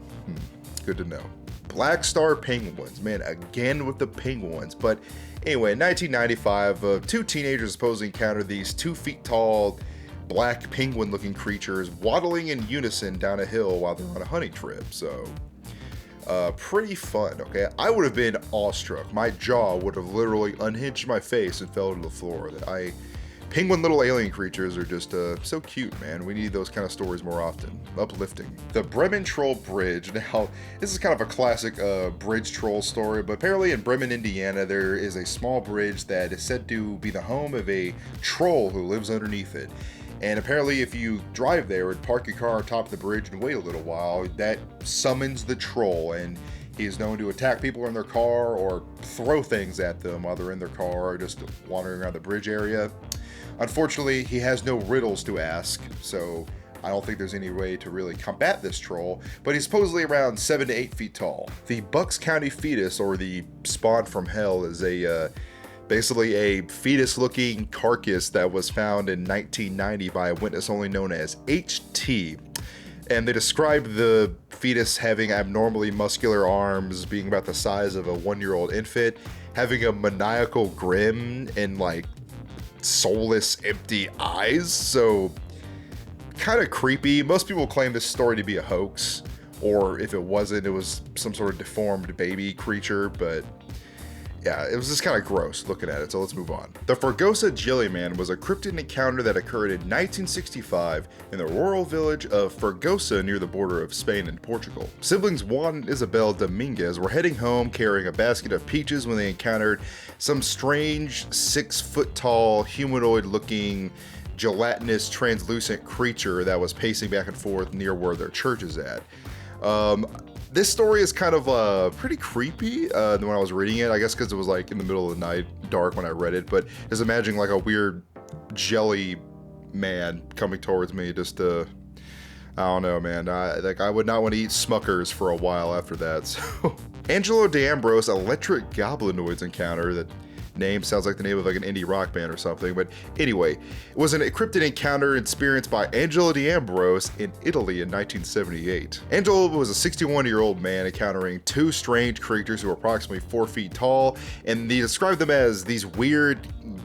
Good to know. Black Star penguins, man, again with the penguins. But anyway, in 1995, two teenagers supposedly encountered these 2 feet tall black penguin-looking creatures waddling in unison down a hill while they're on a hunting trip. So pretty fun, okay? I would have been awestruck. My jaw would have literally unhinged my face and fell to the floor. Penguin little alien creatures are just so cute, man. We need those kind of stories more often. Uplifting. The Bremen Troll Bridge. Now, this is kind of a classic bridge troll story, but apparently in Bremen, Indiana, there is a small bridge that is said to be the home of a troll who lives underneath it. And apparently if you drive there and park your car on top of the bridge and wait a little while, that summons the troll, and he is known to attack people in their car or throw things at them while they're in their car or just wandering around the bridge area. Unfortunately, he has no riddles to ask, so I don't think there's any way to really combat this troll, but he's supposedly around 7 to 8 feet tall. The Bucks County fetus, or the spawn from hell, is basically a fetus-looking carcass that was found in 1990 by a witness only known as HT. And they described the fetus having abnormally muscular arms, being about the size of a 1-year-old infant, having a maniacal grin and soulless, empty eyes. So kind of creepy. Most people claim this story to be a hoax, or if it wasn't, it was some sort of deformed baby creature, but yeah, it was just kind of gross looking at it, so let's move on. The Fregosa Jellyman was a cryptid encounter that occurred in 1965 in the rural village of Fregosa near the border of Spain and Portugal. Siblings Juan and Isabel Dominguez were heading home carrying a basket of peaches when they encountered some strange 6-foot-tall, humanoid-looking, gelatinous, translucent creature that was pacing back and forth near where their church is at. This story is kind of pretty creepy when I was reading it, I guess because it was like in the middle of the night, dark when I read it, but just imagining like a weird jelly man coming towards me just I don't know, man. I would not want to eat Smuckers for a while after that. So Angelo D'Ambrose electric goblinoids encounter, that name sounds like the name of like an indie rock band or something, but anyway, it was an cryptid encounter experienced by Angelo D'Ambrose in Italy in 1978. Angelo was a 61-year-old man encountering two strange creatures who were approximately 4 feet tall, and he described them as these weird,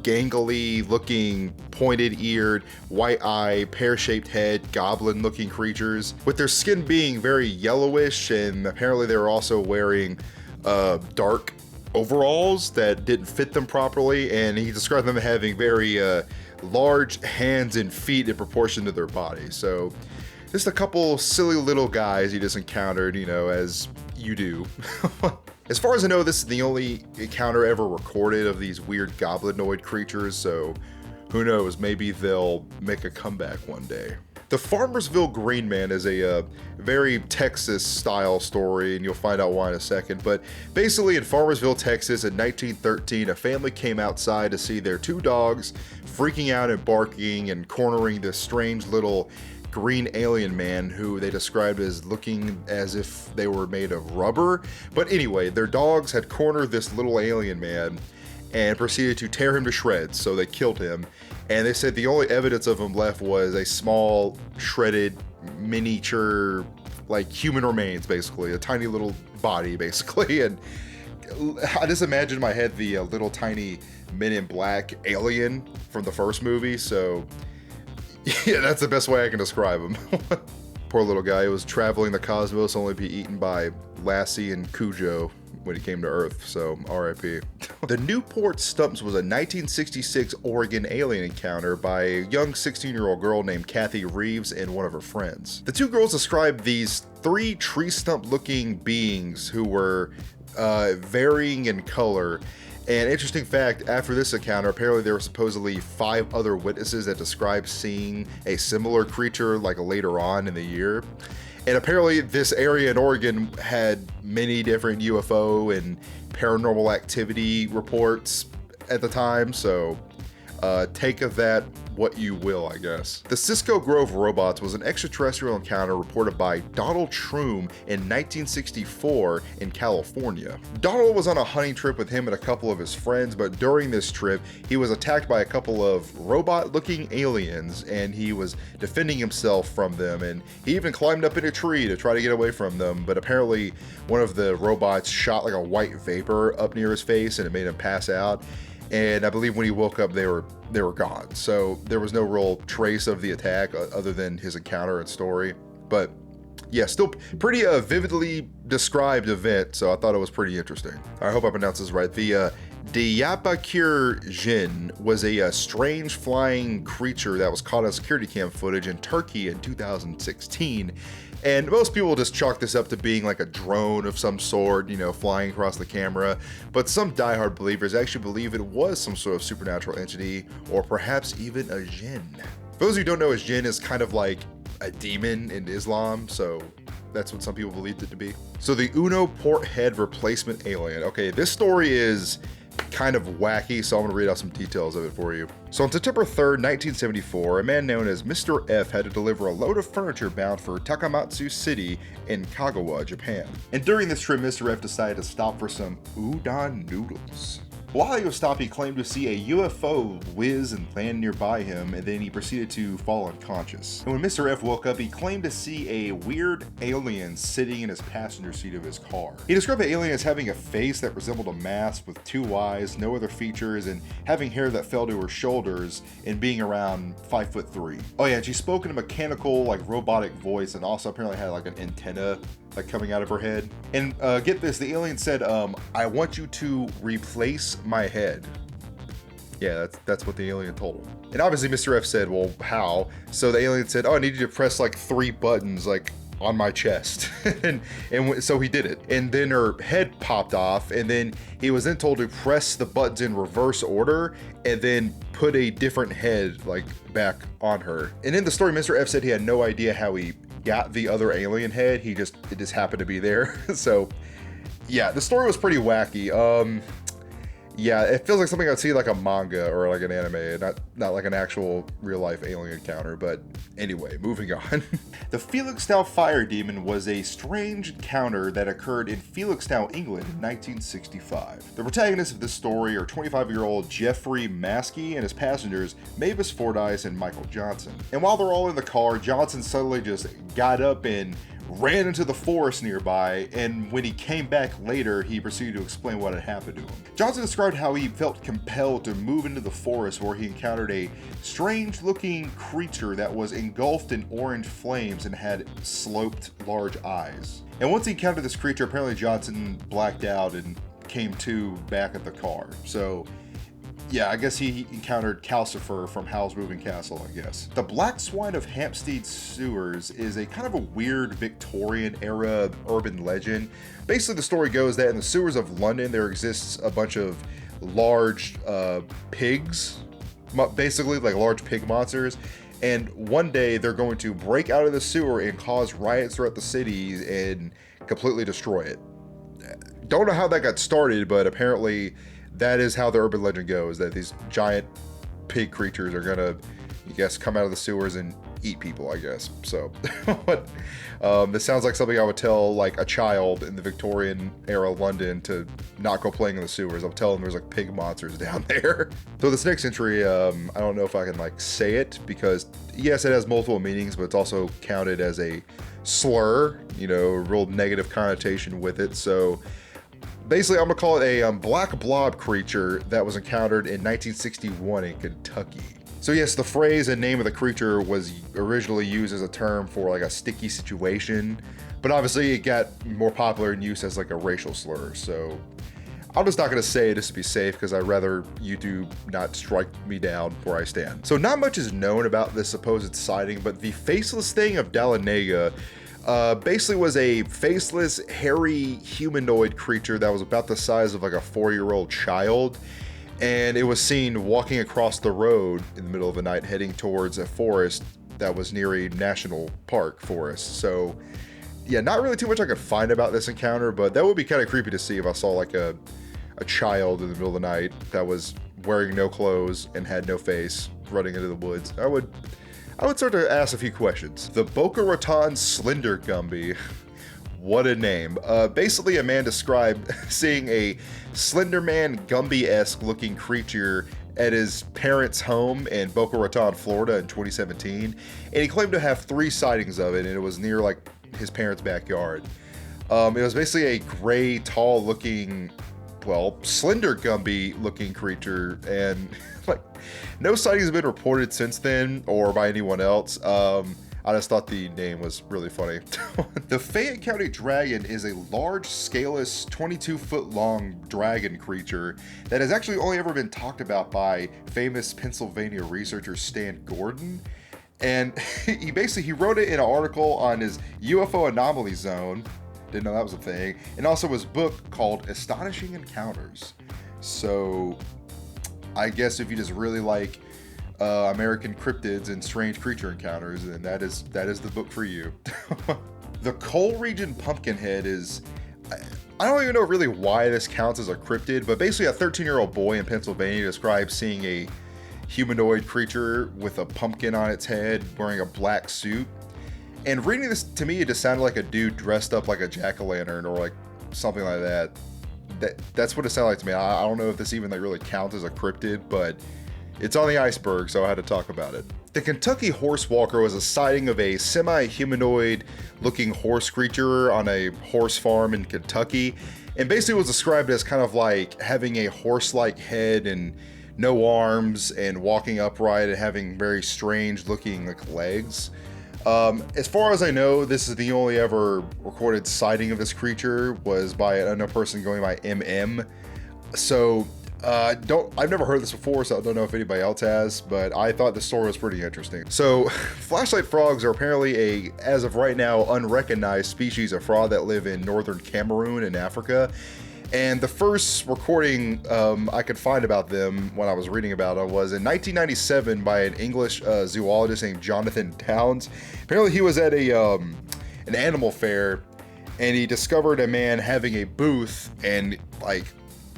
gangly looking, pointed-eared, white-eye, pear-shaped head, goblin-looking creatures, with their skin being very yellowish, and apparently they were also wearing dark overalls that didn't fit them properly, and he described them having very large hands and feet in proportion to their body. So just a couple silly little guys he just encountered, you know, as you do. As far as I know, this is the only encounter ever recorded of these weird goblinoid creatures, so who knows, maybe they'll make a comeback one day. The Farmersville Green Man is a very Texas-style story, and you'll find out why in a second. But basically, in Farmersville, Texas, in 1913, a family came outside to see their two dogs freaking out and barking and cornering this strange little green alien man who they described as looking as if they were made of rubber. But anyway, their dogs had cornered this little alien man and proceeded to tear him to shreds, so they killed him. And they said the only evidence of him left was a small, shredded, miniature, like human remains, basically. A tiny little body, basically. And I just imagine in my head the little tiny Men in Black alien from the first movie, so yeah, that's the best way I can describe him. Poor little guy, he was traveling the cosmos only to be eaten by Lassie and Cujo when he came to Earth, so R.I.P. The Newport Stumps was a 1966 Oregon alien encounter by a young 16-year-old girl named Kathy Reeves and one of her friends. The two girls described these 3 tree stump-looking beings who were varying in color. And interesting fact, after this encounter, apparently there were supposedly 5 other witnesses that described seeing a similar creature like later on in the year. And apparently this area in Oregon had many different UFO and paranormal activity reports at the time, so take of that what you will, I guess. The Cisco Grove robots was an extraterrestrial encounter reported by Donald Troom in 1964 in California. Donald was on a hunting trip with him and a couple of his friends, but during this trip, he was attacked by a couple of robot-looking aliens, and he was defending himself from them, and he even climbed up in a tree to try to get away from them, but apparently one of the robots shot like a white vapor up near his face, and it made him pass out. And I believe when he woke up, they were gone. So there was no real trace of the attack other than his encounter and story. But yeah, still pretty vividly described event. So I thought it was pretty interesting. I hope I pronounced this right. The Diyarbakir Jinn was a strange flying creature that was caught on security cam footage in Turkey in 2016. And most people just chalk this up to being like a drone of some sort, you know, flying across the camera. But some diehard believers actually believe it was some sort of supernatural entity, or perhaps even a jinn. For those who don't know, a jinn is kind of like a demon in Islam, so that's what some people believed it to be. So the Uno Port Head replacement alien. Okay, this story is kind of wacky, so I'm going to read out some details of it for you. So on September 3rd, 1974, a man known as Mr. F had to deliver a load of furniture bound for Takamatsu City in Kagawa, Japan. And during this trip, Mr. F decided to stop for some udon noodles. While he was stopped, he claimed to see a UFO whiz and land nearby him, and then he proceeded to fall unconscious. And when Mr. F woke up, he claimed to see a weird alien sitting in his passenger seat of his car. He described the alien as having a face that resembled a mask with 2 eyes, no other features, and having hair that fell to her shoulders, and being around 5'3". Oh yeah, and she spoke in a mechanical, like robotic voice, and also apparently had like an antenna like coming out of her head. And get this, the alien said, I want you to replace my head. Yeah, that's what the alien told him. And obviously Mr. F said, well, how? So the alien said, oh, I need you to press like 3 buttons like on my chest. and so he did it. And then her head popped off, and then he was then told to press the buttons in reverse order and then put a different head like back on her. And in the story, Mr. F said he had no idea how he got the other alien head. It just happened to be there. So yeah, the story was pretty wacky. Yeah, it feels like something I'd see like a manga or like an anime, not like an actual real life alien encounter. But anyway, moving on. The Felixstowe Fire Demon was a strange encounter that occurred in Felixstowe, England in 1965. The protagonists of this story are 25-year-old Jeffrey Maskey and his passengers Mavis Fordyce and Michael Johnson. And while they're all in the car, Johnson suddenly just got up and ran into the forest nearby, and when he came back later, he proceeded to explain what had happened to him. Johnson described how he felt compelled to move into the forest, where he encountered a strange-looking creature that was engulfed in orange flames and had sloped large eyes. And once he encountered this creature, apparently Johnson blacked out and came to back at the car. So yeah, I guess he encountered Calcifer from Howl's Moving Castle, I guess. The Black Swine of Hampstead Sewers is a kind of a weird Victorian era urban legend. Basically, the story goes that in the sewers of London, there exists a bunch of large pigs, basically like large pig monsters. And one day they're going to break out of the sewer and cause riots throughout the cities and completely destroy it. Don't know how that got started, but apparently that is how the urban legend goes, that these giant pig creatures are gonna, I guess, come out of the sewers and eat people, I guess. So, but this sounds like something I would tell like a child in the Victorian era London to not go playing in the sewers. I'll tell them there's like pig monsters down there. So this next entry, I don't know if I can like say it, because yes, it has multiple meanings, but it's also counted as a slur, you know, a real negative connotation with it. So basically, I'm gonna call it a black blob creature that was encountered in 1961 in Kentucky. So yes, the phrase and name of the creature was originally used as a term for like a sticky situation, but obviously it got more popular in use as like a racial slur. So I'm just not gonna say it just to be safe, because I'd rather YouTube not strike me down where I stand. So not much is known about this supposed sighting, but the faceless thing of Dahlonega basically was a faceless, hairy humanoid creature that was about the size of like a 4-year-old child, and it was seen walking across the road in the middle of the night heading towards a forest that was near a national park forest. So yeah, not really too much I could find about this encounter, but that would be kind of creepy to see if I saw like a child in the middle of the night that was wearing no clothes and had no face running into the woods. I would start to ask a few questions. The Boca Raton Slender Gumby. What a name. Basically, a man described seeing a Slenderman Gumby-esque looking creature at his parents' home in Boca Raton, Florida in 2017. And he claimed to have 3 sightings of it, and it was near like his parents' backyard. It was basically a gray, tall looking, well, Slender Gumby looking creature, and like no sightings have been reported since then or by anyone else. I just thought the name was really funny. The Fayette County Dragon is a large, scaleless, 22-foot long dragon creature that has actually only ever been talked about by famous Pennsylvania researcher Stan Gordon. And he wrote it in an article on his UFO anomaly zone. Didn't know that was a thing. And also his book called Astonishing Encounters. So I guess if you just really like American cryptids and strange creature encounters, then that is the book for you. The Coleridge Pumpkinhead is, I don't even know really why this counts as a cryptid, but basically a 13-year-old boy in Pennsylvania describes seeing a humanoid creature with a pumpkin on its head wearing a black suit. And reading this, to me, it just sounded like a dude dressed up like a jack-o'-lantern or like something like that. that's what it sounded like to me. I don't know if this even like really counts as a cryptid, but it's on the iceberg, so I had to talk about it. The Kentucky horse walker was a sighting of a semi-humanoid looking horse creature on a horse farm in Kentucky, and basically was described as kind of like having a horse-like head and no arms and walking upright and having very strange looking like legs. As far as I know, this is the only ever recorded sighting of this creature was by an unknown person going by MM. So I've never heard this before, so I don't know if anybody else has, but I thought the story was pretty interesting. So flashlight frogs are apparently as of right now, unrecognized species of frog that live in northern Cameroon in Africa. And the first recording I could find about them when I was reading about it was in 1997 by an English zoologist named Jonathan Downs. Apparently he was at an animal fair, and he discovered a man having a booth and like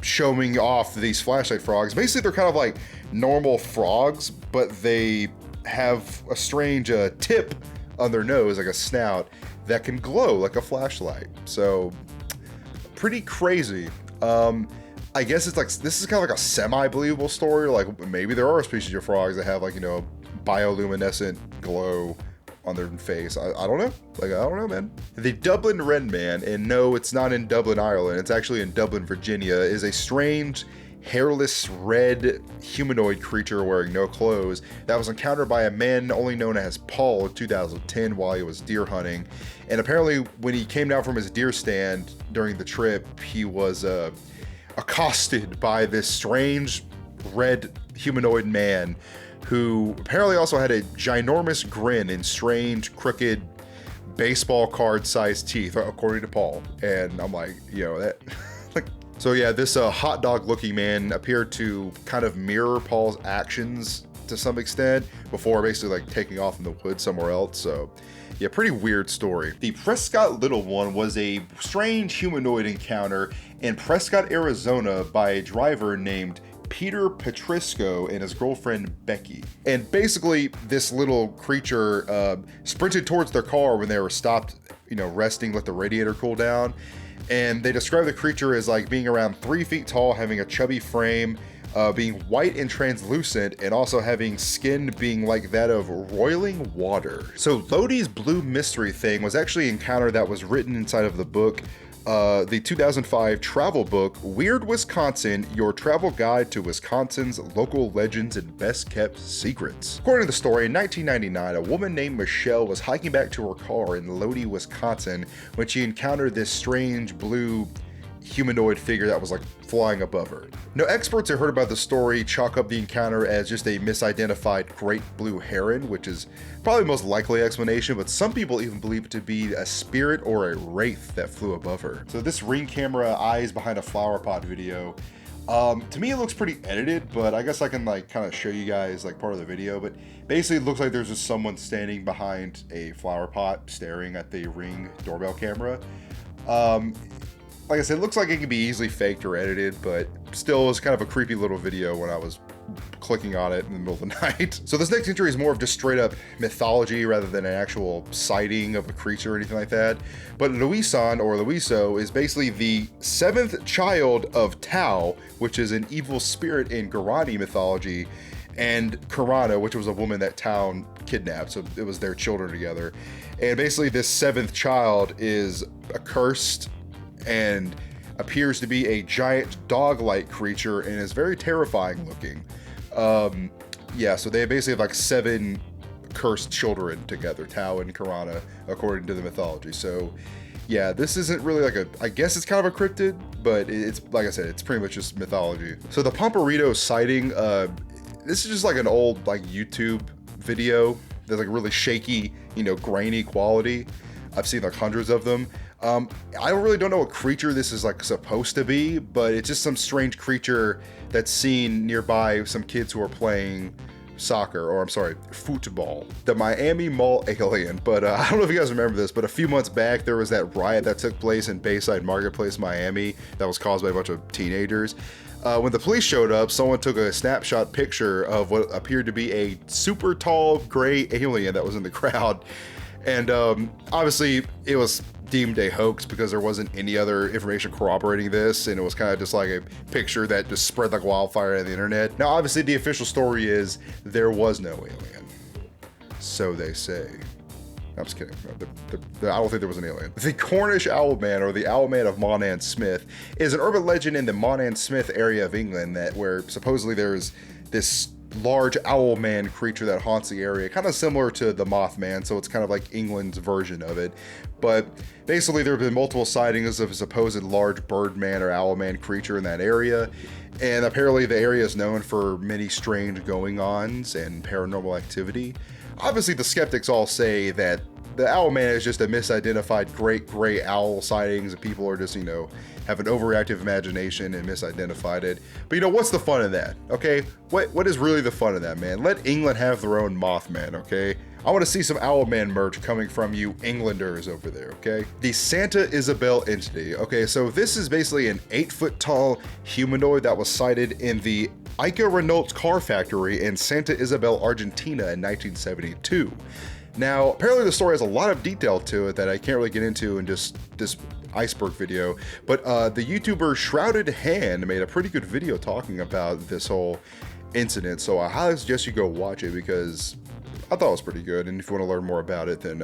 showing off these flashlight frogs. Basically, they're kind of like normal frogs, but they have a strange tip on their nose, like a snout, that can glow like a flashlight. So pretty crazy. I guess it's like, this is kind of like a semi-believable story. Like maybe there are species of frogs that have like, you know, bioluminescent glow on their face. I don't know. Like, I don't know, man. The Dublin Red Man, and no, it's not in Dublin, Ireland. It's actually in Dublin, Virginia, is a strange, hairless, red humanoid creature wearing no clothes that was encountered by a man only known as Paul in 2010 while he was deer hunting. And apparently when he came down from his deer stand during the trip, he was accosted by this strange red humanoid man who apparently also had a ginormous grin and strange, crooked, baseball card sized teeth, according to Paul. And I'm like, yo, that like, so yeah, this hot dog looking man appeared to kind of mirror Paul's actions to some extent before basically like taking off in the woods somewhere else. So yeah, pretty weird story. The Prescott Little One was a strange humanoid encounter in Prescott, Arizona by a driver named Peter Petrisco and his girlfriend Becky. And basically this little creature sprinted towards their car when they were stopped, you know, resting, let the radiator cool down. And they describe the creature as like being around 3 feet tall, having a chubby frame, being white and translucent, and also having skin being like that of roiling water. So Lodi's Blue Mystery Thing was actually an encounter that was written inside of the book, the 2005 travel book, Weird Wisconsin, Your Travel Guide to Wisconsin's Local Legends and Best Kept Secrets. According to the story, in 1999, a woman named Michelle was hiking back to her car in Lodi, Wisconsin, when she encountered this strange blue humanoid figure that was like flying above her. Now, experts who heard about the story chalk up the encounter as just a misidentified great blue heron, which is probably the most likely explanation, but some people even believe it to be a spirit or a wraith that flew above her. So this Ring camera eyes behind a flower pot video, to me it looks pretty edited, but I guess I can like kind of show you guys like part of the video. But basically it looks like there's just someone standing behind a flower pot staring at the Ring doorbell camera. Like I said, it looks like it can be easily faked or edited, but still it was kind of a creepy little video when I was clicking on it in the middle of the night. So this next entry is more of just straight up mythology rather than an actual sighting of a creature or anything like that. But Luisan or Luiso is basically the 7th child of Tau, which is an evil spirit in Guarani mythology, and Karana, which was a woman that Tau kidnapped, so it was their children together. And basically this 7th child is accursed and appears to be a giant dog-like creature and is very terrifying looking. Yeah, so they basically have like 7 cursed children together, Tau and Karana, according to the mythology. So yeah, this isn't really like a, I guess it's kind of a cryptid, but it's, like I said, it's pretty much just mythology. So the Pomperito sighting, this is just like an old like YouTube video that's like really shaky, you know, grainy quality. I've seen like hundreds of them. I really don't know what creature this is like supposed to be, but it's just some strange creature that's seen nearby some kids who are playing soccer, or I'm sorry, football. The Miami Mall alien. But I don't know if you guys remember this, but a few months back there was that riot that took place in Bayside Marketplace, Miami, that was caused by a bunch of teenagers. When the police showed up, someone took a snapshot picture of what appeared to be a super tall gray alien that was in the crowd. And obviously it was deemed a hoax because there wasn't any other information corroborating this, and it was kind of just like a picture that just spread like wildfire on the internet. Now obviously the official story is there was no alien, so they say. I'm just kidding. I don't think there was an alien. The Cornish Owlman, or the Owlman of Monand Smith, is an urban legend in the Monand Smith area of England where supposedly there's this large owlman creature that haunts the area, kind of similar to the Mothman, so it's kind of like England's version of it. But basically there have been multiple sightings of a supposed large birdman or owlman creature in that area, and apparently the area is known for many strange going-ons and paranormal activity. Obviously the skeptics all say that the Owlman is just a misidentified great gray owl sightings and people are just, you know, have an overactive imagination and misidentified it. But you know, what's the fun of that, okay? What is really the fun of that, man? Let England have their own Mothman, okay? I want to see some Owlman merch coming from you Englanders over there, okay? The Santa Isabel entity. Okay, so this is basically an 8-foot tall humanoid that was sighted in the Ica Renault car factory in Santa Isabel, Argentina in 1972. Now, apparently the story has a lot of detail to it that I can't really get into in just this iceberg video, but the YouTuber Shrouded Hand made a pretty good video talking about this whole incident, so I highly suggest you go watch it because I thought it was pretty good, and if you want to learn more about it, then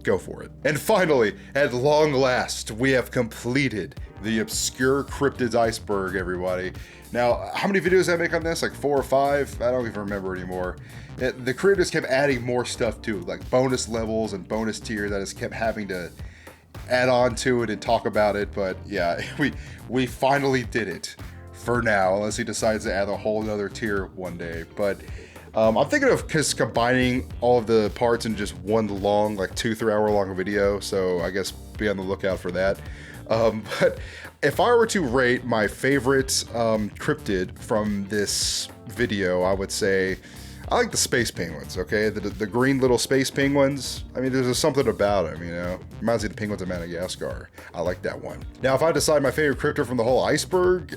go for it. And finally, at long last, we have completed the Obscure Cryptids Iceberg, everybody. Now, how many videos did I make on this? Like 4 or 5? I don't even remember anymore. The creators kept adding more stuff to it, like bonus levels and bonus tiers. I just kept having to add on to it and talk about it, but yeah, we finally did it for now, unless he decides to add a whole other tier one day. But I'm thinking of just combining all of the parts in just one long, like 2-3 hour long video, so I guess be on the lookout for that. But if I were to rate my favorite cryptid from this video, I would say I like the space penguins, okay? The green little space penguins. I mean, there's just something about them, you know? Reminds me of the penguins of Madagascar. I like that one. Now, if I decide my favorite cryptid from the whole iceberg,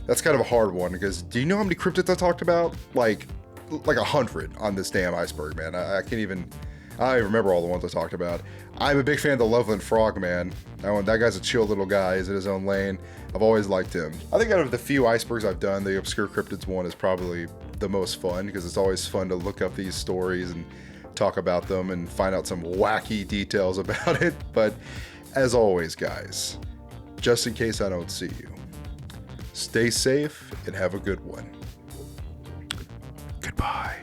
that's kind of a hard one, because do you know how many cryptids I talked about? Like 100 on this damn iceberg, man. I don't even remember all the ones I talked about. I'm a big fan of the Loveland Frog, man. That guy's a chill little guy. He's in his own lane. I've always liked him. I think out of the few icebergs I've done, the Obscure Cryptids one is probably the most fun, because it's always fun to look up these stories and talk about them and find out some wacky details about it. But as always, guys, just in case I don't see you, stay safe and have a good one. Goodbye.